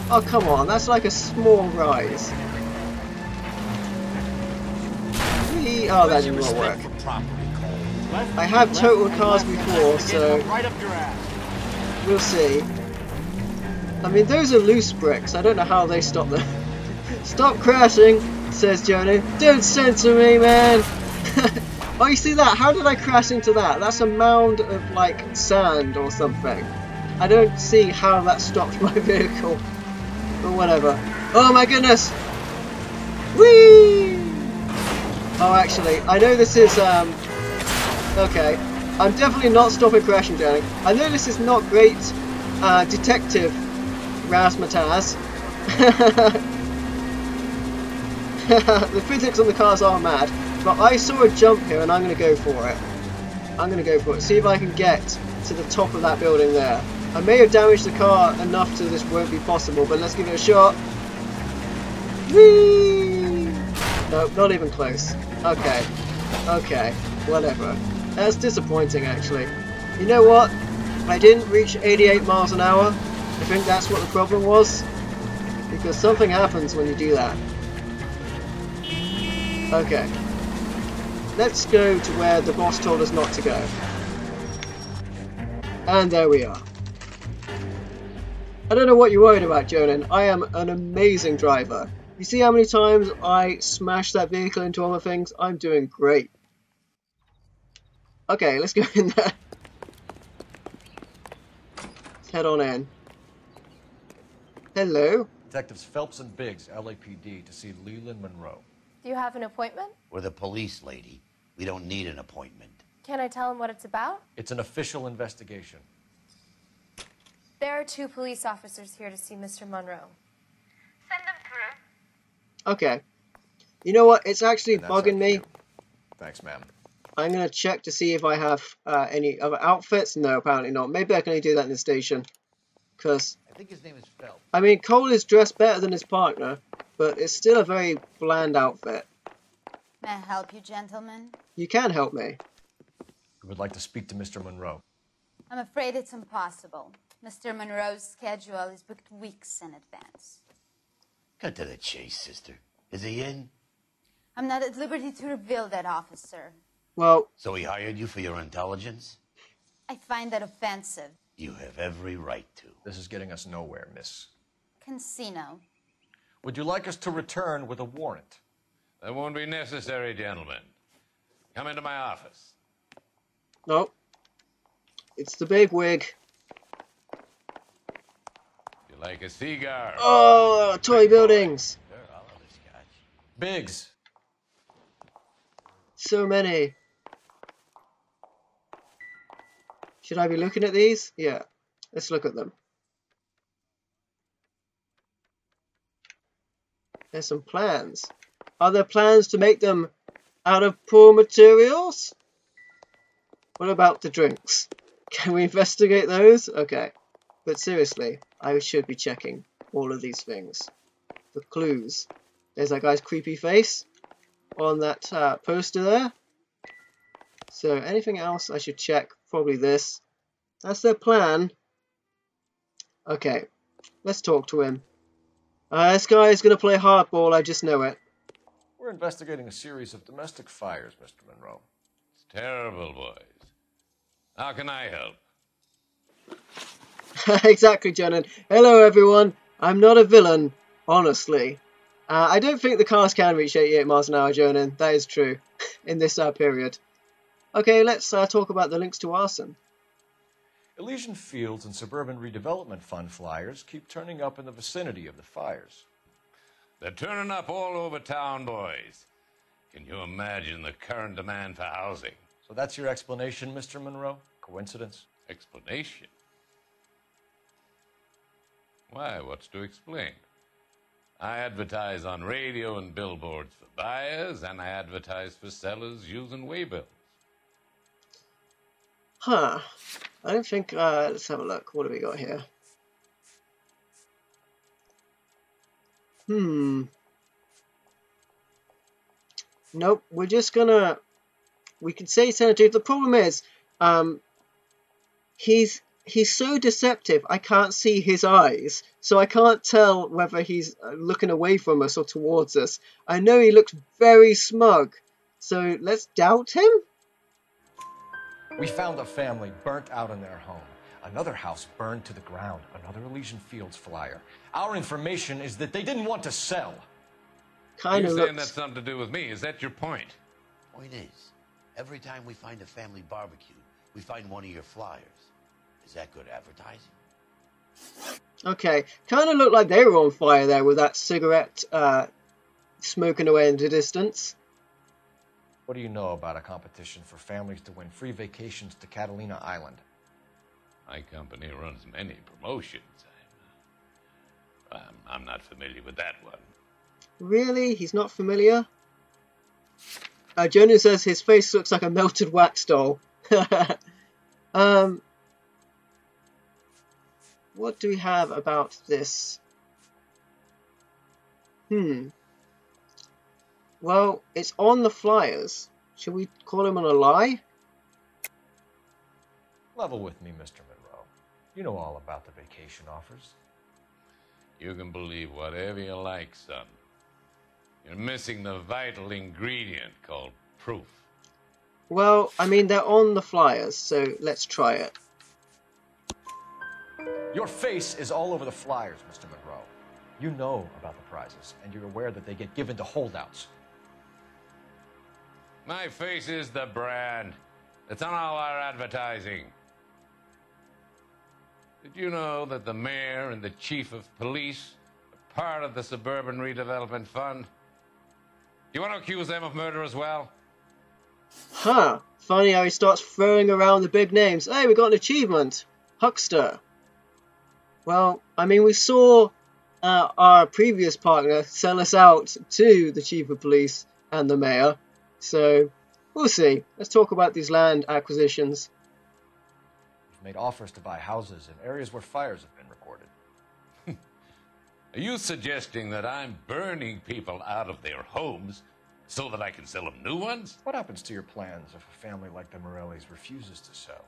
Oh, come on. That's like a small rise. Whee! Oh, that didn't work. I have totaled cars before, so we'll see. I mean, those are loose bricks. I don't know how they stop them. Stop crashing, says Jonah. Don't censor me, man. Oh, you see that? How did I crash into that? That's a mound of, like, sand or something. I don't see how that stopped my vehicle. But whatever. Oh my goodness! Whee! Oh, actually, I know this is, okay. I'm definitely not stopping crashing, Johnny. I know this is not great, detective razzmatazz. The physics on the cars are mad, but I saw a jump here and I'm going to go for it. I'm going to go for it. See if I can get to the top of that building there. I may have damaged the car enough so this won't be possible, but let's give it a shot. Whee! Nope, not even close. Okay. Okay. Whatever. That's disappointing, actually. You know what? I didn't reach 88 miles an hour. I think that's what the problem was. Because something happens when you do that. Okay. Let's go to where the boss told us not to go. And there we are. I don't know what you're worried about, Jonan. I am an amazing driver. You see how many times I smashed that vehicle into other things? I'm doing great. Okay, let's go in there. Let's head on in. Hello? Detectives Phelps and Biggs, LAPD, to see Leland Monroe. Do you have an appointment? We're the police, lady. We don't need an appointment. Can I tell him what it's about? It's an official investigation. There are 2 police officers here to see Mr. Monroe. Send them through. Okay. You know what? It's actually bugging me. Thanks, ma'am. I'm going to check to see if I have any other outfits. No, apparently not. Maybe I can only do that in the station. Because, I think his name is Phelps. I mean, Cole is dressed better than his partner, but it's still a very bland outfit. May I help you, gentlemen? You can help me. We would like to speak to Mr. Monroe. I'm afraid it's impossible. Mr. Monroe's schedule is booked weeks in advance. Cut to the chase, sister. Is he in? I'm not at liberty to reveal that, officer. Well... So he hired you for your intelligence? I find that offensive. You have every right to. This is getting us nowhere, miss. Casino. Would you like us to return with a warrant? That won't be necessary, gentlemen. Come into my office. Nope. It's the big wig. You like a cigar? Oh, toy buildings. Biggs. So many. Should I be looking at these? Yeah. Let's look at them. There's some plans. Are there plans to make them out of poor materials? What about the drinks? Can we investigate those? Okay. But seriously, I should be checking all of these things. The clues. There's that guy's creepy face on that poster there. So anything else I should check? Probably this. That's their plan. Okay. Let's talk to him. This guy is going to play hardball, I just know it. We're investigating a series of domestic fires, Mr. Monroe. It's terrible, boys. How can I help? Exactly, Jonan. Hello, everyone. I'm not a villain, honestly. I don't think the cars can reach 88 miles an hour, Jonan. That is true, in this period. Okay, let's talk about the links to Arson. Elysian Fields and Suburban Redevelopment Fund flyers keep turning up in the vicinity of the fires. They're turning up all over town, boys. Can you imagine the current demand for housing? So that's your explanation, Mr. Monroe? Coincidence? Explanation? Why, what's to explain? I advertise on radio and billboards for buyers, and I advertise for sellers using waybills. Huh. I don't think... let's have a look. What do we got here? Nope. We're just gonna... We can say Senator. The problem is, he's so deceptive. I can't see his eyes, so I can't tell whether he's looking away from us or towards us. I know he looks very smug, so let's doubt him. We found a family burnt out in their home. Another house burned to the ground. Another Elysian Fields flyer. Our information is that they didn't want to sell. You're saying that's something to do with me. Is that your point? Point is, every time we find a family barbecue, we find one of your flyers. Is that good advertising? Okay, kind of looked like they were on fire there with that cigarette smoking away in the distance. What do you know about a competition for families to win free vacations to Catalina Island? My company runs many promotions. I'm not familiar with that one. Really? He's not familiar? Jonas says his face looks like a melted wax doll. What do we have about this? Well, it's on the flyers. Should we call him on a lie? Level with me, Mr. Monroe. You know all about the vacation offers. You can believe whatever you like, son. You're missing the vital ingredient called proof. Well, I mean, they're on the flyers, so let's try it. Your face is all over the flyers, Mr. Monroe. You know about the prizes, and you're aware that they get given to holdouts. My face is the brand. It's on all our advertising. Did you know that the mayor and the chief of police are part of the Suburban Redevelopment Fund? You want to accuse them of murder as well? Huh. Funny how he starts throwing around the big names. Hey, we got an achievement. Huckster. Well, I mean, we saw our previous partner sell us out to the chief of police and the mayor. So, we'll see. Let's talk about these land acquisitions. We've made offers to buy houses in areas where fires have been recorded. Are you suggesting that I'm burning people out of their homes so that I can sell them new ones? What happens to your plans if a family like the Morellis refuses to sell?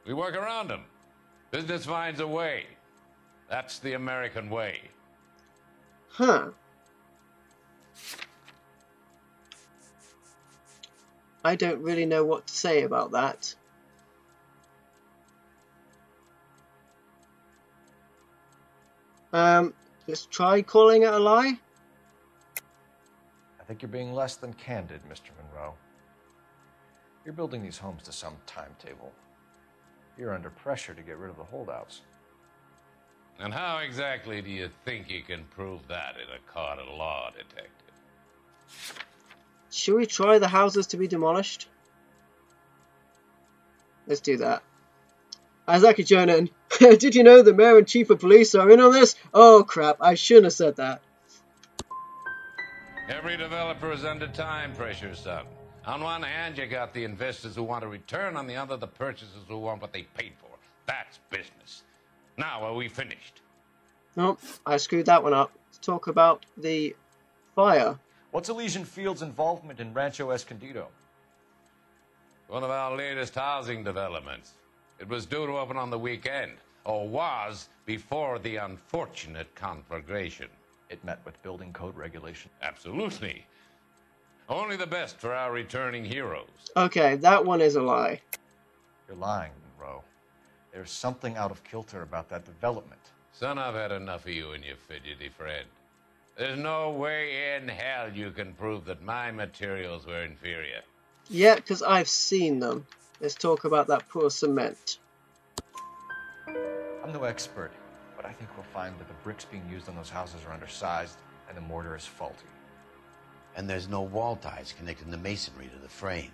We work around them. Business finds a way. That's the American way. Huh. I don't really know what to say about that. Let's try calling it a lie. I think you're being less than candid, Mr. Monroe. You're building these homes to some timetable. You're under pressure to get rid of the holdouts. And how exactly do you think you can prove that in a court of law, detective? Should we try the houses to be demolished? Let's do that. Isaac Jonan, did you know the mayor and chief of police are in on this? Oh crap, I shouldn't have said that. Every developer is under time pressure, son. On one hand, you got the investors who want a return. On the other, the purchasers who want what they paid for. That's business. Now, are we finished? Nope, I screwed that one up. Let's talk about the fire. What's Elysian Fields' involvement in Rancho Escondido? One of our latest housing developments. It was due to open on the weekend, or was before the unfortunate conflagration. It met with building code regulation? Absolutely. Only the best for our returning heroes. Okay, that one is a lie. You're lying, Monroe. There's something out of kilter about that development. Son, I've had enough of you and your fidgety friend. There's no way in hell you can prove that my materials were inferior. Yeah, because I've seen them. Let's talk about that poor cement. I'm no expert, but I think we'll find that the bricks being used on those houses are undersized and the mortar is faulty. And there's no wall ties connecting the masonry to the frame.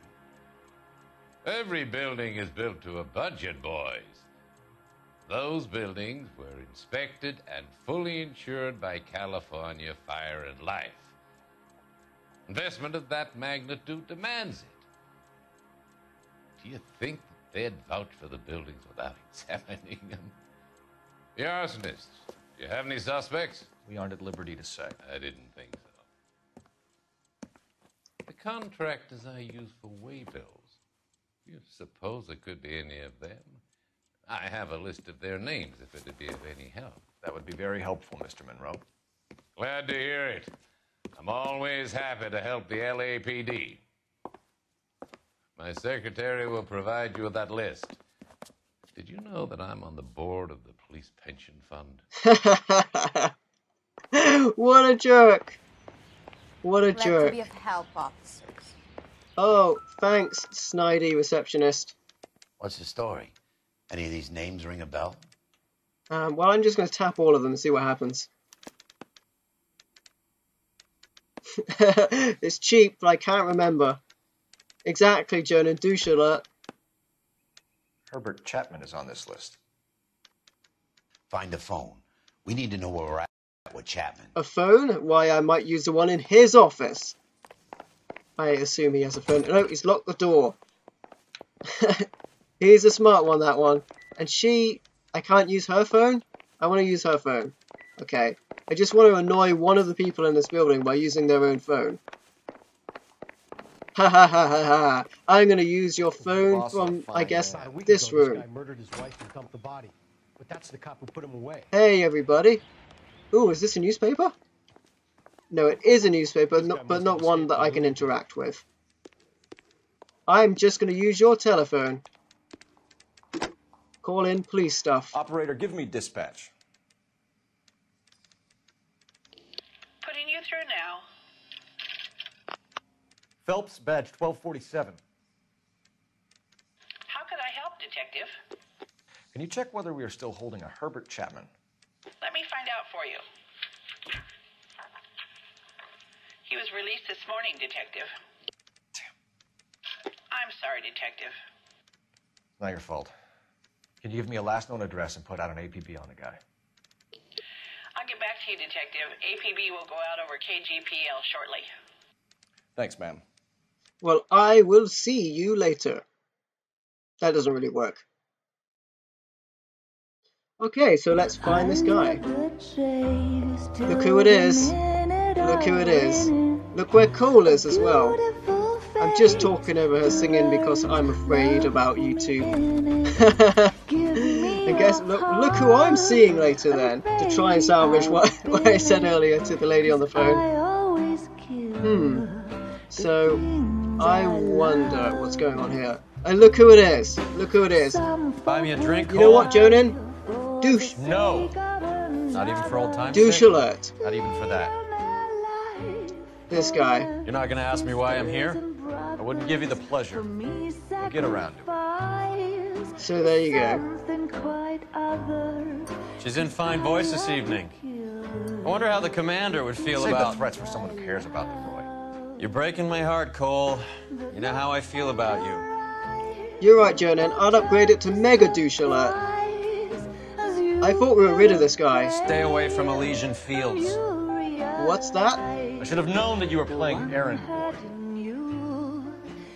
Every building is built to a budget, boys. Those buildings were inspected and fully insured by California Fire and Life. Investment of that magnitude demands it. Do you think that they'd vouch for the buildings without examining them? The arsonists, do you have any suspects? We aren't at liberty to say. I didn't think so. The contractors I use for way bills, do you suppose it could be any of them? I have a list of their names if it'd be of any help. That would be very helpful, Mr. Monroe. Glad to hear it. I'm always happy to help the LAPD. My secretary will provide you with that list. Did you know that I'm on the board of the police pension fund? What a jerk. What a Glad jerk. to be of help, officers. Oh, thanks, snidey receptionist. What's the story? Any of these names ring a bell? Well, I'm just going to tap all of them and see what happens. It's cheap, but I can't remember. Exactly, Jonan, douche alert. Herbert Chapman is on this list. Find a phone. We need to know where we're at with Chapman. A phone? Why, I might use the one in his office. I assume he has a phone. No, he's locked the door. He's a smart one, that one. And I can't use her phone? I want to use her phone. Okay. I just want to annoy one of the people in this building by using their own phone. Ha ha ha ha ha. I'm going to use your phone from, I guess, this room. This guy murdered his wife and dumped the body. But that's the cop who put him away. Hey, everybody. Ooh, is this a newspaper? No, it is a newspaper, but not one that I can interact with. I'm just going to use your telephone. Call in police stuff. Operator, give me dispatch. Putting you through now. Phelps, badge 1247. How could I help, Detective? Can you check whether we are still holding a Herbert Chapman? Let me find out for you. He was released this morning, Detective. Damn. I'm sorry, Detective. Not your fault. Can you give me a last known address and put out an APB on the guy? I'll get back to you, Detective. APB will go out over KGPL shortly. Thanks, ma'am. Well, I will see you later. That doesn't really work. Okay, so let's find this guy. Look who it is. Look who it is. Look where Cole is as well. I'm just talking over her singing because I'm afraid about YouTube. I guess, look who I'm seeing later then, to try and salvage what I said earlier to the lady on the phone. So, I wonder what's going on here. And look who it is. Look who it is. Buy me a drink. You know what, Jonan? Douche. No. Not even for old time's Douche sake? alert. Not even for that. This guy. You're not gonna ask me why I'm here? I wouldn't give you the pleasure. We'll get around to it. So there you go. She's in fine voice this evening. I wonder how the commander would feel Save about... the threats for someone who cares about them, Roy. You're breaking my heart, Cole. You know how I feel about you. You're right, Jonan. I'd upgrade it to Mega Douche Alert. I thought we were rid of this guy. Stay away from Elysian Fields. What's that? I should have known that you were playing errand boy.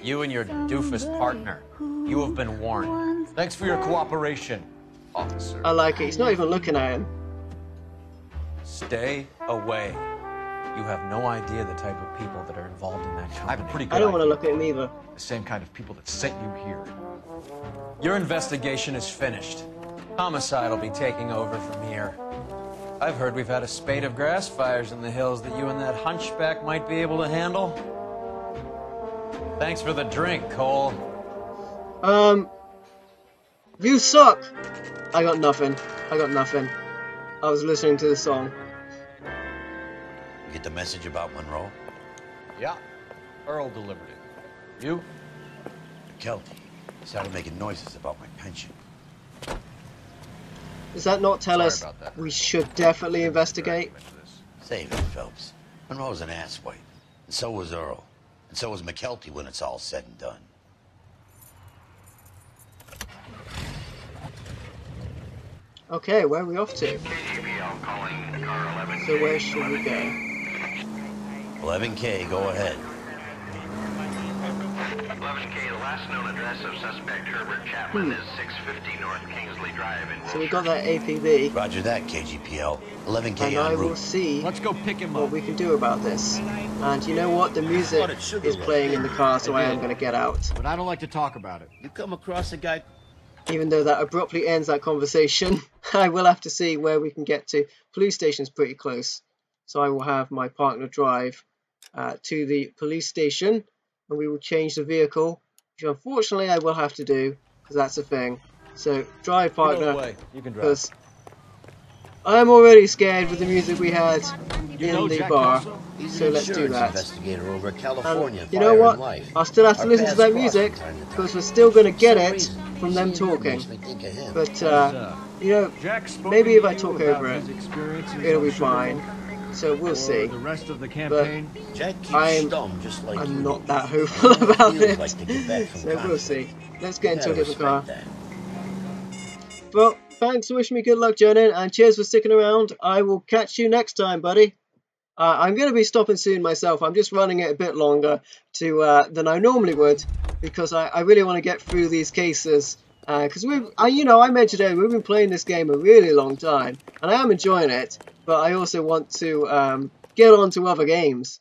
You and your doofus partner. You have been warned. Thanks for your cooperation, officer. I like it. He's not even looking at him. Stay away. You have no idea the type of people that are involved in that company. I have a pretty good I don't want to idea. look at him either. The same kind of people that sent you here. Your investigation is finished. Homicide will be taking over from here. I've heard we've had a spate of grass fires in the hills that you and that hunchback might be able to handle. Thanks for the drink, Cole. You suck. I got nothing. I got nothing. I was listening to the song. You get the message about Monroe? Yeah, Earl delivered it. You? McKelty started making noises about my pension. Does that not tell us we should definitely investigate? Save it, Phelps. Monroe's an asswipe. And so was Earl. And so was McKelty when it's all said and done. Okay, where are we off to? So where should we go? 11K, go ahead. 11K, the last known address of suspect Herbert Chapman is 650 North Kingsley Drive in... So we got that APB. Roger that, KGPL. 11K And I en will route. see Let's go pick him what we can do about this. And you know what? The music is playing in the car, so I am going to get out. But I don't like to talk about it. You come across a guy... Even though that abruptly ends that conversation, I will have to see where we can get to. Police station's pretty close. So I will have my partner drive to the police station, and we will change the vehicle, which unfortunately I will have to do, because that's a thing. So drive, partner, because I'm already scared with the music we had in the bar. So let's do that. Investigator over at California. And you know what? I'll still have to listen to that music, because we're still going to get it from them talking. But, you know, maybe if I talk over it, it'll be fine. So we'll see. But I'm not that hopeful about it. So we'll see. Let's get into a different car. Well, thanks for wishing me good luck, Jonan, and cheers for sticking around. I will catch you next time, buddy. I'm going to be stopping soon myself. I'm just running it a bit longer than I normally would, because I really want to get through these cases. Because I mentioned earlier, we've been playing this game a really long time, and I am enjoying it. But I also want to get on to other games.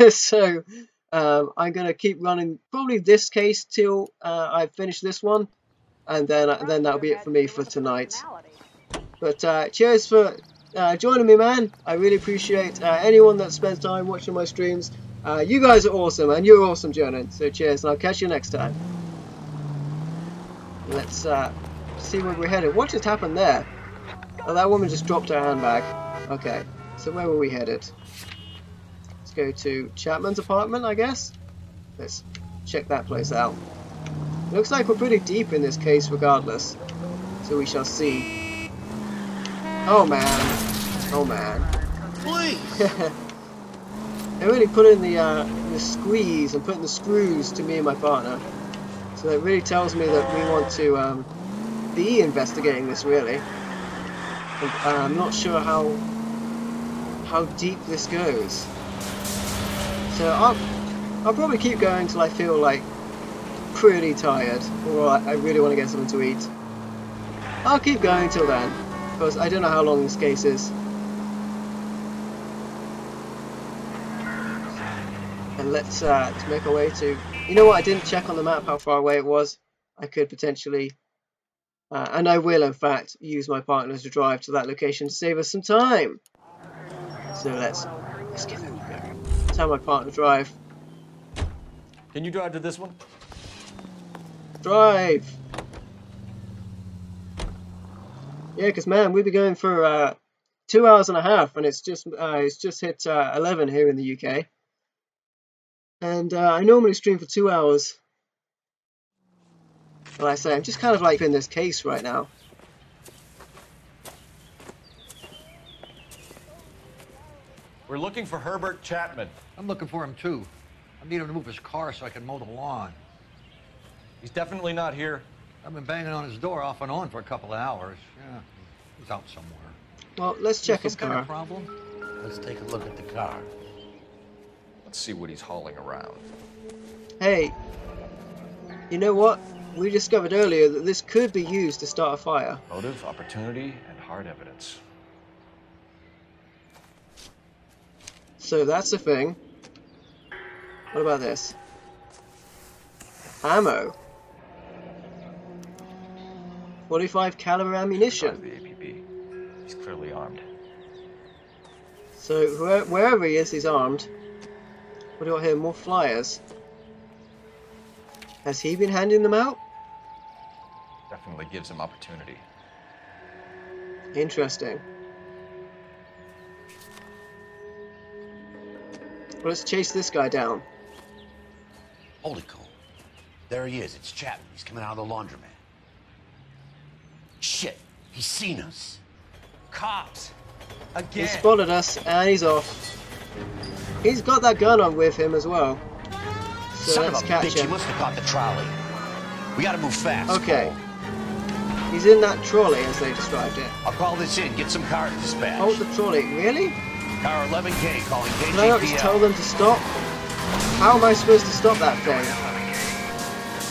So I'm going to keep running probably this case till I finish this one, and then that'll be it for me for tonight. But cheers for joining me, man. I really appreciate anyone that spends time watching my streams. You guys are awesome, and you're awesome, Jonan. So cheers, and I'll catch you next time. Let's see where we're headed. What just happened there? Oh, that woman just dropped her handbag. Okay, so where were we headed? Let's go to Chapman's apartment, I guess. Let's check that place out. Looks like we're pretty deep in this case regardless. So we shall see. Oh man. Oh man. Please. They're really putting the squeeze and putting the screws to me and my partner. So that really tells me that we want to be investigating this, really. And, I'm not sure how deep this goes. So I'll probably keep going till I feel like pretty tired, or I really want to get something to eat. I'll keep going till then, because I don't know how long this case is. And let's make our way to... You know what, I didn't check on the map how far away it was. I could potentially, and I will in fact, use my partner to drive to that location to save us some time. So let's give it a go. Let's have my partner drive. Can you drive to this one? Drive! Yeah, because man, we've been going for 2 hours and a half, and it's just hit 11 here in the UK. And I normally stream for 2 hours. Like I say, I'm just kind of like in this case right now. We're looking for Herbert Chapman. I'm looking for him too. I need him to move his car so I can mow the lawn. He's definitely not here. I've been banging on his door off and on for a couple of hours. Yeah, he's out somewhere. Well, let's check his Some kind car. of problem? Let's take a look at the car. Let's see what he's hauling around. Hey, you know what? We discovered earlier that this could be used to start a fire. Motive, opportunity, and hard evidence. So that's the thing. What about this? Ammo. 45 caliber ammunition. The APB. He's clearly armed. So wherever he is, he's armed. What do you got here? More flyers. Has he been handing them out? Definitely gives him opportunity. Interesting. Well, let's chase this guy down. Holy cow. There he is. It's Chapman. He's coming out of the laundromat. Shit. He's seen us. Cops. He Again. spotted us and he's off. He's got that gun on with him as well. So Son of let's a catch bitch. He him. must have caught the trolley. We gotta move fast. Okay. Cole. He's in that trolley as they described it. I'll call this in. Get some cars dispatched. Hold the trolley. Really? Car 11K calling KGPL. Can I not just tell them to stop? How am I supposed to stop that thing?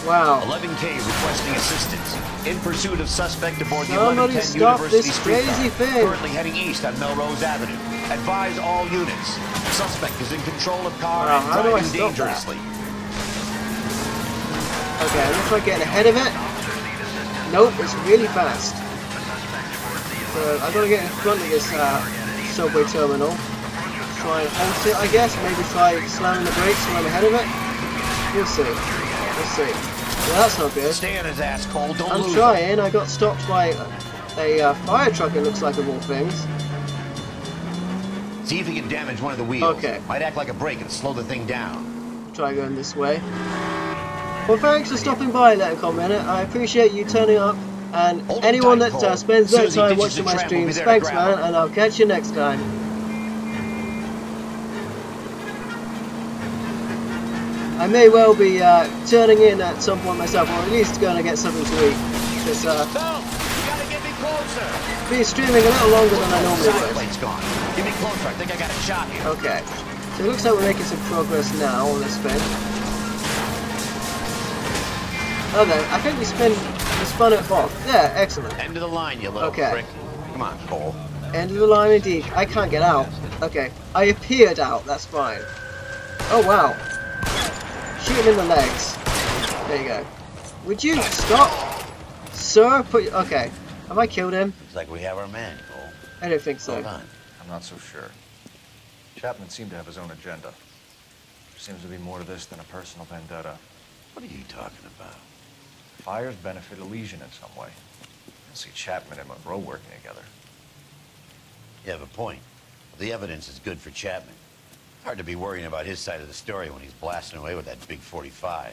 Wow. 11K requesting assistance. In pursuit of suspect aboard the Somebody 1110 stop University this streetcar. crazy thing. Currently heading east on Melrose Avenue. Advise all units. Suspect is in control of car Wow, and how do I driving stop that? dangerously. Okay, I'm gonna try getting ahead of it. Nope, it's really fast. So I've got to get in front of this subway terminal. Try and halt it, I guess. Maybe try slamming the brakes when I'm ahead of it. We'll see. We'll see. Yeah, that's not good. Stay on his ass, Cole. Don't I'm lose trying. I got stopped by a fire truck, it looks like, of all things. See if he can damage one of the wheels. Okay. Might act like a brake and slow the thing down. Try going this way. Well, thanks for stopping by, Let Comment. I appreciate you turning up. And Hold anyone tight, that Cole. spends their Susie time ditches watching the my tram, we'll be streams, there to thanks, grab man, her. and I'll catch you next time. I may well be turning in at some point myself, or at least going to get something to eat. Because No! You gotta get me closer! be streaming a little longer than I normally Side would. plate's gone. Get me closer. I think I got a shot here. Okay. So it looks like we're making some progress now on this spin. Oh no, I think we spun it off. Yeah, excellent. End of the line, you little Okay. prick. Come on, Cole. End of the line indeed. I can't get out. Okay. I appeared out, that's fine. Oh wow. Shoot him in the legs. There you go. Would you stop? Sir, okay. Have I killed him? Looks like we have our man, Cole. I don't think so. Hold on. I'm not so sure. Chapman seemed to have his own agenda. There seems to be more to this than a personal vendetta. What are you talking about? Fires benefit Elysian in some way. I see Chapman and Monroe working together. You have a point. The evidence is good for Chapman. Hard to be worrying about his side of the story when he's blasting away with that big 45.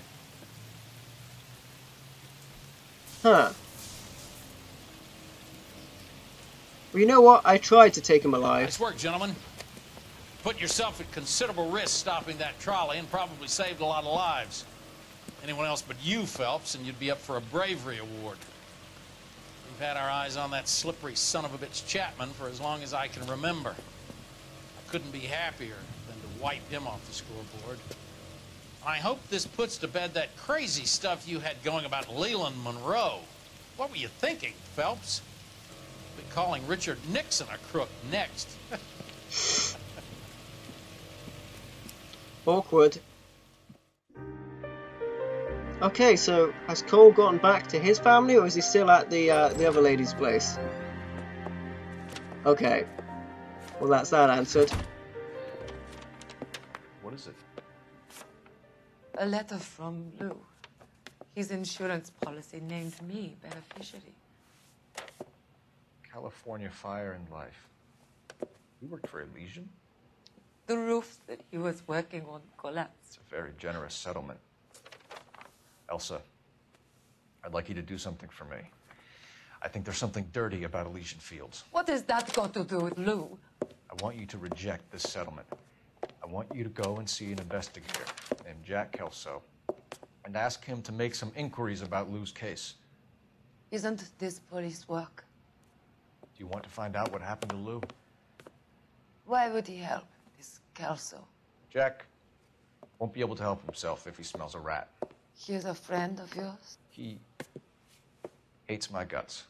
Huh. Well, you know what? I tried to take him alive. Nice work, gentlemen. Put yourself at considerable risk stopping that trolley and probably saved a lot of lives. Anyone else but you, Phelps, and you'd be up for a bravery award. We've had our eyes on that slippery son of a bitch Chapman for as long as I can remember. I couldn't be happier than to wipe him off the scoreboard. I hope this puts to bed that crazy stuff you had going about Leland Monroe. What were you thinking, Phelps? Be calling Richard Nixon a crook next. Awkward. Okay, so has Cole gotten back to his family, or is he still at the other lady's place? Okay. Well, that's that answered. What is it? A letter from Lou. His insurance policy named me beneficiary. California Fire and Life. You worked for Elysian? The roof that he was working on collapsed. It's a very generous settlement. Elsa, I'd like you to do something for me. I think there's something dirty about Elysian Fields. What has that got to do with Lou? I want you to reject this settlement. I want you to go and see an investigator named Jack Kelso and ask him to make some inquiries about Lou's case. Isn't this police work? Do you want to find out what happened to Lou? Why would he help this Kelso? Jack won't be able to help himself if he smells a rat. He's a friend of yours? He hates my guts.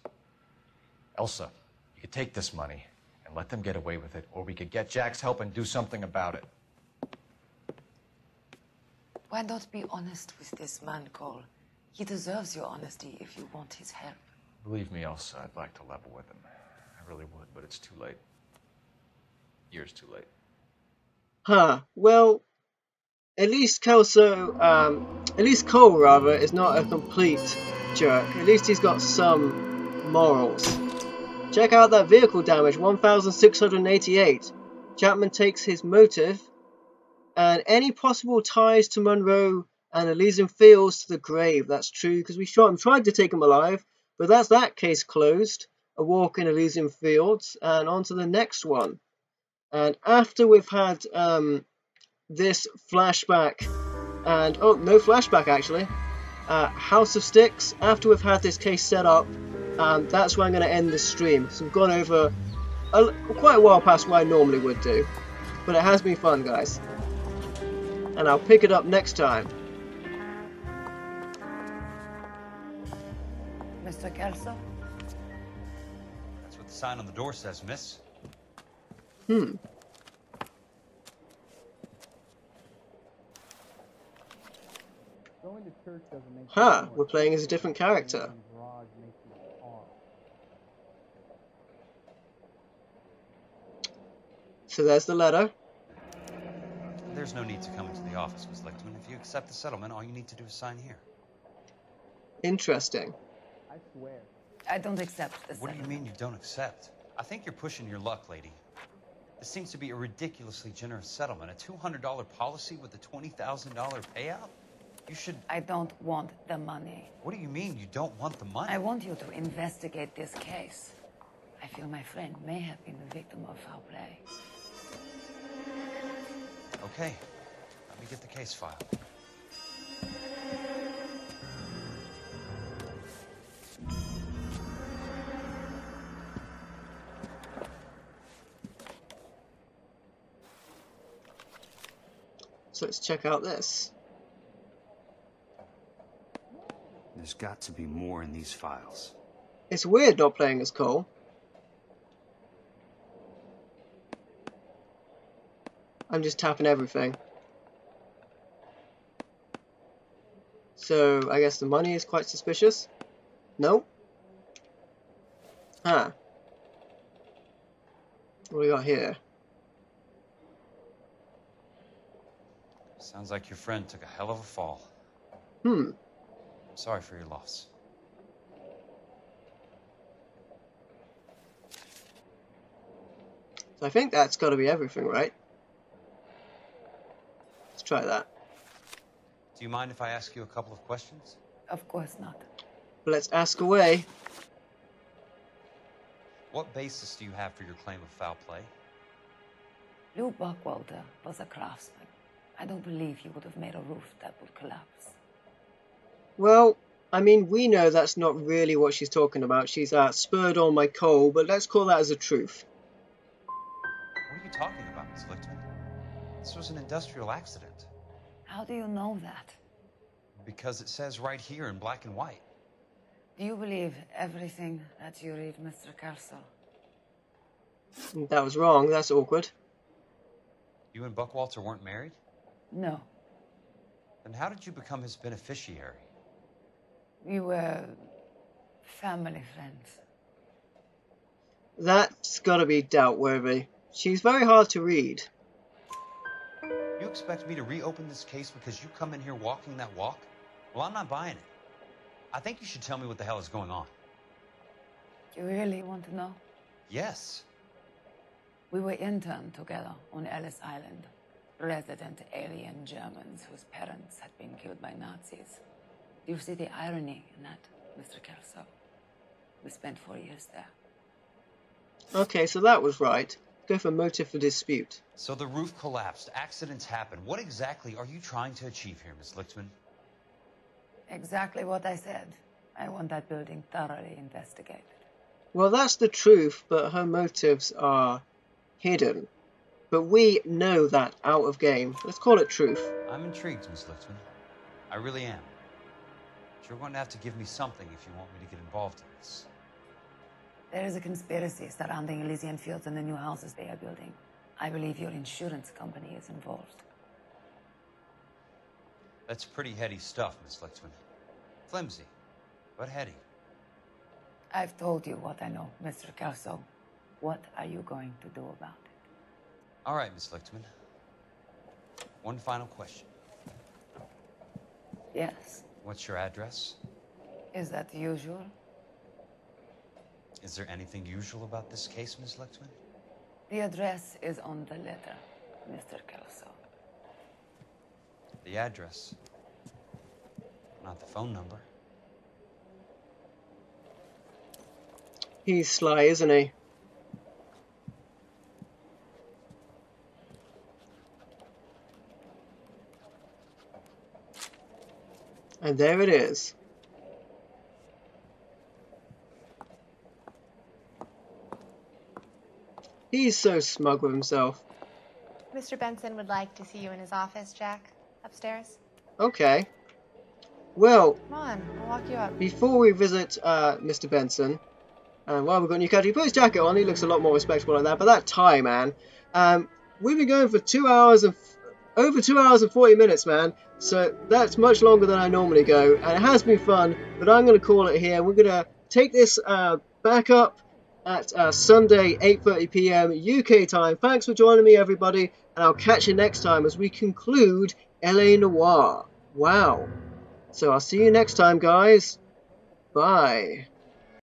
Elsa, you could take this money and let them get away with it, or we could get Jack's help and do something about it. Why not be honest with this man, Cole? He deserves your honesty if you want his help. Believe me, Elsa, I'd like to level with him. I really would, but it's too late. Years too late. Huh. Well, at least Cole rather is not a complete jerk. At least he's got some morals. Check out that vehicle damage, 1,688. Chapman takes his motive and any possible ties to Monroe and Elysian Fields to the grave. That's true, because we shot him, tried to take him alive, but that's that case closed. A walk in Elysian Fields, and on to the next one. And after we've had this flashback, and oh, no flashback actually, House of Sticks, after we've had this case set up, that's where I'm going to end this stream. So we've gone over quite a while past what I normally would do, but it has been fun, guys. And I'll pick it up next time. Mr. Kelso? That's what the sign on the door says, miss. Huh, we're playing as a different character. So there's the letter. There's no need to come into the office, Miss Lichtman. If you accept the settlement, all you need to do is sign here. Interesting. I swear. I don't accept this. What do you mean you don't accept? I think you're pushing your luck, lady. This seems to be a ridiculously generous settlement. A $200 policy with a $20,000 payout? You should... I don't want the money. What do you mean you don't want the money? I want you to investigate this case. I feel my friend may have been the victim of foul play. Okay. Let me get the case file. So let's check out this. There's got to be more in these files. It's weird not playing as Cole. I'm just tapping everything. So I guess the money is quite suspicious. No? Huh. What do we got here? Sounds like your friend took a hell of a fall. I'm sorry for your loss. So I think that's got to be everything, right? Let's try that. Do you mind if I ask you a couple of questions? Of course not. Let's ask away. What basis do you have for your claim of foul play? Lou Buckwalter was a craftsman. I don't believe he would have made a roof that would collapse. Well, I mean, we know that's not really what she's talking about. She's spurred on by Cole, but let's call that as a truth. What are you talking about, Miss Lichtman? This was an industrial accident. How do you know that? Because it says right here in black and white. Do you believe everything that you read, Mr. Kelso? That was wrong. That's awkward. You and Buckwalter weren't married? No. Then how did you become his beneficiary? We were family friends. That's gotta be doubt-worthy. She's very hard to read. You expect me to reopen this case because you come in here walking that walk? Well, I'm not buying it. I think you should tell me what the hell is going on. You really want to know? Yes. We were interned together on Ellis Island. Resident alien Germans whose parents had been killed by Nazis. Do you see the irony in that, Mr. Kelso? We spent 4 years there. Okay, so that was right. Go for motive for dispute. So the roof collapsed. Accidents happen. What exactly are you trying to achieve here, Miss Lichtman? Exactly what I said. I want that building thoroughly investigated. Well, that's the truth, but her motives are hidden. But we know that out of game. Let's call it truth. I'm intrigued, Miss Lichtman. I really am. But you're going to have to give me something if you want me to get involved in this. There is a conspiracy surrounding Elysian Fields and the new houses they are building. I believe your insurance company is involved. That's pretty heady stuff, Miss Lichtman. Flimsy, but heady. I've told you what I know, Mr. Kelso. What are you going to do about it? All right, Miss Lichtman. One final question. Yes. What's your address? Is that usual? Is there anything usual about this case, Miss Lichtman? The address is on the letter, Mr. Kelso. The address, not the phone number. He's sly, isn't he? And there it is. He's so smug with himself. Mr. Benson would like to see you in his office, Jack. Upstairs. Okay. Well, Come on, I'll walk you up. before we visit Mr. Benson, while we've got new character, he put his jacket on, he looks a lot more respectable like that, but that tie, man. We've been going for 2 hours and over 2 hours and 40 minutes, man. So that's much longer than I normally go, and it has been fun, but I'm going to call it here. We're going to take this back up at Sunday, 8:30 p.m. UK time. Thanks for joining me, everybody, and I'll catch you next time as we conclude LA Noire. Wow. So I'll see you next time, guys. Bye.